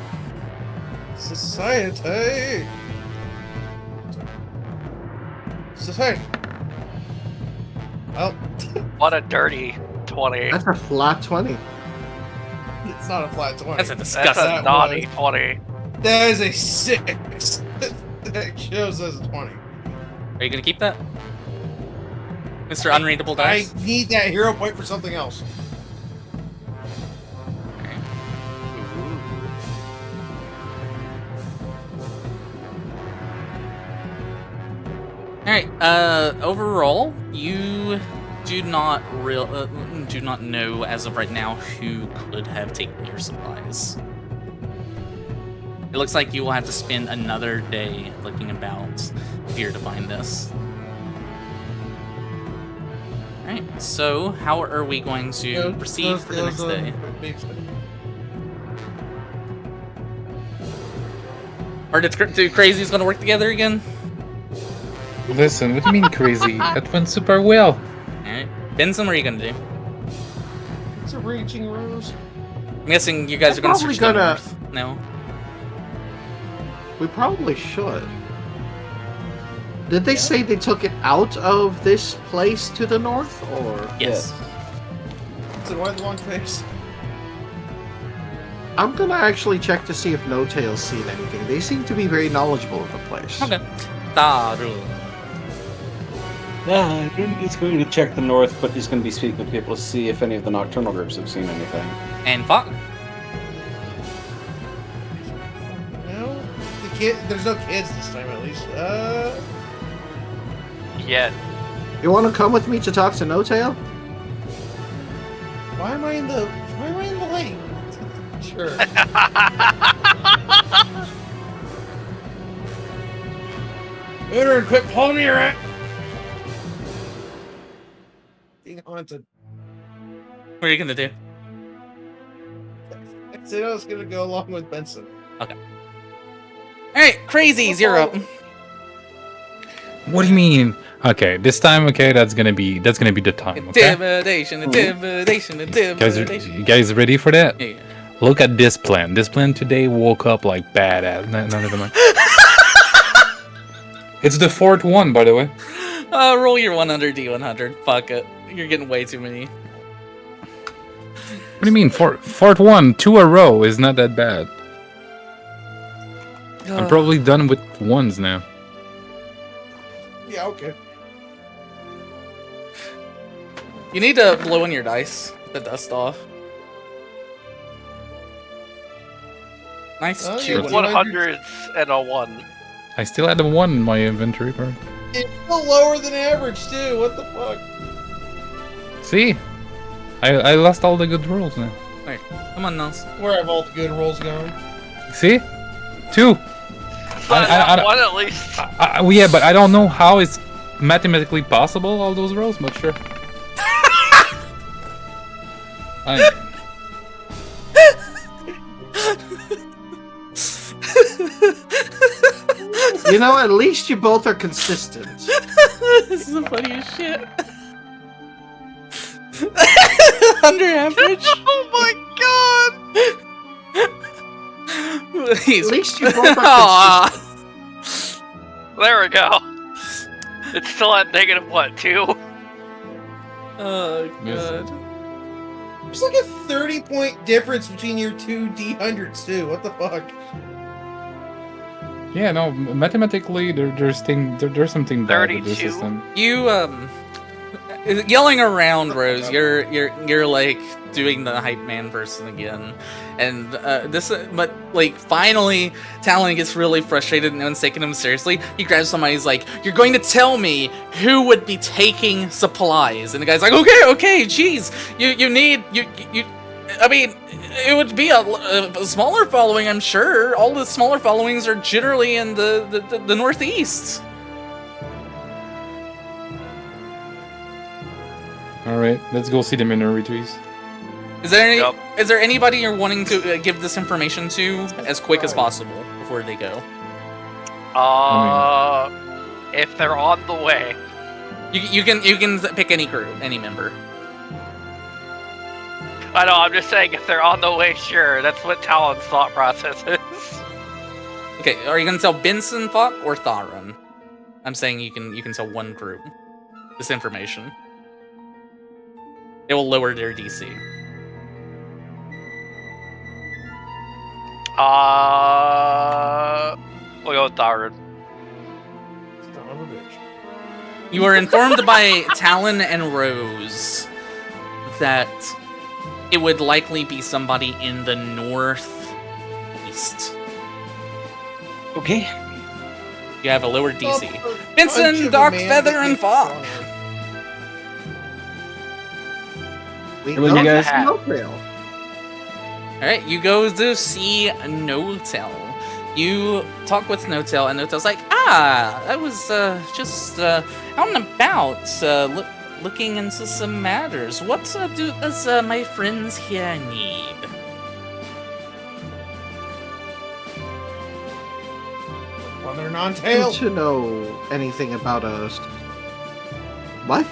Society. Society. Well, What a dirty 20. That's a flat 20. it's not a flat 20. That's a That's disgusting. a naughty 20. That is a 6. That shows as a 20. Are you gonna keep that? Mr. Unreadable Dice? I need that hero point for something else. Alright, overall, you do not do not know as of right now who could have taken your supplies. It looks like you will have to spend another day looking about here to find this. Alright, so how are we going to proceed for the next day? Are the two crazies going to work together again? Listen, what do you mean crazy? That went super well. Alright. Benson, what are you going to do? It's a reaching rose. I'm guessing you guys are going to Probably search the gonna- north. No? We probably should. Did they say they took it out of this place to the north, or? Yes. Is it one of the long face? I'm gonna actually check to see if No Tail's seen anything. They seem to be very knowledgeable of the place. Okay. Taru. He's going to check the north, but he's going to be speaking with people to see if any of the nocturnal groups have seen anything. And Fog. No? The kid, there's no kids this time at least. Yet. You want to come with me to talk to No Tail? Why am I in the lake? Sure. Uterin, quit pulling me around! Being haunted. What are you going to do? I said I was gonna go along with Benson. Alright, crazies, you're up. What do you mean? Okay, this time, okay, that's gonna be the time. Okay, Intimidation, intimidation, intimidation. you guys ready for that? Yeah. Look at this plan. This plan today woke up like badass. No, never mind. It's the fourth one, by the way. Roll your 100 D100. Fuck it. You're getting way too many. What do you mean? Fort 1, 2 a row is not that bad. I'm probably done with ones now. Yeah, okay. You need to blow in your dice, the dust off. Nice. Oh, yeah, chew. what- 100s and a 1. I still had a 1 in my inventory card. It's still lower than average too. What the fuck? See? I lost all the good rolls now. Wait, come on, Nels. Where have all the good rolls gone? See? 2. I- One at least. Well, yeah, but I don't know how it's mathematically possible, all those rolls, but sure. You know, at least you both are consistent. This is the funniest shit. Under average? Oh my god! At least you both are Aw. consistent. There we go. It's still at negative what, 2? Oh, Yes. God. There's like a 30-point difference between your two D100s too. What the fuck? Yeah, no, mathematically, there's something bad with the 32. system. You, yelling around, Rose, you're like doing the hype man person again. And, but, like, finally, Talon gets really frustrated and no one's taking him seriously. He grabs somebody, he's like, "You're going to tell me who would be taking supplies." And the guy's like, okay, jeez, you need, I mean, it would be a smaller following, I'm sure. All the smaller followings are generally in the Northeast. Alright, let's go see the minorities. Is there any? Yep. Is there anybody you're wanting to give this information to as quick as possible before they go? If they're on the way. You can pick any group, any member. I know, I'm just saying if they're on the way, sure. That's what Talon's thought process is. Okay, are you gonna tell Benson, Falk, or Tharon? I'm saying you can tell one group this information. It will lower their DC. We'll go with Tharon. Son of a bitch. You are informed by Talon and Rose that it would likely be somebody in the northeast. Okay. You have a lower DC. Oh, Benson, bunch of Dark man Feather, that and makes Falk. fun of. We Hello, you know guys. that's no trail. Alright, you go to see Notel. You talk with Notel, and Notel's like, I was just out and about, looking into some matters. What does my friends here need? Well, they're non-tail. To know anything about us. What?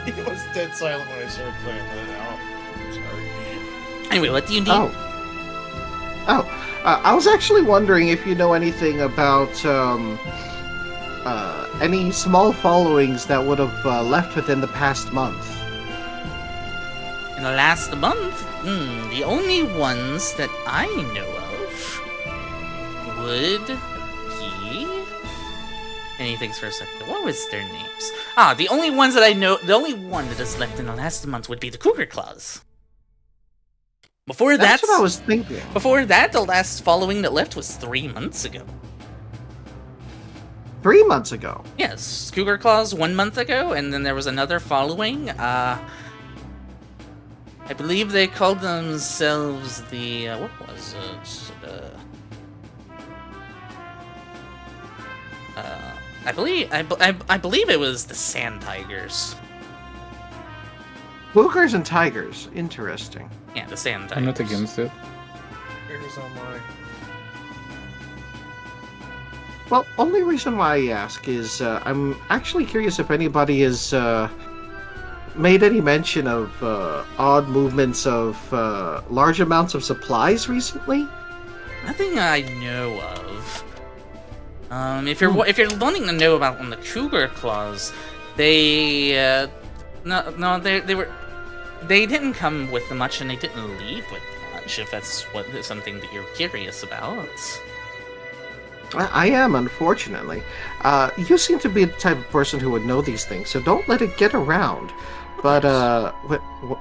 He was dead silent when I started playing that out. I'm sorry. Anyway, what do you need? I was actually wondering if you know anything about any small followings that would have left within the past month. In the last month, the only ones that I know of would be... And he thinks for a second, what was their names? The only ones that I know, the only one that is left in the last month would be the Cougar Claws. Before That's that, what I was thinking. Before that, the last following that left was 3 months ago. 3 months ago. Yes, Cougar Claws 1 month ago, and then there was another following. I believe they called themselves the what was it? I believe it was the Sand Tigers. Cougars and tigers. Interesting. Yeah, the Sand Tigers. I'm not against it. Here's on my... Well, only reason why I ask is I'm actually curious if anybody has made any mention of odd movements of large amounts of supplies recently. Nothing I know of. If you're wanting to know about on the Cougar Claws, They, no, they didn't come with much, and they didn't leave with much. If that's something that you're curious about. I am, unfortunately. You seem to be the type of person who would know these things, so don't let it get around. But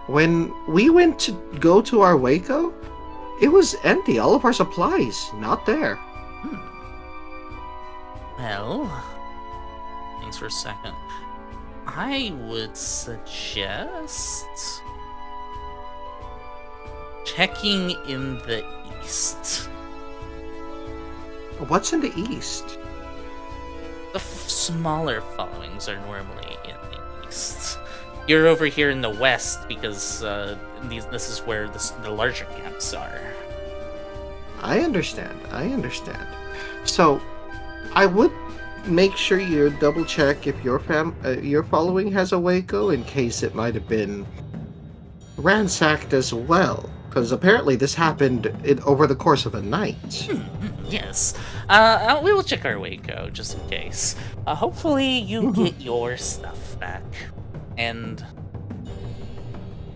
when we went to go to our Waco, it was empty. All of our supplies, not there. Well, thanks for a second. I would suggest checking in the east. What's in the east? The smaller followings are normally in the east. You're over here in the west because this is where the larger camps are. I understand. So, I would make sure you double check if your following has a Waco, in case it might have been ransacked as well. Because apparently this happened over the course of a night. Yes. We will check our Waco, just in case. Hopefully you get your stuff back. And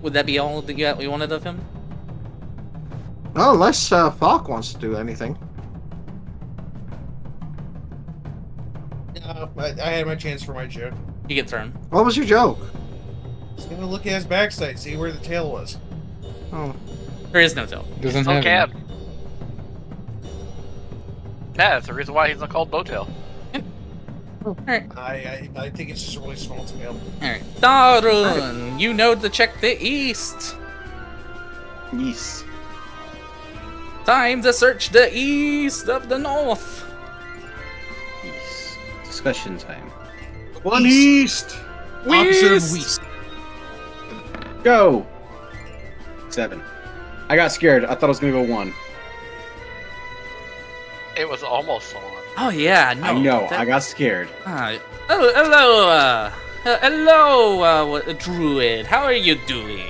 would that be all that you wanted of him? Well, unless Falk wants to do anything. I had my chance for my joke. You get thrown. What was your joke? I was gonna look at his backside, see where the tail was. Oh. There is no tail. Doesn't Still have can. any. Yeah, that's the reason why he's not called Bowtail. Alright. I think it's just a really small tail. Alright. Darun, you know to check the east. Yes. Time to search the east of the north. Yes. Discussion time. One east. Opposite of west. Go! 7. I got scared. I thought I was gonna go 1. It was almost on. Oh yeah, no. I know. that- I got scared. Hello, Druid. How are you doing?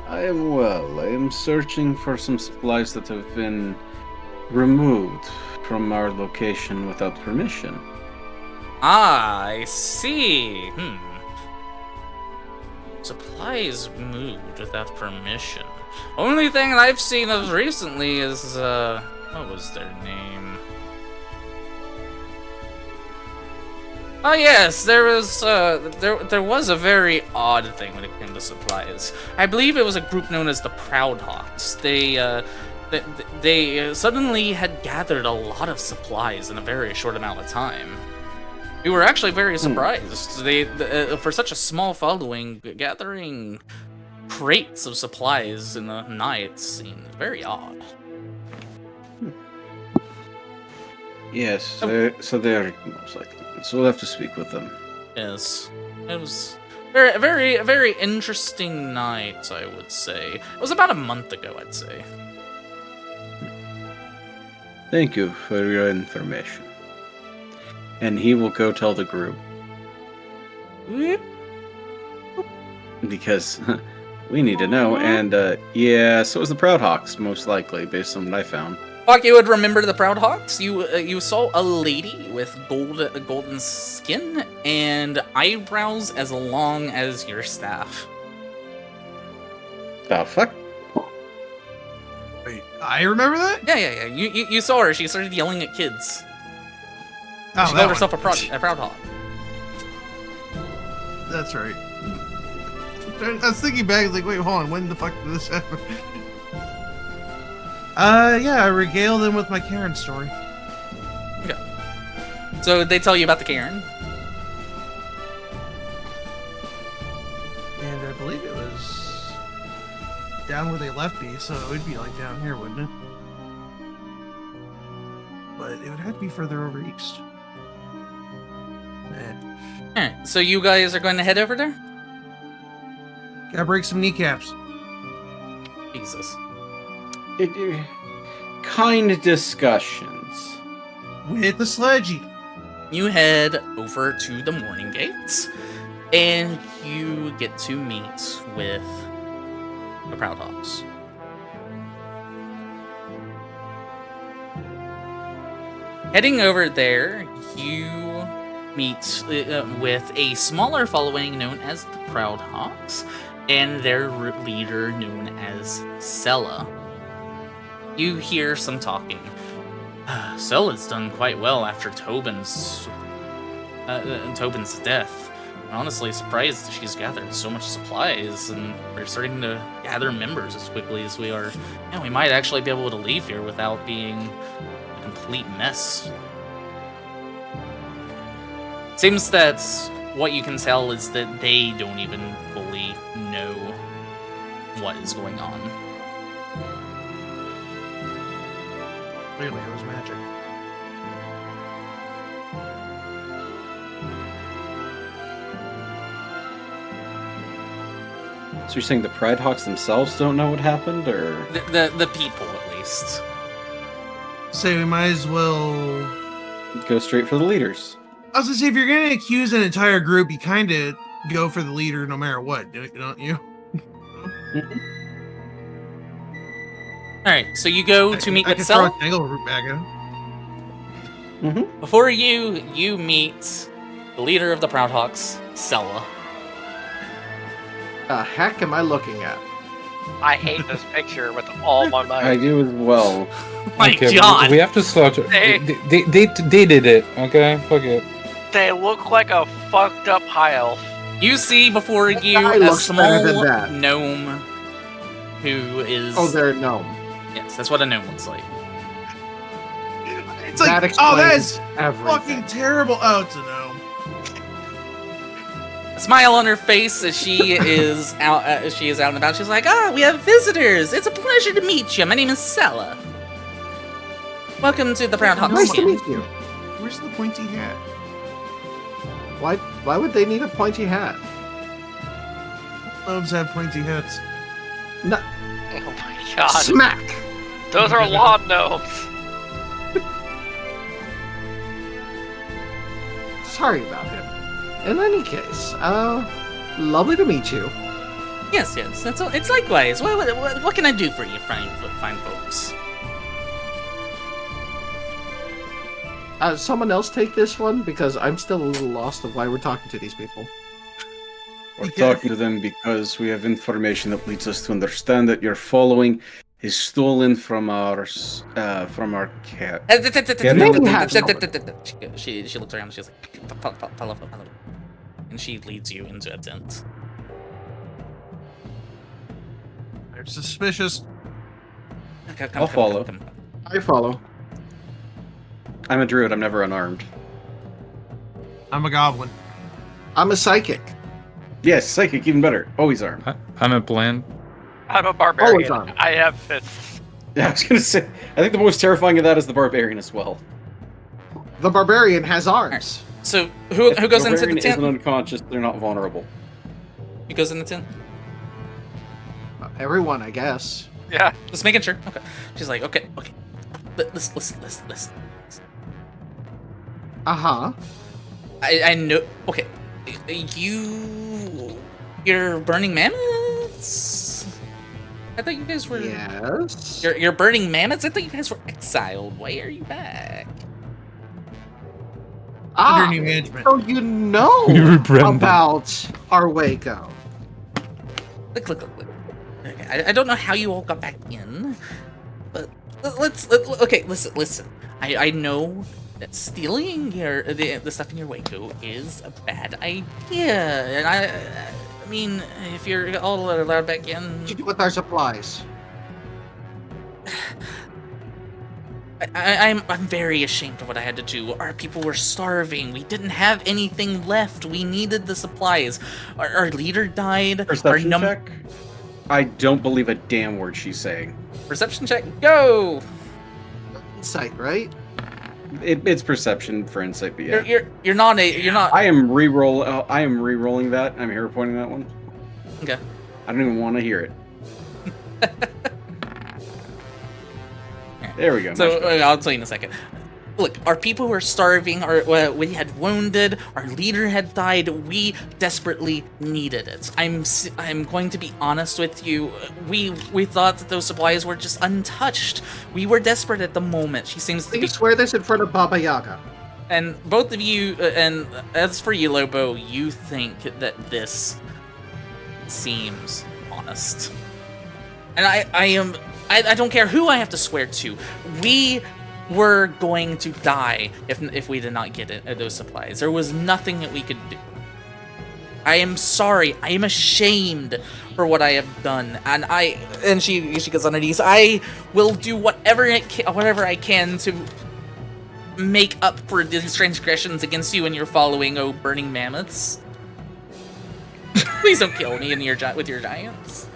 I am well. I am searching for some supplies that have been removed from our location without permission. Ah, I see. Supplies moved without permission. Only thing I've seen of recently is, what was their name? Oh yes, there was a very odd thing when it came to supplies. I believe it was a group known as the Proudhawks. They suddenly had gathered a lot of supplies in a very short amount of time. We were actually very surprised. For such a small following, gathering crates of supplies in the night seemed very odd. Yes, so they're most likely. So we'll have to speak with them. Yes, it was very, very interesting night, I would say. It was about a month ago, I'd say. Thank you for your information. And he will go tell the group. Because we need to know. And yeah, so it was the Proudhawks, most likely, based on what I found. Like you would remember the Proudhawks? You saw a lady with golden skin and eyebrows as long as your staff. The fuck? Wait, I remember that? Yeah. You saw her. She started yelling at kids. Oh, She that called herself a one. Proudhawk. That's right. I was thinking back, like, wait, hold on, when the fuck did this happen? Yeah, I regaled them with my Karen story. Okay. So they tell you about the Karen. And I believe it was down where they left me, so it would be like down here, wouldn't it? But it would have to be further over east. Man, Alright, so you guys are going to head over there? gotta break some kneecaps. Jesus. Kind discussions. With the sledgy. You head over to the Morning Gates, and you get to meet with the Proudhawks. Heading over there, you meet with a smaller following known as the Proud Hawks, and their leader known as Sella. You hear some talking. Sella's done quite well after Tobin's death. I'm honestly surprised that she's gathered so much supplies, and we're starting to gather members as quickly as we are. And we might actually be able to leave here without being a complete mess. Seems that what you can tell is that they don't even fully know what is going on. Clearly, it was magic. So you're saying the Pride Hawks themselves don't know what happened, or The people, at least. So we might as well. go straight for the leaders? I was gonna say, if you're gonna accuse an entire group, you kind of go for the leader no matter what, don't you? All right, so you go to meet I with could throw Sella. a tangle root back at him. Before you meet the leader of the Proud Hawks, Sella. The heck am I looking at? I hate this picture with all my I might. do as well. My Okay, God, we have to sort. Hey. They did it. Okay, fuck it. They look like a fucked up high elf. you see before you guy a looks better than small that. gnome who is. Oh, they're a gnome. Yes, that's what a gne looks like. It's like, That oh, that explains is everything. fucking terrible. Oh, it's a gnome. A smile on her face as she is out. She is out and about. She's like, we have visitors. It's a pleasure to meet you. My name is Sella. Welcome to the Proud Hawks. Nice to Inn." meet you. Where's the pointy hat? Why would they need a pointy hat? Gnomes have pointy hats. No, Oh my god. smack! Those are lawn gnomes. Sorry about him. In any case, lovely to meet you. Yes. It's likewise. What can I do for you, fine folks? Someone else take this one, because I'm still a little lost of why we're talking to these people. We're talking to them because we have information that leads us to understand that your following is stolen from our cat. She looks around and she's like, follow. And she leads you into a tent. They're suspicious. I'll follow. I follow. I'm a druid. I'm never unarmed. I'm a goblin. I'm a psychic. Yes, psychic, even better. Always armed. I'm a plan. I'm a Always barbarian. on. I have fists. Yeah, I was gonna say. I think the most terrifying of that is the barbarian as well. The barbarian has arms. So who If goes the into the barbarian isn't tent? unconscious, they're not vulnerable. Who goes in the tent? Everyone, I guess. Yeah. Just making sure. Okay. She's like, okay. Listen. Uh-huh. I know. Okay. You're burning mammoths? I thought you guys were. Yes. You're burning mammoths? I thought you guys were exiled. Why are you back? Under new management. So you know We rebranded. about our Waco. Look. Okay, I don't know how you all got back in, but listen. I know that stealing the stuff in your Waco is a bad idea, and I mean, if you're all allowed back in, What did you do with our supplies? I'm very ashamed of what I had to do. Our people were starving. We didn't have anything left. We needed the supplies. Our leader died. Perception check? I don't believe a damn word she's saying. Perception check. Go. Insight, right? It's perception for insight, but yeah. You're not. I am re-rolling that. I'm here pointing that one. Okay. I don't even want to hear it. There we go. So much better. I'll tell you in a second. Look, our people were starving. We had wounded. Our leader had died. We desperately needed it. I'm going to be honest with you. We thought that those supplies were just untouched. We were desperate at the moment. She seems to Can be. you swear this in front of Baba Yaga? And both of you, and as for you, Lobo, you think that this seems honest. And I don't care who I have to swear to. We were going to die if we did not get those supplies. There was nothing that we could do. I am sorry. I am ashamed for what I have done, and she gets on her knees. I will do whatever I can to make up for these transgressions against you and your following, oh burning mammoths. Please don't kill me with your giants.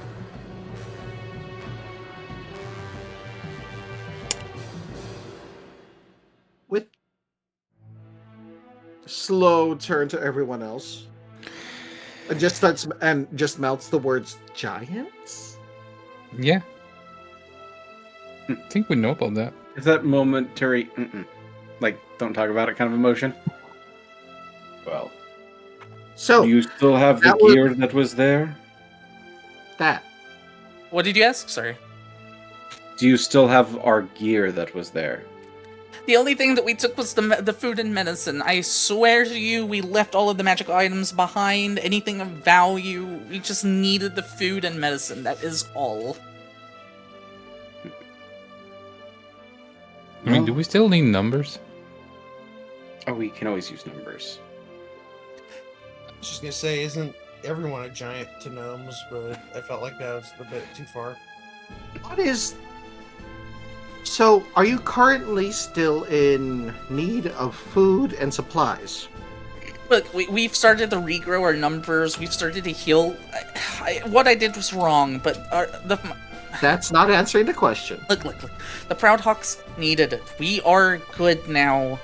With slow turn to everyone else. And just mouths the words giants? Yeah. I think we know about that. Is that momentary, like, don't talk about it kind of emotion? Well, So, do you still have the gear that was there? that. What did you ask? Sorry. Do you still have our gear that was there? The only thing that we took was the food and medicine. I swear to you, we left all of the magical items behind. Anything of value. We just needed the food and medicine. That is all. I mean, do we still need numbers? Oh, we can always use numbers. I was just gonna say, isn't everyone a giant to gnomes? But I felt like that was a bit too far. What is... So, are you currently still in need of food and supplies? Look, we've started to regrow our numbers. We've started to heal. What I did was wrong, but That's not answering the question. Look. The Proudhawks needed it. We are good now.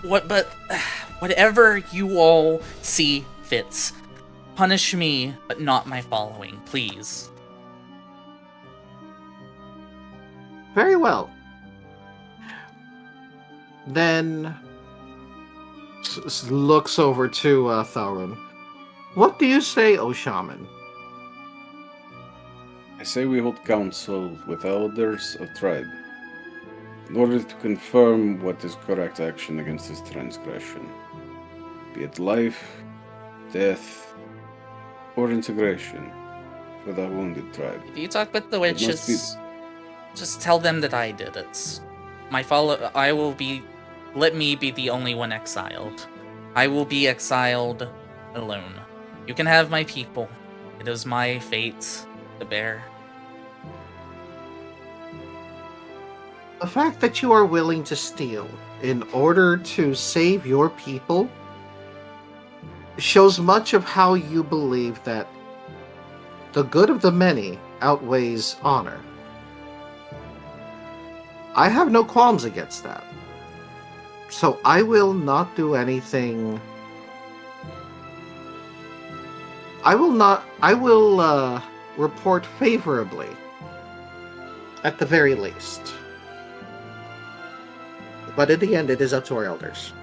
But whatever you all see fits. Punish me, but not my following, please. Very well. Then looks over to Tharun. What do you say, O Shaman? I say we hold council with elders of tribe in order to confirm what is correct action against this transgression, be it life, death, or integration for the wounded tribe. If you talk with the It must witches, just tell them that I did it. Let me be the only one exiled. I will be exiled alone. You can have my people. It is my fate to bear. The fact that you are willing to steal in order to save your people shows much of how you believe that the good of the many outweighs honor. I have no qualms against that. So I will not do anything. I will report favorably, at the very least. But in the end, it is up to our elders.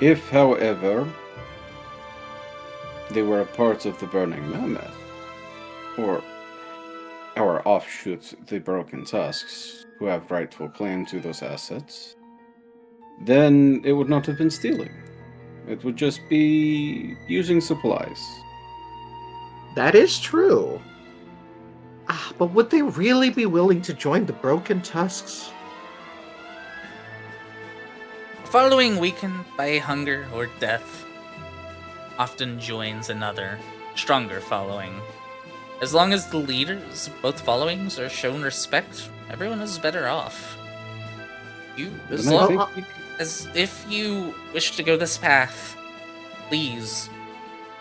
If, however, they were a part of the Burning Mammoth, or our offshoots, the Broken Tusks, who have rightful claim to those assets, then it would not have been stealing. It would just be using supplies. That is true. But would they really be willing to join the Broken Tusks? Following weakened by hunger or death often joins another, stronger following. As long as the leaders of both followings are shown respect, everyone is better off. As if you wish to go this path, please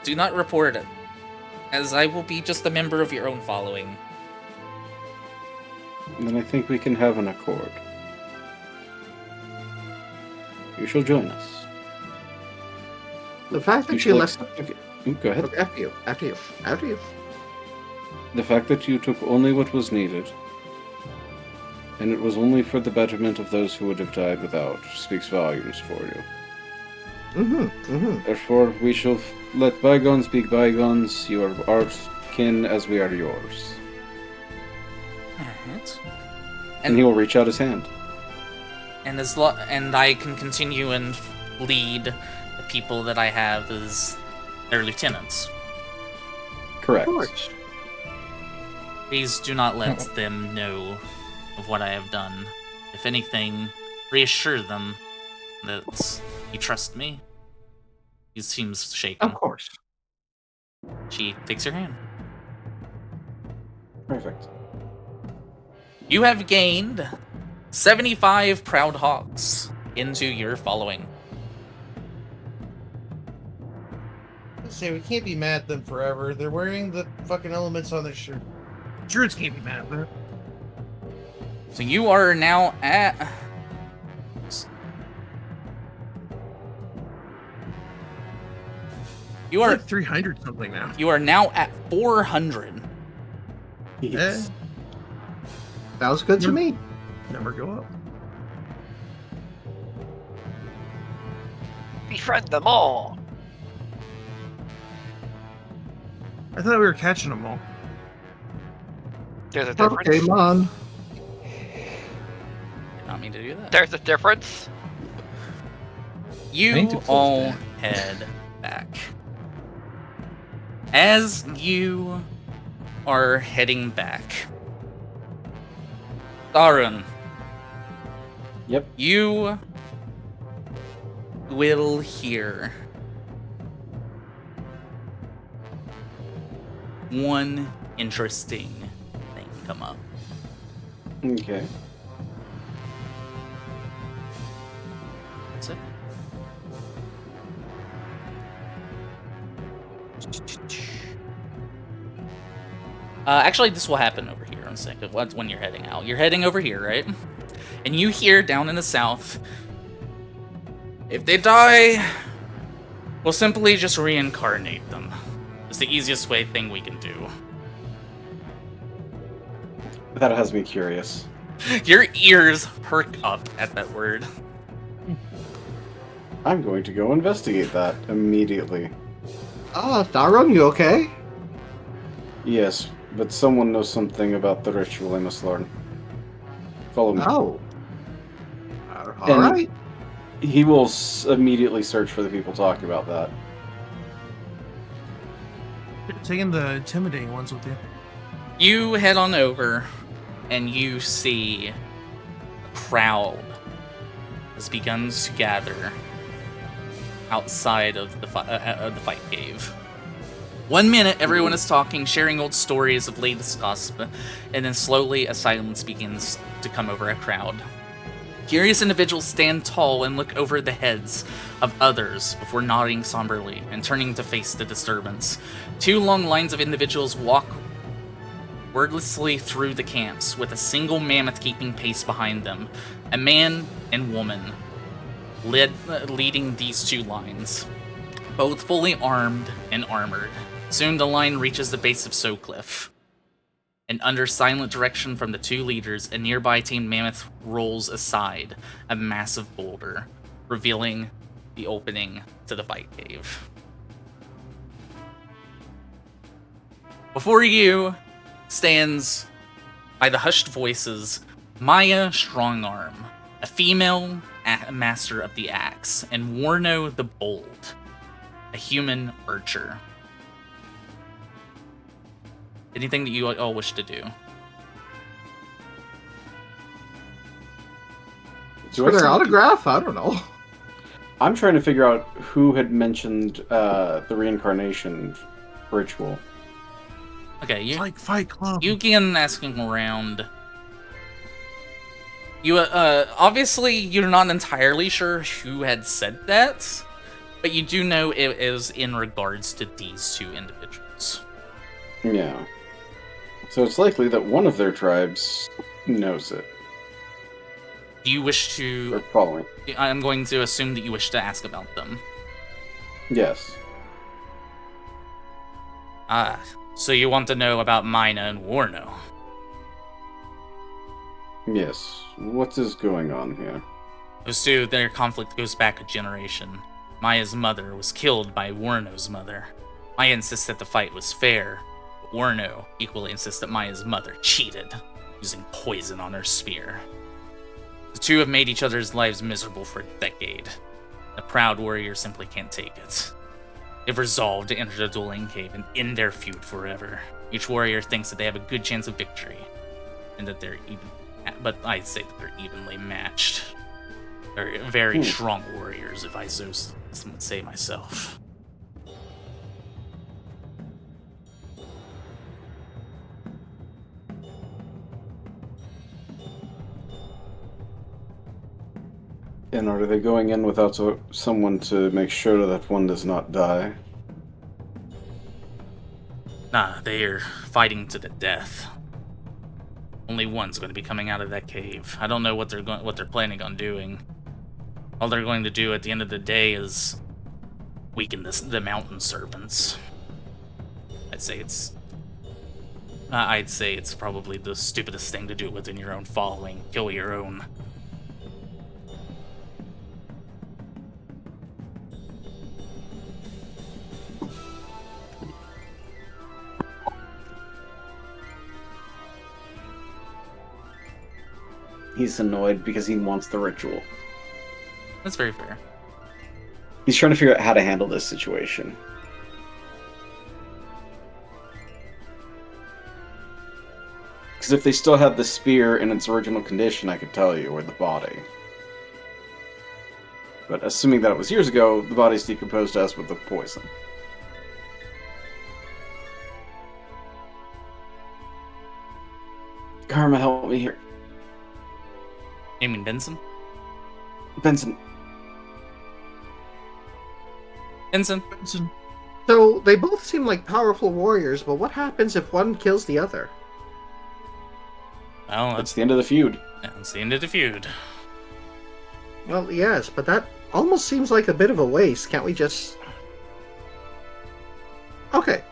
do not report it, as I will be just a member of your own following. Then I think we can have an accord. You shall join us. The fact that you shall left... accept- okay. Go ahead. After you. The fact that you took only what was needed, and it was only for the betterment of those who would have died without, speaks volumes for you. Therefore, we shall let bygones be bygones. You are our kin as we are yours. Alright. And he will reach out his hand. and I can continue and lead the people that I have as their lieutenants. Correct. Of course. Please do not let them know of what I have done. If anything, reassure them that you trust me. He seems shaken. Of course. She takes your hand. Perfect. You have gained 75 Proud Hawks into your following. Let's say we can't be mad at them forever. They're wearing the fucking elements on their shirt. Druids can't be mad at them. So you are now at... You We're are like 300 something now. you are now at 400. Yes. Sounds good to me. Never go up. Befriend them all. I thought we were catching them all. There's a difference. Okay, on. Did not mean to do that. There's a difference. I need to You close all that. head back. As you are heading back, Darun, Yep. you will hear one interesting thing come up. Okay. That's it. Actually, this will happen over here in a second. When you're heading out, you're heading over here, right? And you hear down in the south, if they die, we'll simply just reincarnate them. It's the easiest thing we can do. That has me curious. Your ears perk up at that word. I'm going to go investigate that immediately. Darun, you okay? Yes, but someone knows something about the ritual I must learn. Follow me. Oh. And- Alright. He will immediately search for the people talking about that. Taking the intimidating ones with you. You head on over, and you see a crowd has begun to gather outside of the fight cave. 1 minute, everyone is talking, sharing old stories of latest gossip, and then slowly a silence begins to come over a crowd. Curious individuals stand tall and look over the heads of others before nodding somberly and turning to face the disturbance. 2 long lines of individuals walk wordlessly through the camps, with a single mammoth keeping pace behind them. A man and woman leading these 2 lines, both fully armed and armored. Soon the line reaches the base of So Cliff, and under silent direction from the 2 leaders, a nearby tamed mammoth rolls aside a massive boulder, revealing the opening to the fight cave. Before you stands, by the hushed voices, Maya Strongarm, a female master of the axe, and Warno the Bold, a human archer. Anything that you all wish to do? For their autograph? I don't know. I'm trying to figure out who had mentioned the reincarnation ritual. Okay, It's like Fight Club. you begin asking around. You obviously you're not entirely sure who had said that, but you do know it is in regards to these 2 individuals. Yeah. So it's likely that one of their tribes knows it. Do you wish Or to? following. I'm going to assume that you wish to ask about them. Yes. Ah, so you want to know about Mina and Warno? Yes. What is going on here? Those 2, their conflict goes back a generation. Maya's mother was killed by Warno's mother. Maya insists that the fight was fair, but Warno equally insists that Maya's mother cheated, using poison on her spear. The two have made each other's lives miserable for a decade. The proud warrior simply can't take it. They've resolved to enter the dueling cave and end their feud forever. Each warrior thinks that they have a good chance of victory, and that they're even. But I'd say that they're evenly matched. They're very strong warriors, if I so say myself. And are they going in without someone to make sure that one does not die? Nah, they are fighting to the death. Only one's going to be coming out of that cave. I don't know what they're planning on doing. All they're going to do at the end of the day is weaken the mountain serpents. I'd say it's probably the stupidest thing to do within your own following. Kill your own. He's annoyed because he wants the ritual. That's very fair. He's trying to figure out how to handle this situation. Because if they still had the spear in its original condition, I could tell you, or the body. But assuming that it was years ago, the body's decomposed as with the poison. Karma, help me here. You mean Benson? Benson. Benson? So they both seem like powerful warriors, but what happens if one kills the other? Well, That's the end of the feud. That's the end of the feud. Well, yes, but that almost seems like a bit of a waste. Can't we just... Okay.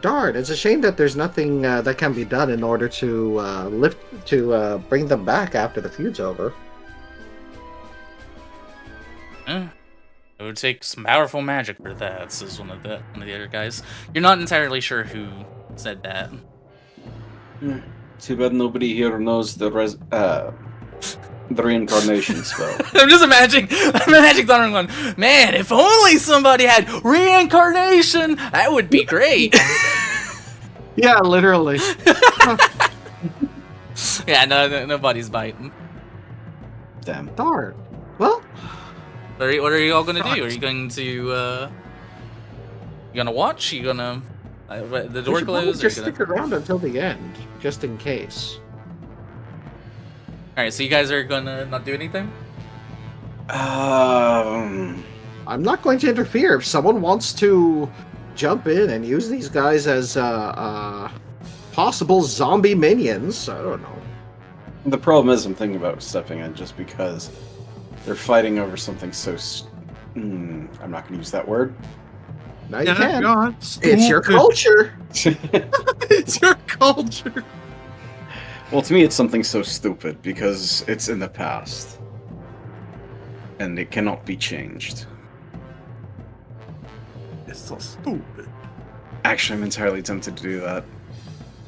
Darn, it's a shame that there's nothing that can be done in order to bring them back after the feud's over. It would take some powerful magic for that, says one of the other guys. You're not entirely sure who said that. Too bad nobody here knows the reincarnation spell. I'm imagining Thorn going, man, if only somebody had reincarnation, that would be great. Yeah, literally. Yeah, nobody's biting. Damn. Darn. Well, What are you all gonna do? Are you going to you gonna watch? You gonna the door we should probably closed? just stick around until the end, just in case. All right, so you guys are gonna not do anything. I'm not going to interfere. If someone wants to jump in and use these guys as possible zombie minions, I don't know. The problem is I'm thinking about stepping in just because they're fighting over something so... I'm not going to use that word. Now you can. God, It's your culture. It's your culture. Well, to me, it's something so stupid because it's in the past. And it cannot be changed. It's so stupid. Actually, I'm entirely tempted to do that.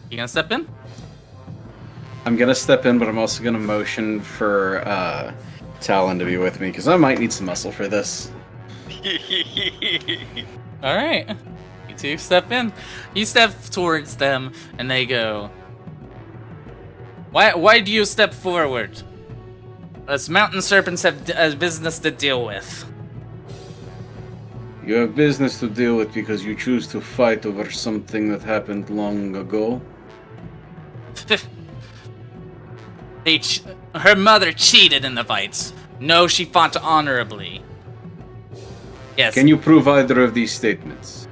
You gonna step in? I'm going to step in, but I'm also going to motion for Talon to be with me because I might need some muscle for this. All right, you two step in. You step towards them, and they go, Why do you step forward? Us mountain serpents have business to deal with. You have business to deal with because you choose to fight over something that happened long ago. Her mother cheated in the fights. No, she fought honorably. Yes. Can you prove either of these statements?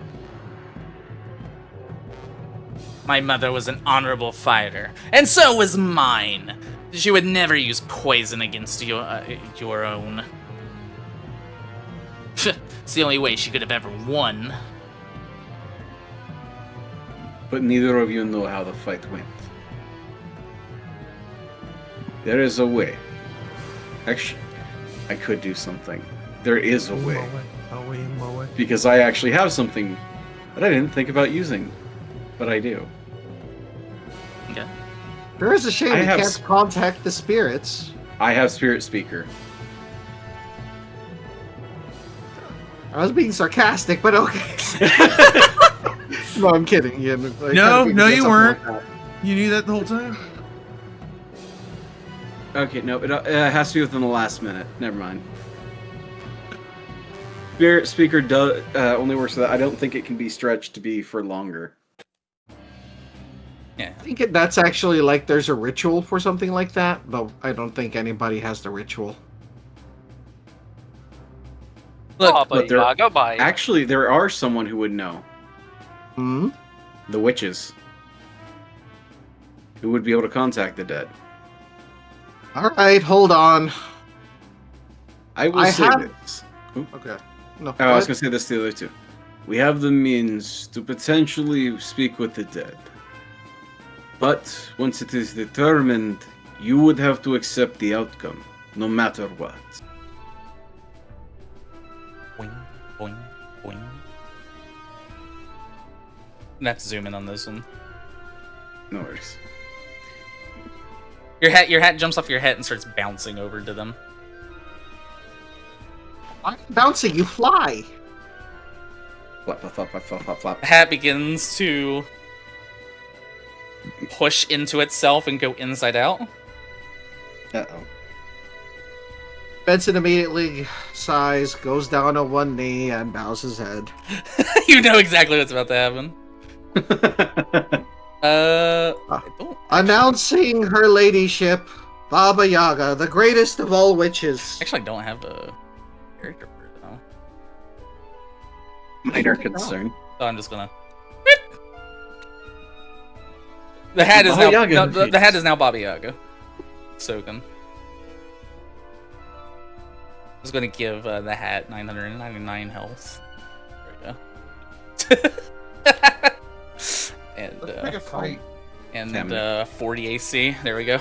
My mother was an honorable fighter, and so was mine. She would never use poison against your own. It's the only way she could have ever won. But neither of you know how the fight went. There is a way. Actually, I could do something. There is a way. Because I actually have something that I didn't think about using. But I do. Okay. There is a shame I we have can't contact the spirits. I have Spirit Speaker. I was being sarcastic, but okay. No, I'm kidding. Yeah, No, you weren't. You knew that the whole time? Okay, no, it has to be within the last minute. Never mind. Spirit Speaker only works so that I don't think it can be stretched to be for longer. Yeah. I think that's actually like there's a ritual for something like that, but I don't think anybody has the ritual. Look, Baba there- Yaga bye. Actually, there are someone who would know. Hmm? The witches. Who would be able to contact the dead. Alright, hold on. I will I say have- this. Okay. No, Oh, I was what? going to say this to the other two. We have the means to potentially speak with the dead. But once it is determined, you would have to accept the outcome, no matter what. boing, boing, boing. I'm gonna have to zoom in on this one. No worries. Your hat jumps off your head and starts bouncing over to them. I'm bouncing, you fly! Flap, flap, flap, flap, flap, flap, flap. The hat begins to push into itself and go inside out. Uh-oh. Benson immediately sighs, goes down on one knee, and bows his head. You know exactly what's about to happen. I don't Announcing her ladyship, Baba Yaga, the greatest of all witches. actually don't have a character for it though. Minor concern. So I'm just gonna. The hat is Baba now Yaga no, in the peace. hat is now Baba Yaga. Soken. I was gonna give the hat 999 health. There we go. And Let's pick a fight. and Damn 40 AC. There we go.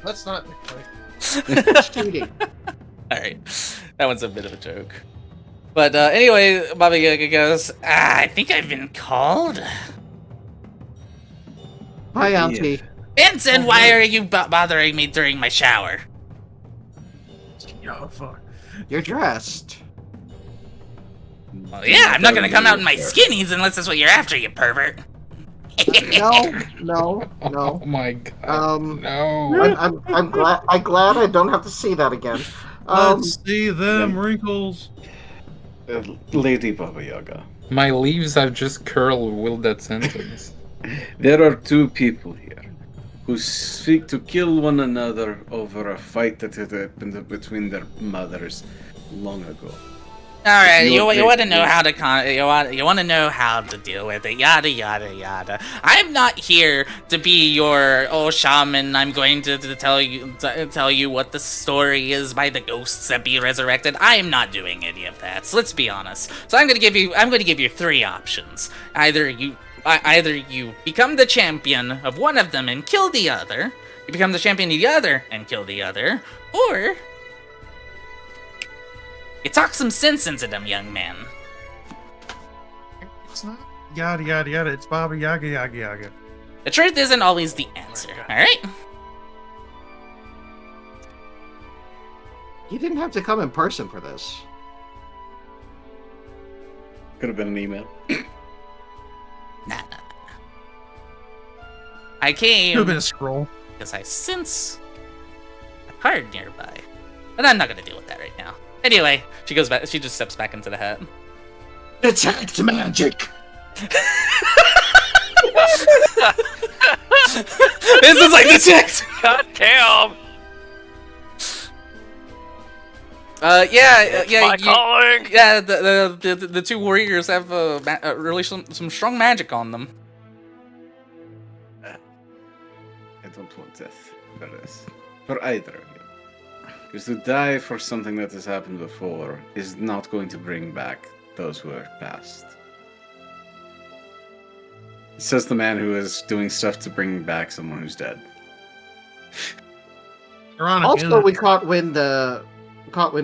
Let's not pick a fight. Cheating. All right, that one's a bit of a joke. But anyway, Baba Yaga goes, I think I've been called. Hi, Auntie. Benson, why are you bothering me during my shower? Oh, fuck. You're dressed. Well, yeah, I'm not gonna come out in my skinnies unless that's what you're after, you pervert. No. Oh my god. No. I'm glad. I'm glad I don't have to see that again. Let's see them wrinkles. Lady Baba Yaga. My leaves have just curled with that sentence. There are two people here who seek to kill one another over a fight that had happened between their mothers long ago. All right, you You're want to great, know yes. how to you want to know how to deal with it. Yada yada yada. I'm not here to be your shaman. I'm going to tell you what the story is by the ghosts that be resurrected. I am not doing any of that. So let's be honest. So I'm going to give you three options. Either you become the champion of one of them and kill the other. You become the champion of the other and kill the other, or you talk some sense into them, young man. It's not yada yada yada. It's Baba Yaga Yaga Yaga. The truth isn't always the answer, alright? You didn't have to come in person for this. Could have been an email. Nah. I came Could have been a scroll. because I sense a card nearby. But I'm not gonna deal with that right now. Anyway, she goes back. She just steps back into the hat. Detect magic. This is like the text. God damn! Yeah. My calling! Yeah. The two warriors have really some strong magic on them. I don't want death for this. For either of you. Because to die for something that has happened before is not going to bring back those who are past. Says the man who is doing stuff to bring back someone who's dead. Ironic, Also, isn't it? we caught wind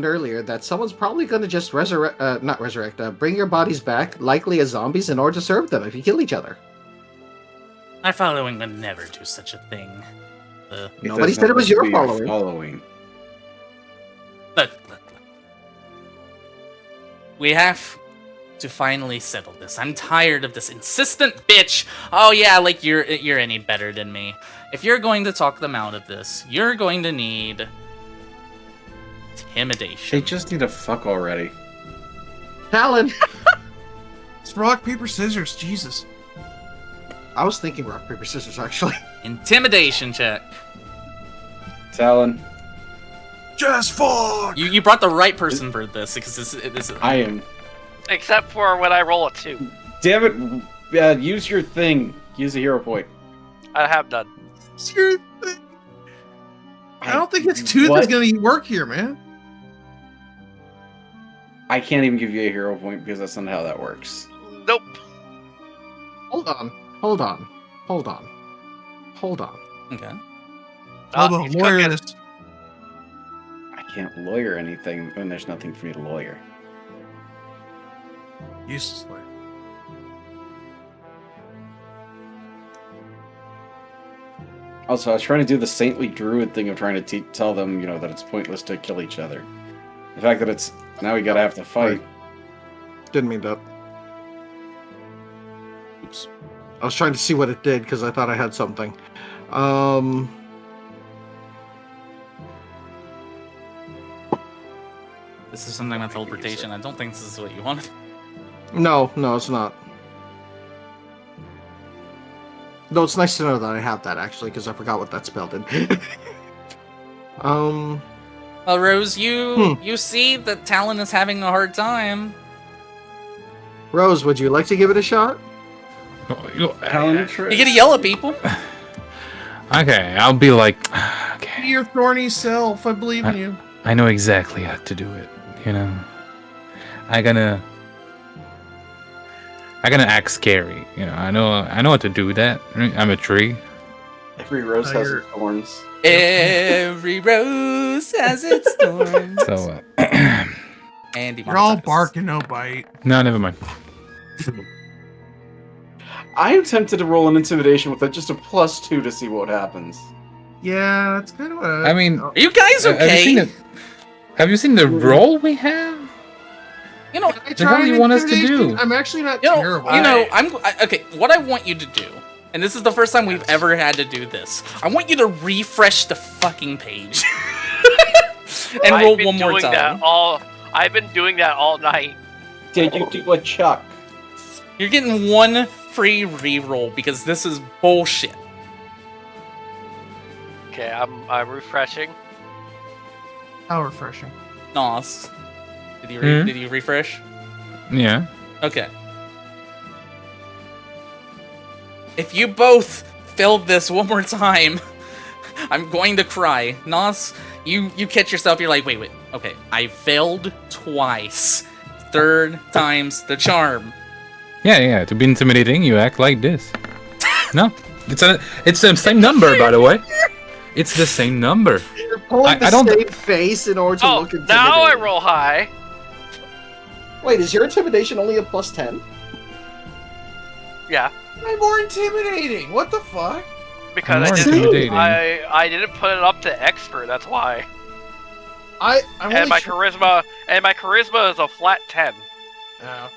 earlier that someone's probably going to just bring your bodies back, likely as zombies, in order to serve them if you kill each other. My following would never do such a thing. Nobody said it was your following. Look. We have to finally settle this. I'm tired of this insistent bitch. Oh yeah, like you're any better than me. If you're going to talk them out of this, you're going to need intimidation. They just need to fuck already. Talon! It's rock, paper, scissors. Jesus. I was thinking rock, paper, scissors, actually. Intimidation check. Talon. Just fuck! You brought the right person for this because this is. I am. Except for when I roll a 2. Damn it! Use your thing. Use a hero point. I have done. Screw it. I don't think it's 2 that's gonna work here, man. I can't even give you a hero point because that's not how that works. Nope. Hold on. Okay. Lobo, He's lawyer cooking. this. I can't lawyer anything when there's nothing for me to lawyer. Useless lawyer. Also, I was trying to do the saintly druid thing of trying to tell them, that it's pointless to kill each other. The fact that it's now we gotta have to fight. Didn't mean that. Oops. I was trying to see what it did because I thought I had something. This is something with teleportation. I don't think this is what you wanted. No, it's not. Though it's nice to know that I have that actually, because I forgot what that spell did. Well, Rose, you see that Talon is having a hard time. Rose, would you like to give it a shot? Talon, You get to yell at people. Okay, I'll be like, okay. Be your thorny self. I believe in you. I know exactly how to do it. I'm gonna act scary. I know how to do that. I'm a tree. Every rose has its thorns. Every rose has its thorns. So, And You're all bark and no bite. no, never mind. I am tempted to roll an intimidation with just a +2 to see what happens. Yeah, that's kind of what I mean, Are you guys okay? Have you seen the roll we have? I The hell do you want us to do? I'm actually not You know, terrible. okay, what I want you to do, and this is the first time we've ever had to do this, I want you to refresh the fucking page. And roll one more time. I've been doing that all night. Did you do a Chuck? You're getting one free reroll because this is bullshit. Okay, I'm refreshing. How refreshing. Nos. Did you refresh? Yeah. Okay. If you both failed this one more time, I'm going to cry. Nos, you catch yourself, you're like, wait. Okay, I failed twice. Third time's the charm. Yeah. To be intimidating, you act like this. No, it's the same number, by the way. It's the same number. You're pulling the same face in order to look intimidating. Now I roll high. Wait, is your intimidation only a +10? Yeah, I'm more intimidating. What the fuck? because More I didn't. intimidating. I didn't put it up to expert. That's why. I'm And only my charisma is a flat 10. Oh.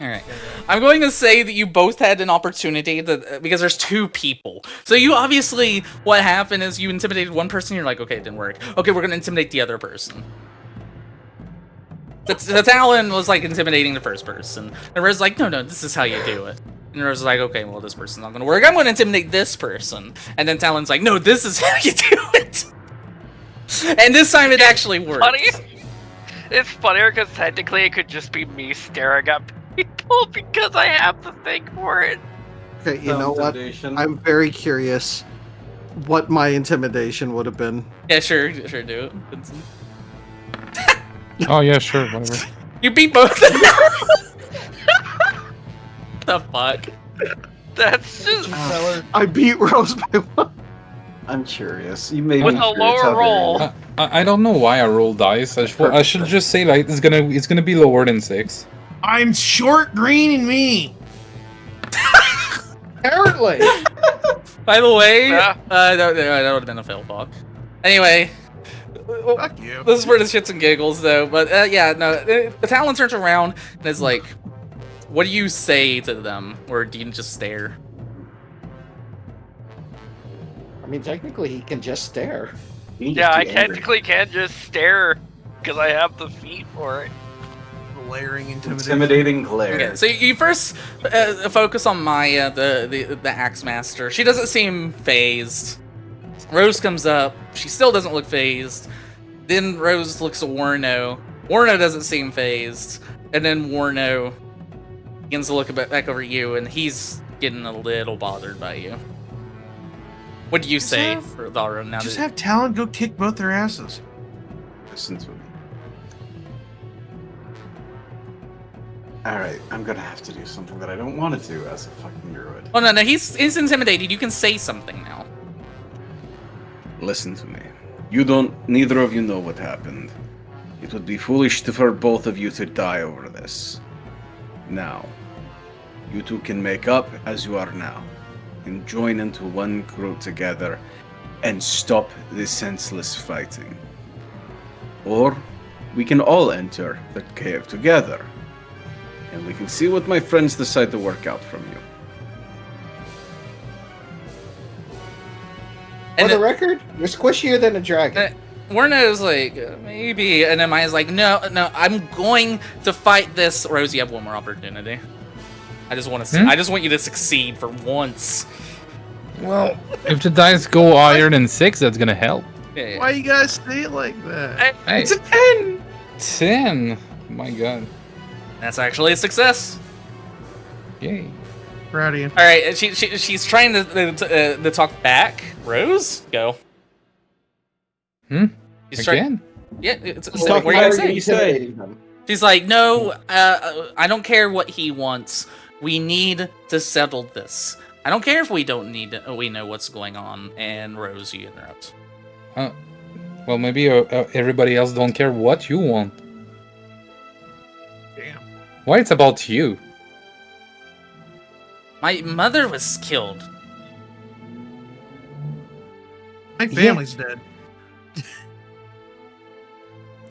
Alright. I'm going to say that you both had an opportunity because there's two people. So you obviously, what happened is you intimidated one person, you're like, okay, it didn't work. Okay, we're going to intimidate the other person. The Talon was like intimidating the first person. And Rose was like, no, this is how you do it. And Rose was like, okay, well, this person's not going to work. I'm going to intimidate this person. And then Talon's like, no, this is how you do it. And this time it actually worked. Funny? It's funnier because technically it could just be me staring at people because I have the thing for it. Okay, you know what? I'm very curious what my intimidation would have been. Yeah, sure, do it. Oh yeah, sure, whatever. You beat both. The fuck? That's just I beat Rose by 1. I'm curious. You made with me a curious lower how roll. very- I don't know why I roll dice. I should just say like it's gonna be lower than 6. I'm short, green, and mean. Apparently. By the way, Yeah. that would have been a fail talk. Anyway, Fuck you. this is for the shits and giggles, though. But yeah, no, the Talon turns around and is like, "What do you say to them, or do you just stare?" I mean, technically, he can just stare. You can Yeah, just I be angry. technically can just stare because I have the feet for it. Layering intimidation. Intimidating glare. Okay, so you first focus on Maya, the Axe Master. She doesn't seem phased. Rose comes up. She still doesn't look phased. Then Rose looks at Warno. Warno doesn't seem phased. And then Warno begins to look back over you, and he's getting a little bothered by you. What do you Just say, have- Valro? Now Just that have Talon go kick both their asses. Listen to me. Alright, I'm gonna have to do something that I don't want to do as a fucking druid. Oh no, he's intimidated. You can say something now. Listen to me. Neither of you know what happened. It would be foolish for both of you to die over this. Now, you two can make up as you are now, and join into one crew together, and stop this senseless fighting. Or, we can all enter the cave together, and we can see what my friends decide to work out from you. For And the record, you're squishier than a dragon. Warno's like, maybe, and then Maya's like, no, I'm going to fight this. Rose, you have one more opportunity. I just want to. I just want you to succeed for once. Well, if the dice go higher than 6, that's gonna help. Yeah. Why you guys say it like that? Hey, It's a 10! 10. My God. That's actually a success. Yay. Proud of you. All right, she's trying to talk back. Rose, go. She's Again? Yeah, it's He's what talking are you about gonna say? intimidating them. She's like, no, I don't care what he wants. We need to settle this. I don't care if we know what's going on. And Rose, you interrupt. Well, maybe everybody else don't care what you want. Damn. Why it's about you? My mother was killed. My family's dead.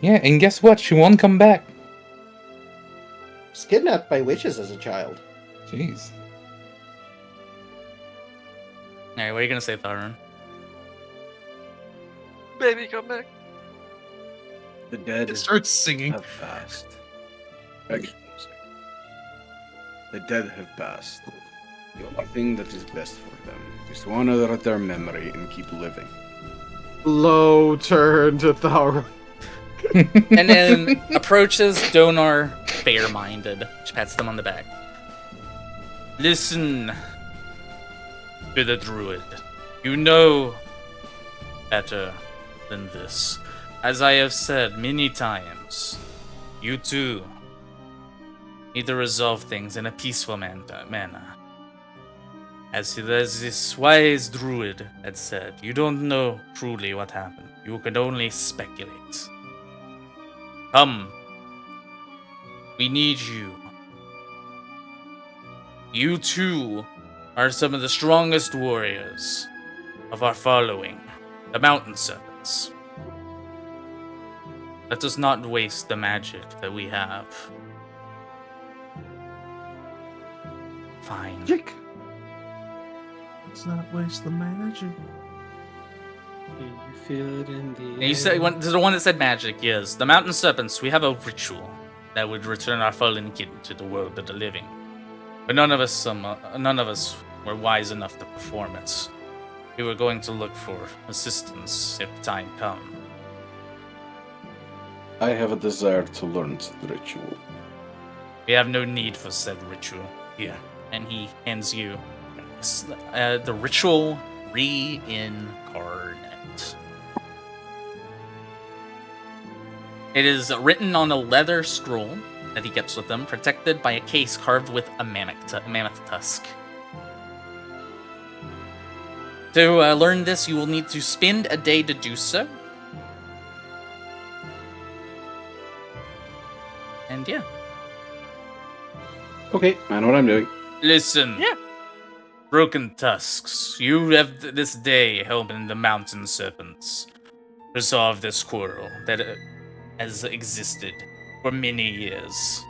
Yeah, and guess what? She won't come back. Was kidnapped by witches as a child. Jeez. All right, what are you gonna say, Tharun? Baby, come back. The dead It starts singing. have passed. Actually, the dead have passed. The only thing that is best for them is to honor their memory and keep living. Low turn to Thar. And then approaches Donar, fair-minded. She pats them on the back. Listen to the druid. You know better than this. As I have said many times, you too need to resolve things in a peaceful manner. As this wise druid had said, you don't know truly what happened. You can only speculate. Come. We need you. You too are some of the strongest warriors of our following, the Mountain Serpents. Let us not waste the magic that we have. Fine. Magic. Let's not waste the magic. You feel it in the And you said the one that said magic, yes. The Mountain Serpents, we have a ritual that would return our fallen kin to the world of the living. But none of us were wise enough to perform it. We were going to look for assistance if the time come. I have a desire to learn the ritual. We have no need for said ritual here. And he hands you the ritual reincarnate. It is written on a leather scroll that he keeps with him, protected by a case carved with a mammoth tusk. To learn this, you will need to spend a day to do so. And yeah. Okay, I know what I'm doing. Listen. Yeah. Broken tusks, you have this day helping the mountain serpents resolve this quarrel that has existed for many years.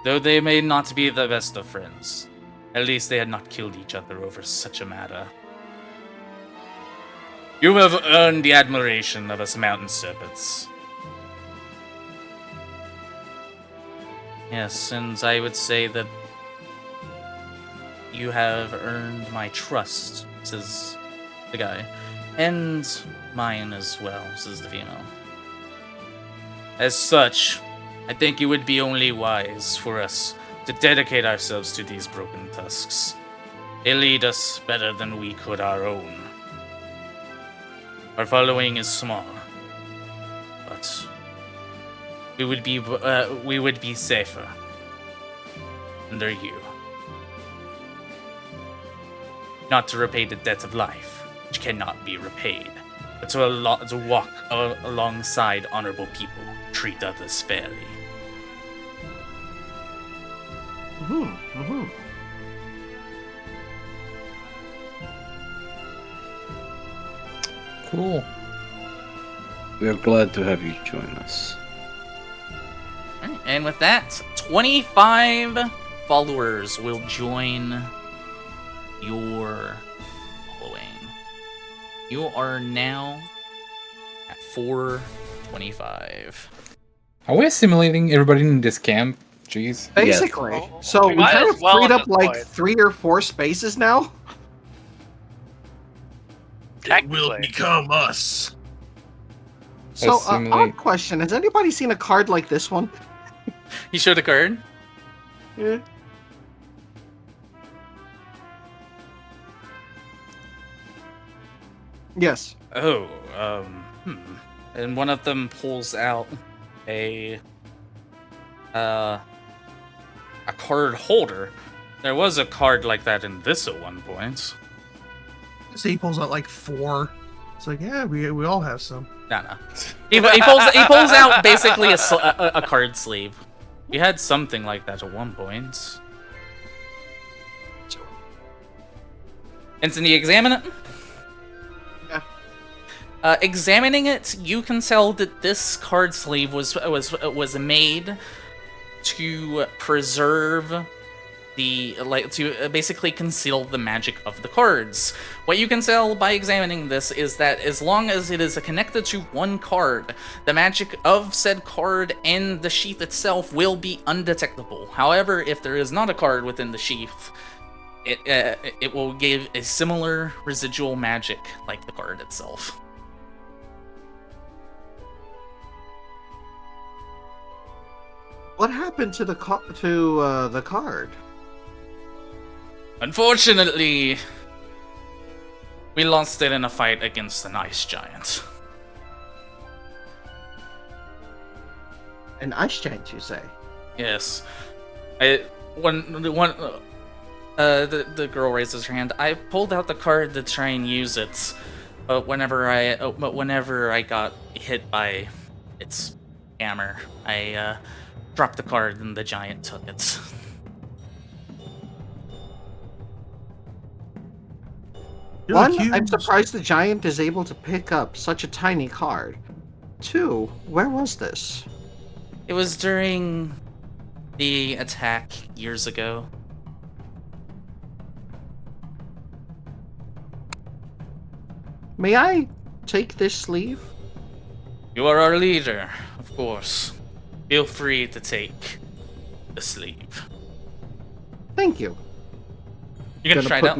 Though they may not be the best of friends, at least they had not killed each other over such a matter. You have earned the admiration of us mountain serpents. Yes, and I would say that you have earned my trust, says the guy. And mine as well, says the female. As such, I think it would be only wise for us to dedicate ourselves to these broken tusks. They lead us better than we could our own. Our following is small, but we would be safer under you. Not to repay the debt of life, which cannot be repaid, but to walk alongside honorable people, treat others fairly. Cool. We are glad to have you join us. Alright, and with that, 25 followers will join your following. You are now at 425. Are we assimilating everybody in this camp? Jeez. Basically. Yes. So We we might kind as of well freed at up this like point. 3 or 4 spaces now. It will Technically. become us. So, Assimilate. odd question. Has anybody seen a card like this one? He showed a card. Yeah. Yes. Oh, And one of them pulls out a card holder. There was a card like that in this at one point. So he pulls out like 4. It's like, yeah, we all have some. No. He pulls out basically a card sleeve. We had something like that at one point. Instantly examine it. Yeah. Examining it, you can tell that this card sleeve was made to preserve to basically conceal the magic of the cards. What you can tell by examining this is that as long as it is connected to one card, the magic of said card and the sheath itself will be undetectable. However, if there is not a card within the sheath, it will give a similar residual magic like the card itself. What happened to the card? Unfortunately, we lost it in a fight against an ice giant. An ice giant, you say? Yes. The girl raises her hand. I pulled out the card to try and use it, but whenever I got hit by its hammer, I dropped the card and the giant took it. One, I'm surprised the giant is able to pick up such a tiny card. 2, where was this? It was during the attack years ago. May I take this sleeve? You are our leader, of course. Feel free to take the sleeve. Thank you. You're gonna try it out?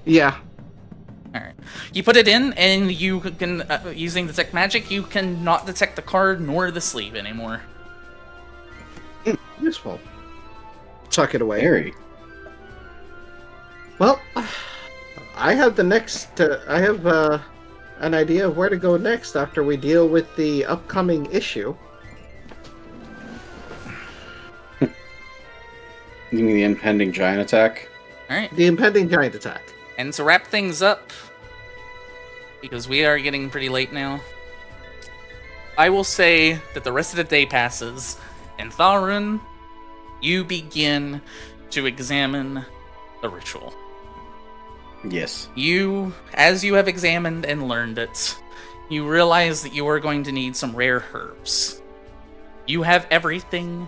Yeah. Alright. You put it in, and you can, using detect magic, you cannot detect the card nor the sleeve anymore. Useful. Tuck it away. Harry. Well, I have an idea of where to go next after we deal with the upcoming issue. You mean the impending giant attack? Alright. The impending giant attack. And to wrap things up, because we are getting pretty late now, I will say that the rest of the day passes, and Tharun, you begin to examine the ritual. Yes. As you have examined and learned it, you realize that you are going to need some rare herbs. You have everything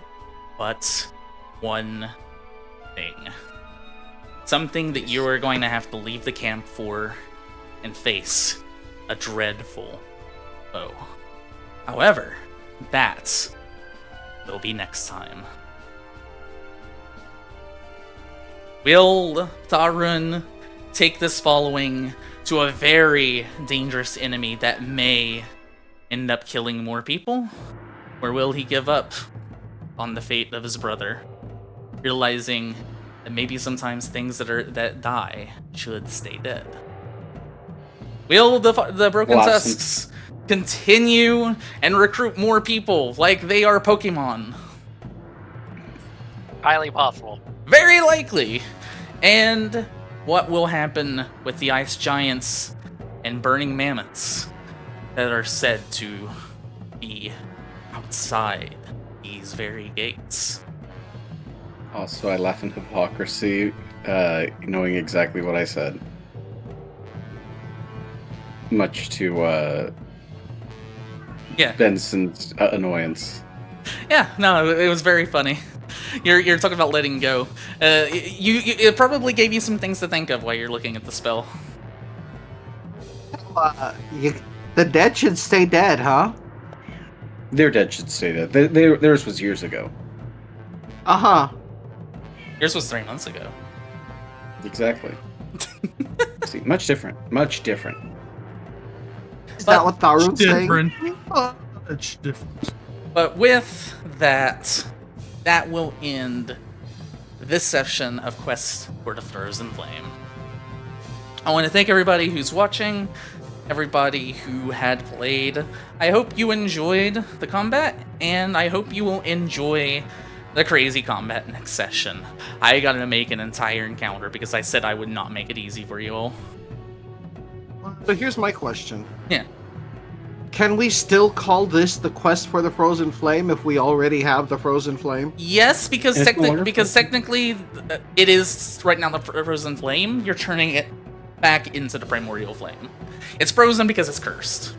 but one thing. Something that you are going to have to leave the camp for and face a dreadful foe. However, that will be next time. Will Tarun take this following to a very dangerous enemy that may end up killing more people? Or will he give up on the fate of his brother, realizing that maybe sometimes things that die should stay dead? Will the Broken Tusks continue and recruit more people like they are Pokemon? Highly possible. Very likely. And what will happen with the ice giants and burning mammoths that are said to be outside these very gates? Also, I laugh in hypocrisy, knowing exactly what I said. Much to Benson's annoyance. Yeah, no, it was very funny. You're talking about letting go. It probably gave you some things to think of while you're looking at the spell. The dead should stay dead, huh? Their dead should stay dead. Theirs was years ago. Uh-huh. Yours was 3 months ago. Exactly. See, much different. Much different. Is that what Tarun's saying? Different. Much different. But with that, that will end this session of Quest for the Frozen Flame. I want to thank everybody who's watching, everybody who had played. I hope you enjoyed the combat, and I hope you will enjoy the crazy combat next session. I gotta make an entire encounter because I said I would not make it easy for you all. So here's my question. Yeah. Can we still call this the Quest for the Frozen Flame if we already have the Frozen Flame? Yes, because It's wonderful. technically it is right now the Frozen Flame. You're turning it back into the Primordial Flame. It's frozen because it's cursed.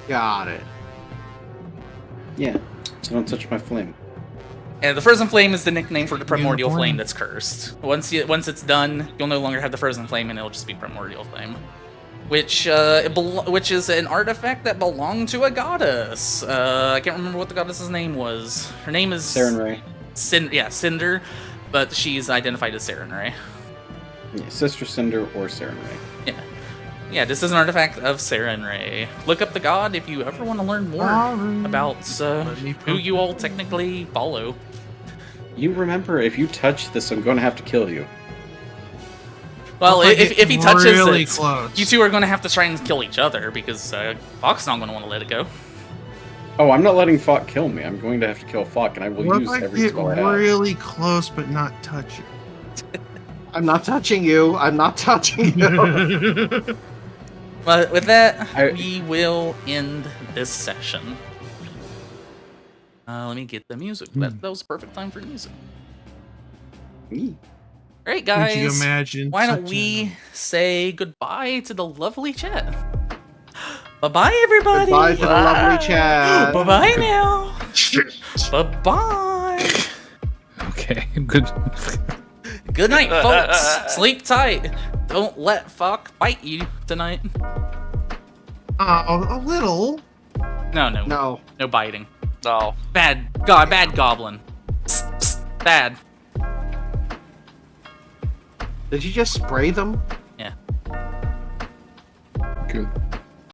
Got it. Yeah. So don't touch my flame. And the Frozen Flame is the nickname for the Primordial Unicorn. Flame that's cursed. Once it's done, you'll no longer have the Frozen Flame, and it'll just be Primordial Flame, which is an artifact that belonged to a goddess. I can't remember what the goddess's name was. Her name is Sarenrae. Cinder, but she's identified as Sarenrae. Yeah, Sister Cinder or Sarenrae. Yeah, this is an artifact of Sarenrae. Look up the god if you ever want to learn more about who you all technically follow. You remember, if you touch this, I'm going to have to kill you. Well, if he touches really it, close. you two are going to have to try and kill each other because Fox's not going to want to let it go. Oh, I'm not letting Falk kill me. I'm going to have to kill Falk, and I will What use if I every get spell I have. really close but not touch I'm not touching you. I'm not touching you. it? But with that, we will end this session. Let me get the music. That was a perfect time for music. Me. Great, Could you guys. imagine? Why don't such we say goodbye to the lovely chat? Bye-bye, everybody. Goodbye to the lovely chat. Bye-bye now. Bye-bye. Okay, good. Good night, folks. Sleep tight. Don't let fuck bite you tonight. a little. No biting. No. Bad goblin. Psst, psst, bad. Did you just spray them? Yeah. Good.